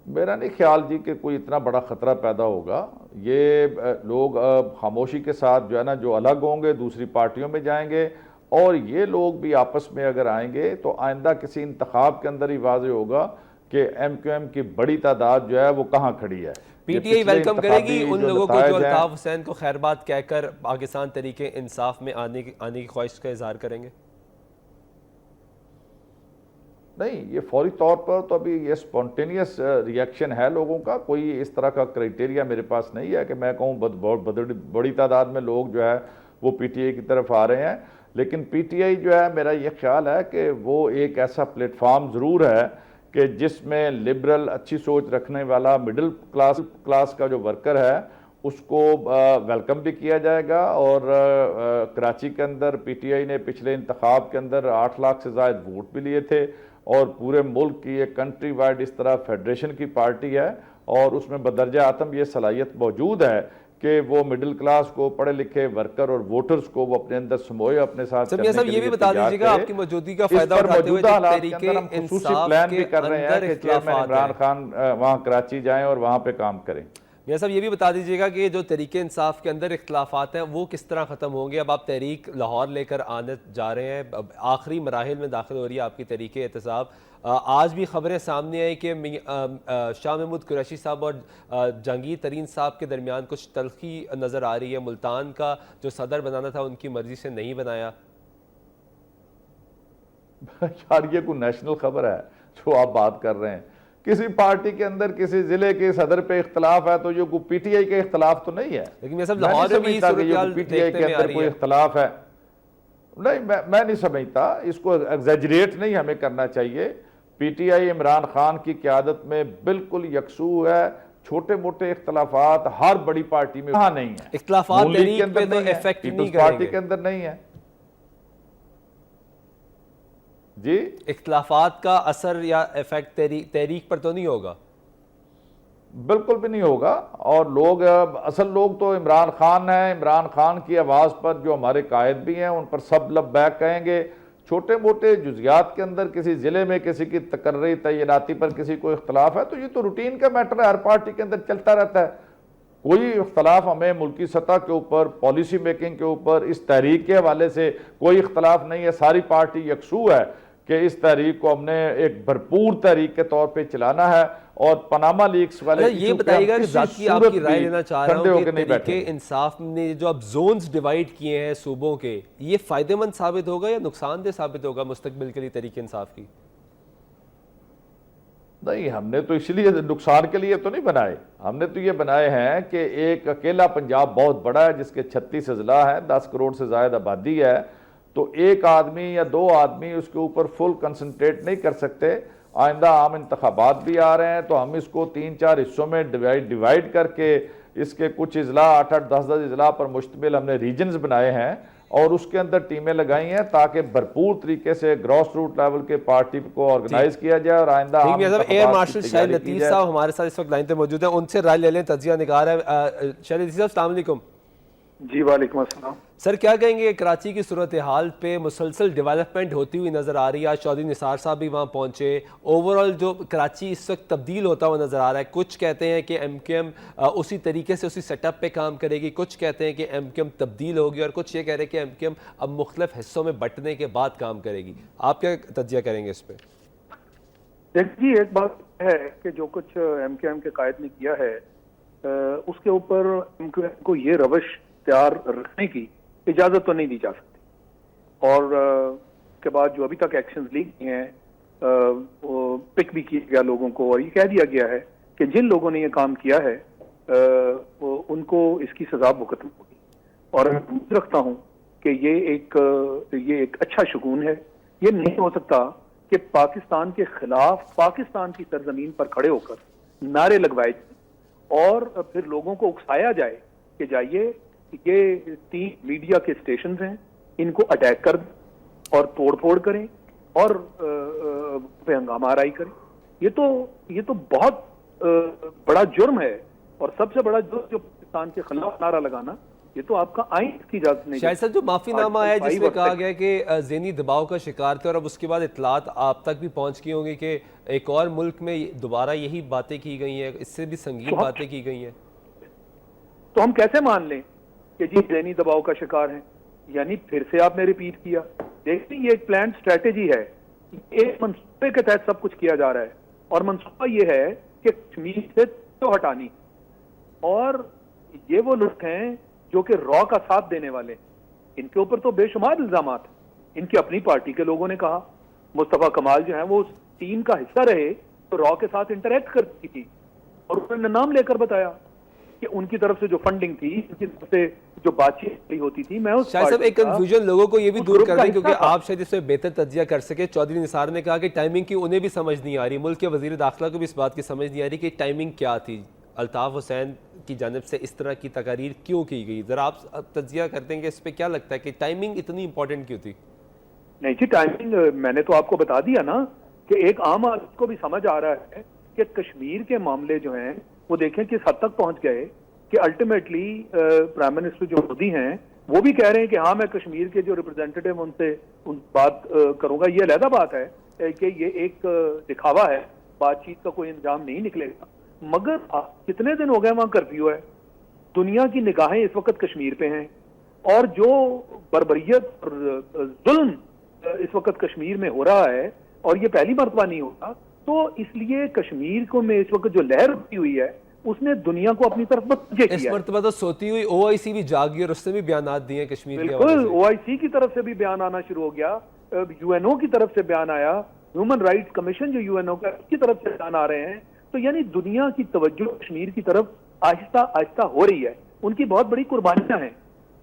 میرا نہیں خیال جی کہ کوئی اتنا بڑا خطرہ پیدا ہوگا. یہ لوگ خاموشی کے ساتھ جو ہے نا جو الگ ہوں گے دوسری پارٹیوں میں جائیں گے, اور یہ لوگ بھی آپس میں اگر آئیں گے تو آئندہ کسی انتخاب کے اندر ہی واضح ہوگا کہ ایم کیو ایم کی بڑی تعداد جو ہے وہ کہاں کھڑی ہے. پی ٹی آئی ویلکم کرے گی ان لوگوں کو جو الطاف حسین کو خیر بات کہہ کر پاکستان تحریک انصاف میں آنے کی خواہش کا اظہار کریں گے؟ نہیں، یہ فوری طور پر تو ابھی یہ سپونٹینیس ریئیکشن ہے لوگوں کا. کوئی اس طرح کا کرائٹیریا میرے پاس نہیں ہے کہ میں کہوں بہت بڑی تعداد میں لوگ جو ہے وہ پی ٹی آئی کی طرف آ رہے ہیں. لیکن پی ٹی آئی جو ہے میرا یہ خیال ہے کہ وہ ایک ایسا پلیٹ فارم ضرور ہے کہ جس میں لبرل اچھی سوچ رکھنے والا مڈل کلاس کا جو ورکر ہے اس کو ویلکم بھی کیا جائے گا. اور کراچی کے اندر پی ٹی آئی نے پچھلے انتخاب کے اندر 8 لاکھ سے زائد ووٹ بھی لیے تھے اور پورے ملک کی ایک کنٹری وائڈ اس طرح فیڈریشن کی پارٹی ہے اور اس میں بدرجہ آتم یہ صلاحیت موجود ہے کہ وہ مڈل کلاس کو، پڑھے لکھے ورکر اور ووٹرز کو وہ اپنے اندر سموئے اپنے ساتھ کرنے کے لیے یہ بھی بتا دیجیے گا آپ کی موجودگی کا فائدہ اٹھاتے ہوئے تحریک انصاف پلان بھی کر رہے ہیں کہ چیئرمین عمران خان وہاں کراچی جائیں اور وہاں پہ کام کریں. میاں صاحب یہ بھی بتا دیجیے گا کہ جو تحریک انصاف کے اندر اختلافات ہیں وہ کس طرح ختم ہوں گے؟ اب آپ تحریک لاہور لے کر آنے جا رہے ہیں، آخری مراحل میں داخل ہو رہی ہے آپ کی تحریک احتساب. آج بھی خبریں سامنے آئی کہ شاہ محمود قریشی صاحب اور جہانگیر ترین صاحب کے درمیان کچھ تلخی نظر آ رہی ہے. ملتان کا جو صدر بنانا تھا ان کی مرضی سے نہیں بنایا. یار یہ کوئی نیشنل خبر ہے جو آپ بات کر رہے ہیں؟ کسی پارٹی کے اندر کسی ضلع کے صدر پہ اختلاف ہے تو یہ کوئی پی ٹی آئی کے اختلاف تو نہیں ہے. لیکن میں سب لاہور میں بھی صورتحال پی ٹی آئی کے اندر کوئی اختلاف ہے نہیں، میں نہیں سمجھتا. اس کو ایگزیجریٹ نہیں ہمیں کرنا چاہیے. P T I Imran Khan کی قیادت میں بالکل یکسو ہے. چھوٹے موٹے اختلافات ہر بڑی پارٹی میں کہاں نہیں ہیں. اختلافات تحریک پہ تو ایفیکٹ نہیں کریں گے، پارٹی کے اندر نہیں ہے. جی اختلافات کا اثر یا ایفیکٹ تحریک پر تو نہیں ہوگا؟ بالکل بھی نہیں ہوگا. اور لوگ اصل لوگ تو عمران خان ہیں. عمران خان کی آواز پر جو ہمارے قائد بھی ہیں ان پر سب لب بیک کہیں گے. چھوٹے موٹے جزیات کے اندر کسی ضلع میں کسی کی تقرری تعیناتی پر کسی کو اختلاف ہے تو یہ تو روٹین کا میٹر ہے، ہر پارٹی کے اندر چلتا رہتا ہے. کوئی اختلاف ہمیں ملکی سطح کے اوپر، پالیسی میکنگ کے اوپر، اس تحریک کے حوالے سے کوئی اختلاف نہیں ہے. ساری پارٹی یکسو ہے کہ اس تحریک کو ہم نے ایک بھرپور تحریک کے طور پہ چلانا ہے. اور پاناما لیکس والے یہ بتائیے گا کہ ذاتی آپ کی رائے لینا چاہ رہا ہوں کہ تحریک انصاف نے جو اب زونز ڈیوائیڈ کیے ہیں صوبوں کے، یہ فائدہ مند ثابت ہوگا یا نقصان دہ ثابت ہوگا مستقبل کے لیے تحریک انصاف کی؟ نہیں، ہم نے تو اس لیے نقصان کے لیے تو نہیں بنائے. ہم نے تو یہ بنائے ہیں کہ ایک اکیلا پنجاب بہت بڑا ہے جس کے 36 اضلاع ہیں، 10 کروڑ سے زائد آبادی ہے. تو ایک آدمی یا 2 آدمی اس کے اوپر فل کنسنٹریٹ نہیں کر سکتے. آئندہ عام انتخابات بھی آ رہے ہیں تو ہم اس کو 3-4 حصوں میں ڈیوائیڈ کر کے اس کے کچھ اضلاع 8-8 10-10 اضلاع پر مشتمل ہم نے ریجنز بنائے ہیں اور اس کے اندر ٹیمیں لگائی ہیں تاکہ بھرپور طریقے سے گراس روٹ لیول کے پارٹی کو آرگنائز کیا جائے اور آئندہ ایئر مارشل شاہد لطیف صاحب ہمارے ساتھ اس وقت لائن پہ موجود ہیں، ان سے رائے لے لیں. تجزیہ نگار ہے شاہد لطیف صاحب. السلام علیکم. جی وعلیکم السلام. سر کیا کہیں گے کراچی کی صورتحال پہ مسلسل ڈیولپمنٹ ہوتی ہوئی نظر آ رہی ہے؟ آج چودھری نثار صاحب بھی وہاں پہنچے. اوورآل جو کراچی اس وقت تبدیل ہوتا ہوا نظر آ رہا ہے. کچھ کہتے ہیں کہ ایم کیو ایم اسی طریقے سے اسی سیٹ اپ پہ کام کرے گی، کچھ کہتے ہیں کہ ایم کیو ایم تبدیل ہوگی اور کچھ یہ کہہ رہے ہیں کہ ایم کیو ایم اب مختلف حصوں میں بٹنے کے بعد کام کرے گی. آپ کیا تجزیہ کریں گے اس پہ؟ جی ایک بات ہے کہ جو کچھ ایم کیو ایم کے قائد نے کیا ہے اس کے اوپر ایم کیو ایم کو یہ روش اختیار رکھنے کی اجازت تو نہیں دی جا سکتی. اور اس کے بعد جو ابھی تک ایکشنز لی گئی ہیں پک بھی کیا گیا لوگوں کو اور یہ کہہ دیا گیا ہے کہ جن لوگوں نے یہ کام کیا ہے ان کو اس کی سزا بھگتنی ہوگی. اور میں امید رکھتا ہوں کہ یہ ایک اچھا شگون ہے. یہ نہیں ہو سکتا کہ پاکستان کے خلاف پاکستان کی سرزمین پر کھڑے ہو کر نعرے لگوائے جائیں اور پھر لوگوں کو اکسایا جائے کہ جائیے یہ 3 میڈیا کے اسٹیشنز ہیں ان کو اٹیک کر دیں اور توڑ پھوڑ کریں اور پہ ہنگامہ آرائی کریں. یہ تو بہت بڑا جرم ہے اور سب سے بڑا جرم جو پاکستان کے خلاف نعرہ لگانا، یہ تو آپ کا آئین کی اجازت نہیں. شاہد صاحب جو معافی نامہ ہے جس میں کہا گیا کہ ذہنی دباؤ کا شکار تھے اور اب اس کے بعد اطلاعات آپ تک بھی پہنچ گئی ہوں گی کہ ایک اور ملک میں دوبارہ یہی باتیں کی گئی ہیں، اس سے بھی سنگین باتیں کی گئی ہیں، تو ہم کیسے مان لیں کہ جی ذہنی دباؤ کا شکار ہیں؟ یعنی پھر سے آپ نے ریپیٹ کیا. دیکھیں یہ ایک پلان اسٹریٹجی ہے، ایک منصوبے کے تحت سب کچھ کیا جا رہا ہے. اور منصوبہ یہ ہے کہ کشمیر سے تو ہٹانی. اور یہ وہ لوگ ہیں جو کہ را کا ساتھ دینے والے, ان کے اوپر تو بے شمار الزامات ہیں. ان کی اپنی پارٹی کے لوگوں نے کہا, مصطفیٰ کمال جو ہیں وہ اس ٹیم کا حصہ رہے تو را کے ساتھ انٹریکٹ کرتی تھی, اور انہوں نے نام لے کر بتایا کہ ان کی طرف سے جو فنڈنگ تھی, ان کی طرف سے جو بات چیت ہوتی تھی, میں اس شاہ صاحب ایک کنفیوژن لوگوں کو یہ بھی دور کر دیں کیونکہ آپ شاید اس میں بہتر تجزیہ کر سکے. چودھری نثار نے کہا کہ ٹائمنگ کی انہیں بھی سمجھ نہیں آ رہی, ملک کے وزیر داخلہ کو بھی اس بات کی سمجھ نہیں آ رہی کہ ٹائمنگ کیا تھی, الطاف حسین کی جانب سے اس طرح کی تقاریر کیوں کی گئی. ذرا آپ تجزیہ کر دیں کہ اس پہ کیا لگتا ہے کہ ٹائمنگ اتنی امپورٹنٹ کیوں تھی؟ نہیں جی, ٹائمنگ میں نے تو آپ کو بتا دیا نا کہ ایک عام آدمی کو بھی سمجھ آ رہا ہے کہ کشمیر کے معاملے جو ہیں وہ دیکھیں کس حد تک پہنچ گئے کہ الٹیمیٹلی پرائم منسٹر جو مودی ہیں وہ بھی کہہ رہے ہیں کہ ہاں میں کشمیر کے جو ریپرزینٹیٹو ان سے بات کروں گا. یہ علیحدہ بات ہے کہ یہ ایک دکھاوا ہے, بات چیت کا کوئی انجام نہیں نکلے گا. مگر کتنے دن ہو گئے وہاں کرفیو ہے, دنیا کی نگاہیں اس وقت کشمیر پہ ہیں, اور جو بربریت اور ظلم اس وقت کشمیر میں ہو رہا ہے, اور یہ پہلی مرتبہ نہیں ہوگا, تو اس لیے کشمیر کو میں اس وقت جو لہر اٹھی ہوئی ہے اس نے دنیا کو اپنی طرف متوجہ کیا. اس مرتبہ تو سوتی ہوئی او آئی سی بھی جاگی اور اس نے بھی بیانات دیے کشمیر کے بالکل, او آئی سی کی طرف سے بھی بیان آنا شروع ہو گیا, یو این او کی طرف سے بیان آیا, ہیومن رائٹس کمیشن جو یو این او کا اس کی طرف سے بیان آ رہے ہیں. تو یعنی دنیا کی توجہ کشمیر کی طرف آہستہ آہستہ ہو رہی ہے, ان کی بہت بڑی قربانیاں ہیں.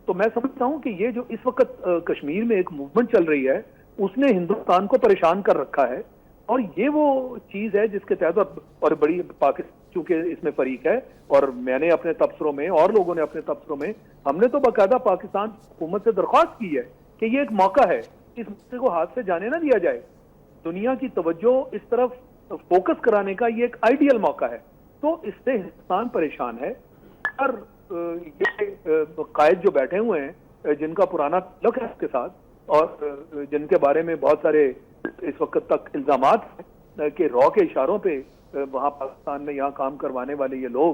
تو میں سمجھتا ہوں کہ یہ جو اس وقت کشمیر میں ایک موومنٹ چل رہی ہے اس نے ہندوستان کو پریشان کر رکھا ہے, اور یہ وہ چیز ہے جس کے تحت, اور بڑی پاکستان چونکہ اس میں فریق ہے, اور میں نے اپنے تبصروں میں اور لوگوں نے اپنے تبصروں میں, ہم نے تو باقاعدہ پاکستان حکومت سے درخواست کی ہے کہ یہ ایک موقع ہے, اس مسئلے کو ہاتھ سے جانے نہ دیا جائے. دنیا کی توجہ اس طرف فوکس کرانے کا یہ ایک آئیڈیل موقع ہے. تو اس سے ہندوستان پریشان ہے, اور یہ قائد جو بیٹھے ہوئے ہیں جن کا پرانا تعلق ہے اس کے ساتھ, اور جن کے بارے میں بہت سارے اس وقت تک الزامات ہیں کہ را کے اشاروں پہ وہاں پاکستان میں یہاں کام کروانے والے یہ لوگ,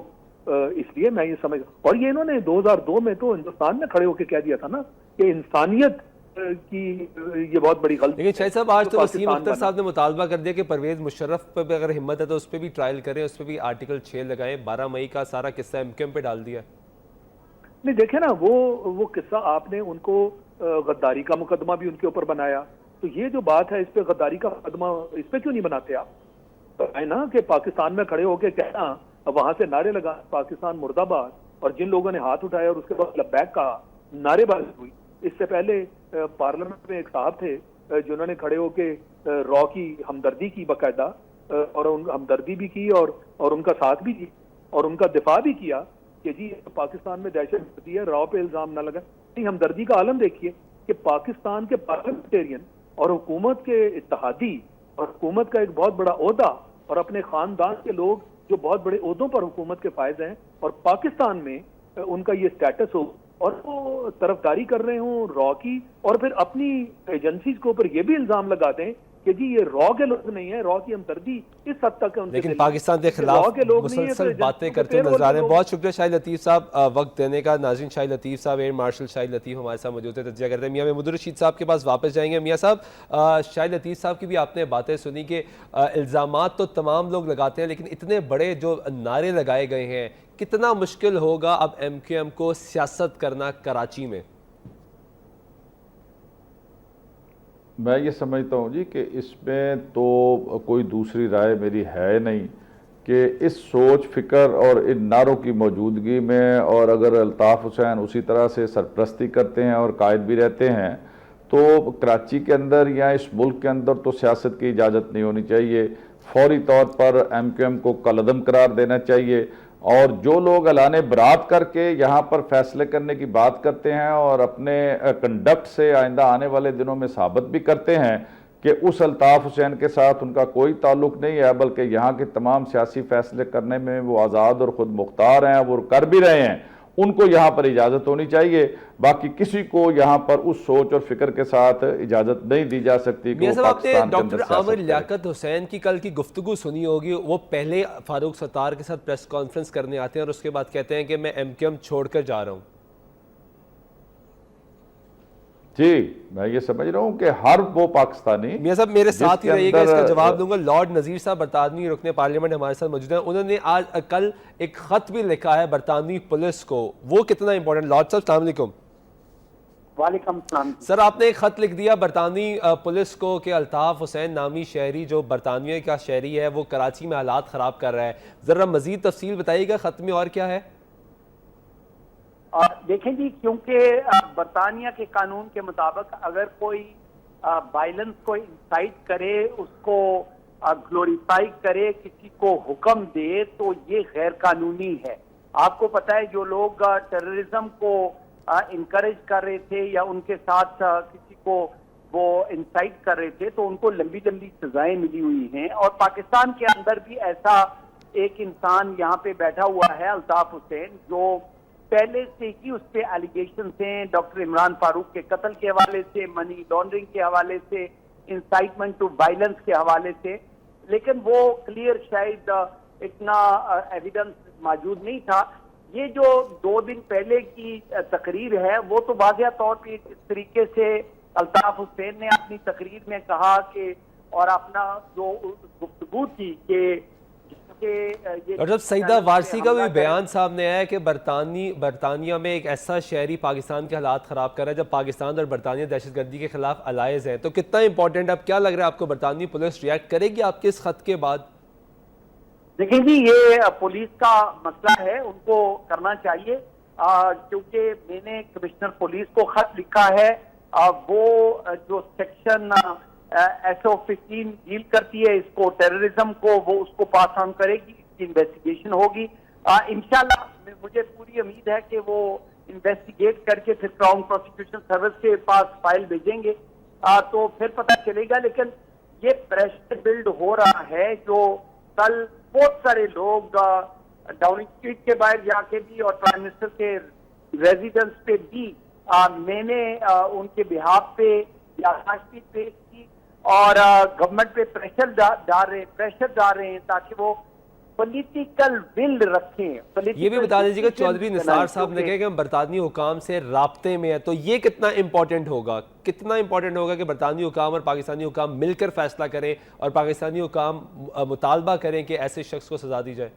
اس لیے میں یہ سمجھ, اور یہ انہوں نے 2002 میں تو ہندوستان میں کھڑے ہو کے کہہ دیا تھا نا کہ انسانیت کی یہ بہت بڑی غلطی. لیکن شاہد صاحب آج تو وسیم اختر صاحب نے مطالبہ کر دیا کہ پرویز مشرف پہ بھی اگر ہمت ہے تو اس پہ بھی ٹرائل کریں, اس پہ بھی آرٹیکل 6 لگائیں. 12 مئی کا سارا قصہ ایم کیو ایم پہ ڈال دیا. نہیں دیکھیں نا, وہ قصہ آپ نے ان کو غداری کا مقدمہ بھی ان کے اوپر بنایا, تو یہ جو بات ہے اس پہ غداری کا مقدمہ اس پہ کیوں نہیں بناتے آپ؟ ہے نا کہ پاکستان میں کھڑے ہو کے کہنا, وہاں سے نعرے لگا پاکستان مرد آباد, اور جن لوگوں نے ہاتھ اٹھایا اور اس کے بعد لبیک کہا, نعرے بازی ہوئی. اس سے پہلے پارلیمنٹ میں ایک صاحب تھے جنہوں نے کھڑے ہو کے را کی ہمدردی کی باقاعدہ, اور ان ہمدردی بھی کی اور ان کا ساتھ بھی دی اور ان کا دفاع بھی کیا کہ جی پاکستان میں دہشت گردی ہے, را پہ الزام نہ لگا. نہیں, ہمدردی کا عالم دیکھیے کہ پاکستان کے پارلیمنٹیرین اور حکومت کے اتحادی اور حکومت کا ایک بہت بڑا عہدہ اور اپنے خاندان کے لوگ جو بہت بڑے عہدوں پر حکومت کے فائز ہیں, اور پاکستان میں ان کا یہ سٹیٹس ہو اور وہ طرفداری کر رہے ہوں را کی, اور پھر اپنی ایجنسیز کے اوپر یہ بھی الزام لگا دیں کہ جی یہ را کے لوگ نہیں ہیں, را کی ہمدردی اس حد تک ہے. لیکن پاکستان کے خلاف مسلسل باتیں کرتے نظر آ رہے ہیں. بہت شکریہ شاہد لطیف صاحب وقت دینے کا. ناظرین, شاہد لطیف صاحب, ایئر مارشل شاہد لطیف ہمارے ساتھ موجود ہے, تجزیہ کرتے ہیں. میاں محمود الرشید صاحب کے پاس واپس جائیں گے. میاں صاحب, شاہد لطیف صاحب کی بھی آپ نے باتیں سنی کہ الزامات تو تمام لوگ لگاتے ہیں, لیکن اتنے بڑے جو نعرے لگائے گئے ہیں, کتنا مشکل ہوگا اب ایم کیو ایم کو سیاست کرنا کراچی میں؟ میں یہ سمجھتا ہوں جی کہ اس میں تو کوئی دوسری رائے میری ہے نہیں کہ اس سوچ فکر اور ان نعروں کی موجودگی میں, اور اگر الطاف حسین اسی طرح سے سرپرستی کرتے ہیں اور قائد بھی رہتے ہیں, تو کراچی کے اندر یا اس ملک کے اندر تو سیاست کی اجازت نہیں ہونی چاہیے. فوری طور پر ایم کیو ایم کو کالعدم قرار دینا چاہیے, اور جو لوگ اعلان برات کر کے یہاں پر فیصلے کرنے کی بات کرتے ہیں اور اپنے کنڈکٹ سے آئندہ آنے والے دنوں میں ثابت بھی کرتے ہیں کہ اس الطاف حسین کے ساتھ ان کا کوئی تعلق نہیں ہے, بلکہ یہاں کے تمام سیاسی فیصلے کرنے میں وہ آزاد اور خود مختار ہیں, وہ کر بھی رہے ہیں, ان کو یہاں پر اجازت ہونی چاہیے. باقی کسی کو یہاں پر اس سوچ اور فکر کے ساتھ اجازت نہیں دی جا سکتی کہ وہ پاکستان کے اندر ڈاکٹر عامر لیاقت حسین کی کل کی گفتگو سنی ہوگی. وہ پہلے فاروق ستار کے ساتھ پریس کانفرنس کرنے آتے ہیں اور اس کے بعد کہتے ہیں کہ میں ایم کیو ایم چھوڑ کر جا رہا ہوں. جی میں یہ سمجھ رہا ہوں کہ ہر وہ پاکستانی میاں صاحب میرے ساتھ ہی کے رہیے گا، اس کا اندر جواب دوں گا۔ لارڈ نذیر صاحب برطانوی رکن پارلیمنٹ ہمارے ساتھ موجود ہیں، انہوں نے آج کل ایک خط بھی لکھا ہے برطانوی پولیس کو، وہ کتنا امپورٹنٹ؟ لارڈ صاحب السلام علیکم۔ وعلیکم السلام۔ سر آپ نے ایک خط لکھ دیا برطانوی پولیس کو کہ الطاف حسین نامی شہری جو برطانیہ کا شہری ہے وہ کراچی میں حالات خراب کر رہا ہے، ذرا مزید تفصیل بتائیے گا خط میں اور کیا ہے؟ دیکھیں جی، کیونکہ برطانیہ کے قانون کے مطابق اگر کوئی وائلنس کو انسائٹ کرے، اس کو گلوریفائی کرے، کسی کو حکم دے، تو یہ غیر قانونی ہے۔ آپ کو پتہ ہے جو لوگ ٹیررزم کو انکریج کر رہے تھے یا ان کے ساتھ کسی کو وہ انسائٹ کر رہے تھے تو ان کو لمبی لمبی سزائیں ملی ہوئی ہیں، اور پاکستان کے اندر بھی ایسا ایک انسان یہاں پہ بیٹھا ہوا ہے الطاف حسین، جو پہلے سے ہی اس پہ ایلیگیشنز ہیں ڈاکٹر عمران فاروق کے قتل کے حوالے سے، منی لانڈرنگ کے حوالے سے، انسائٹمنٹ ٹو وائلنس کے حوالے سے، لیکن وہ کلیئر شاید اتنا ایویڈنس موجود نہیں تھا۔ یہ جو 2 دن پہلے کی تقریر ہے وہ تو واضح طور پہ اس طریقے سے الطاف حسین نے اپنی تقریر میں کہا کہ اور اپنا جو گفتگو تھی کہ اور جب سیدہ وارسی کا بھی بیان سامنے آیا ہے کہ برطانیہ میں ایک ایسا شہری پاکستان کے حالات خراب کر رہا ہے جب پاکستان اور برطانیہ دہشت گردی کے خلاف الائز ہیں، تو کتنا امپورٹنٹ اب کیا لگ رہا ہے آپ کو برطانوی پولیس ریئیکٹ کرے گی آپ کے اس خط کے بعد؟ دیکھیں جی، یہ پولیس کا مسئلہ ہے، ان کو کرنا چاہیے، کیونکہ میں نے کمشنر پولیس کو خط لکھا ہے، وہ جو سیکشن SO15 ڈیل کرتی ہے اس کو ٹیررزم کو، وہ اس کو پاس آن کرے گی، اس کی انویسٹیگیشن ہوگی۔ انشاءاللہ مجھے پوری امید ہے کہ وہ انویسٹیگیٹ کر کے پھر کراؤن پروسیکیوشن سروس کے پاس فائل بھیجیں گے، تو پھر پتہ چلے گا۔ لیکن یہ پریشر بلڈ ہو رہا ہے، جو کل بہت سارے لوگ ڈاؤننگ اسٹریٹ کے باہر جا کے بھی اور پرائم منسٹر کے ریزیڈنس پہ بھی میں نے ان کے بہاف پہ یادداشت پیش کی اور گورنمنٹ پہ پریشر ڈال رہے ہیں تاکہ وہ پولیٹیکل ول رکھیں۔ یہ بھی بتا دیجیے گا، چودھری نثار صاحب نے کہا کہ ہم برطانوی حکام سے رابطے میں ہیں، تو یہ کتنا امپورٹنٹ ہوگا کہ برطانوی حکام اور پاکستانی حکام مل کر فیصلہ کریں اور پاکستانی حکام مطالبہ کریں کہ ایسے شخص کو سزا دی جائے؟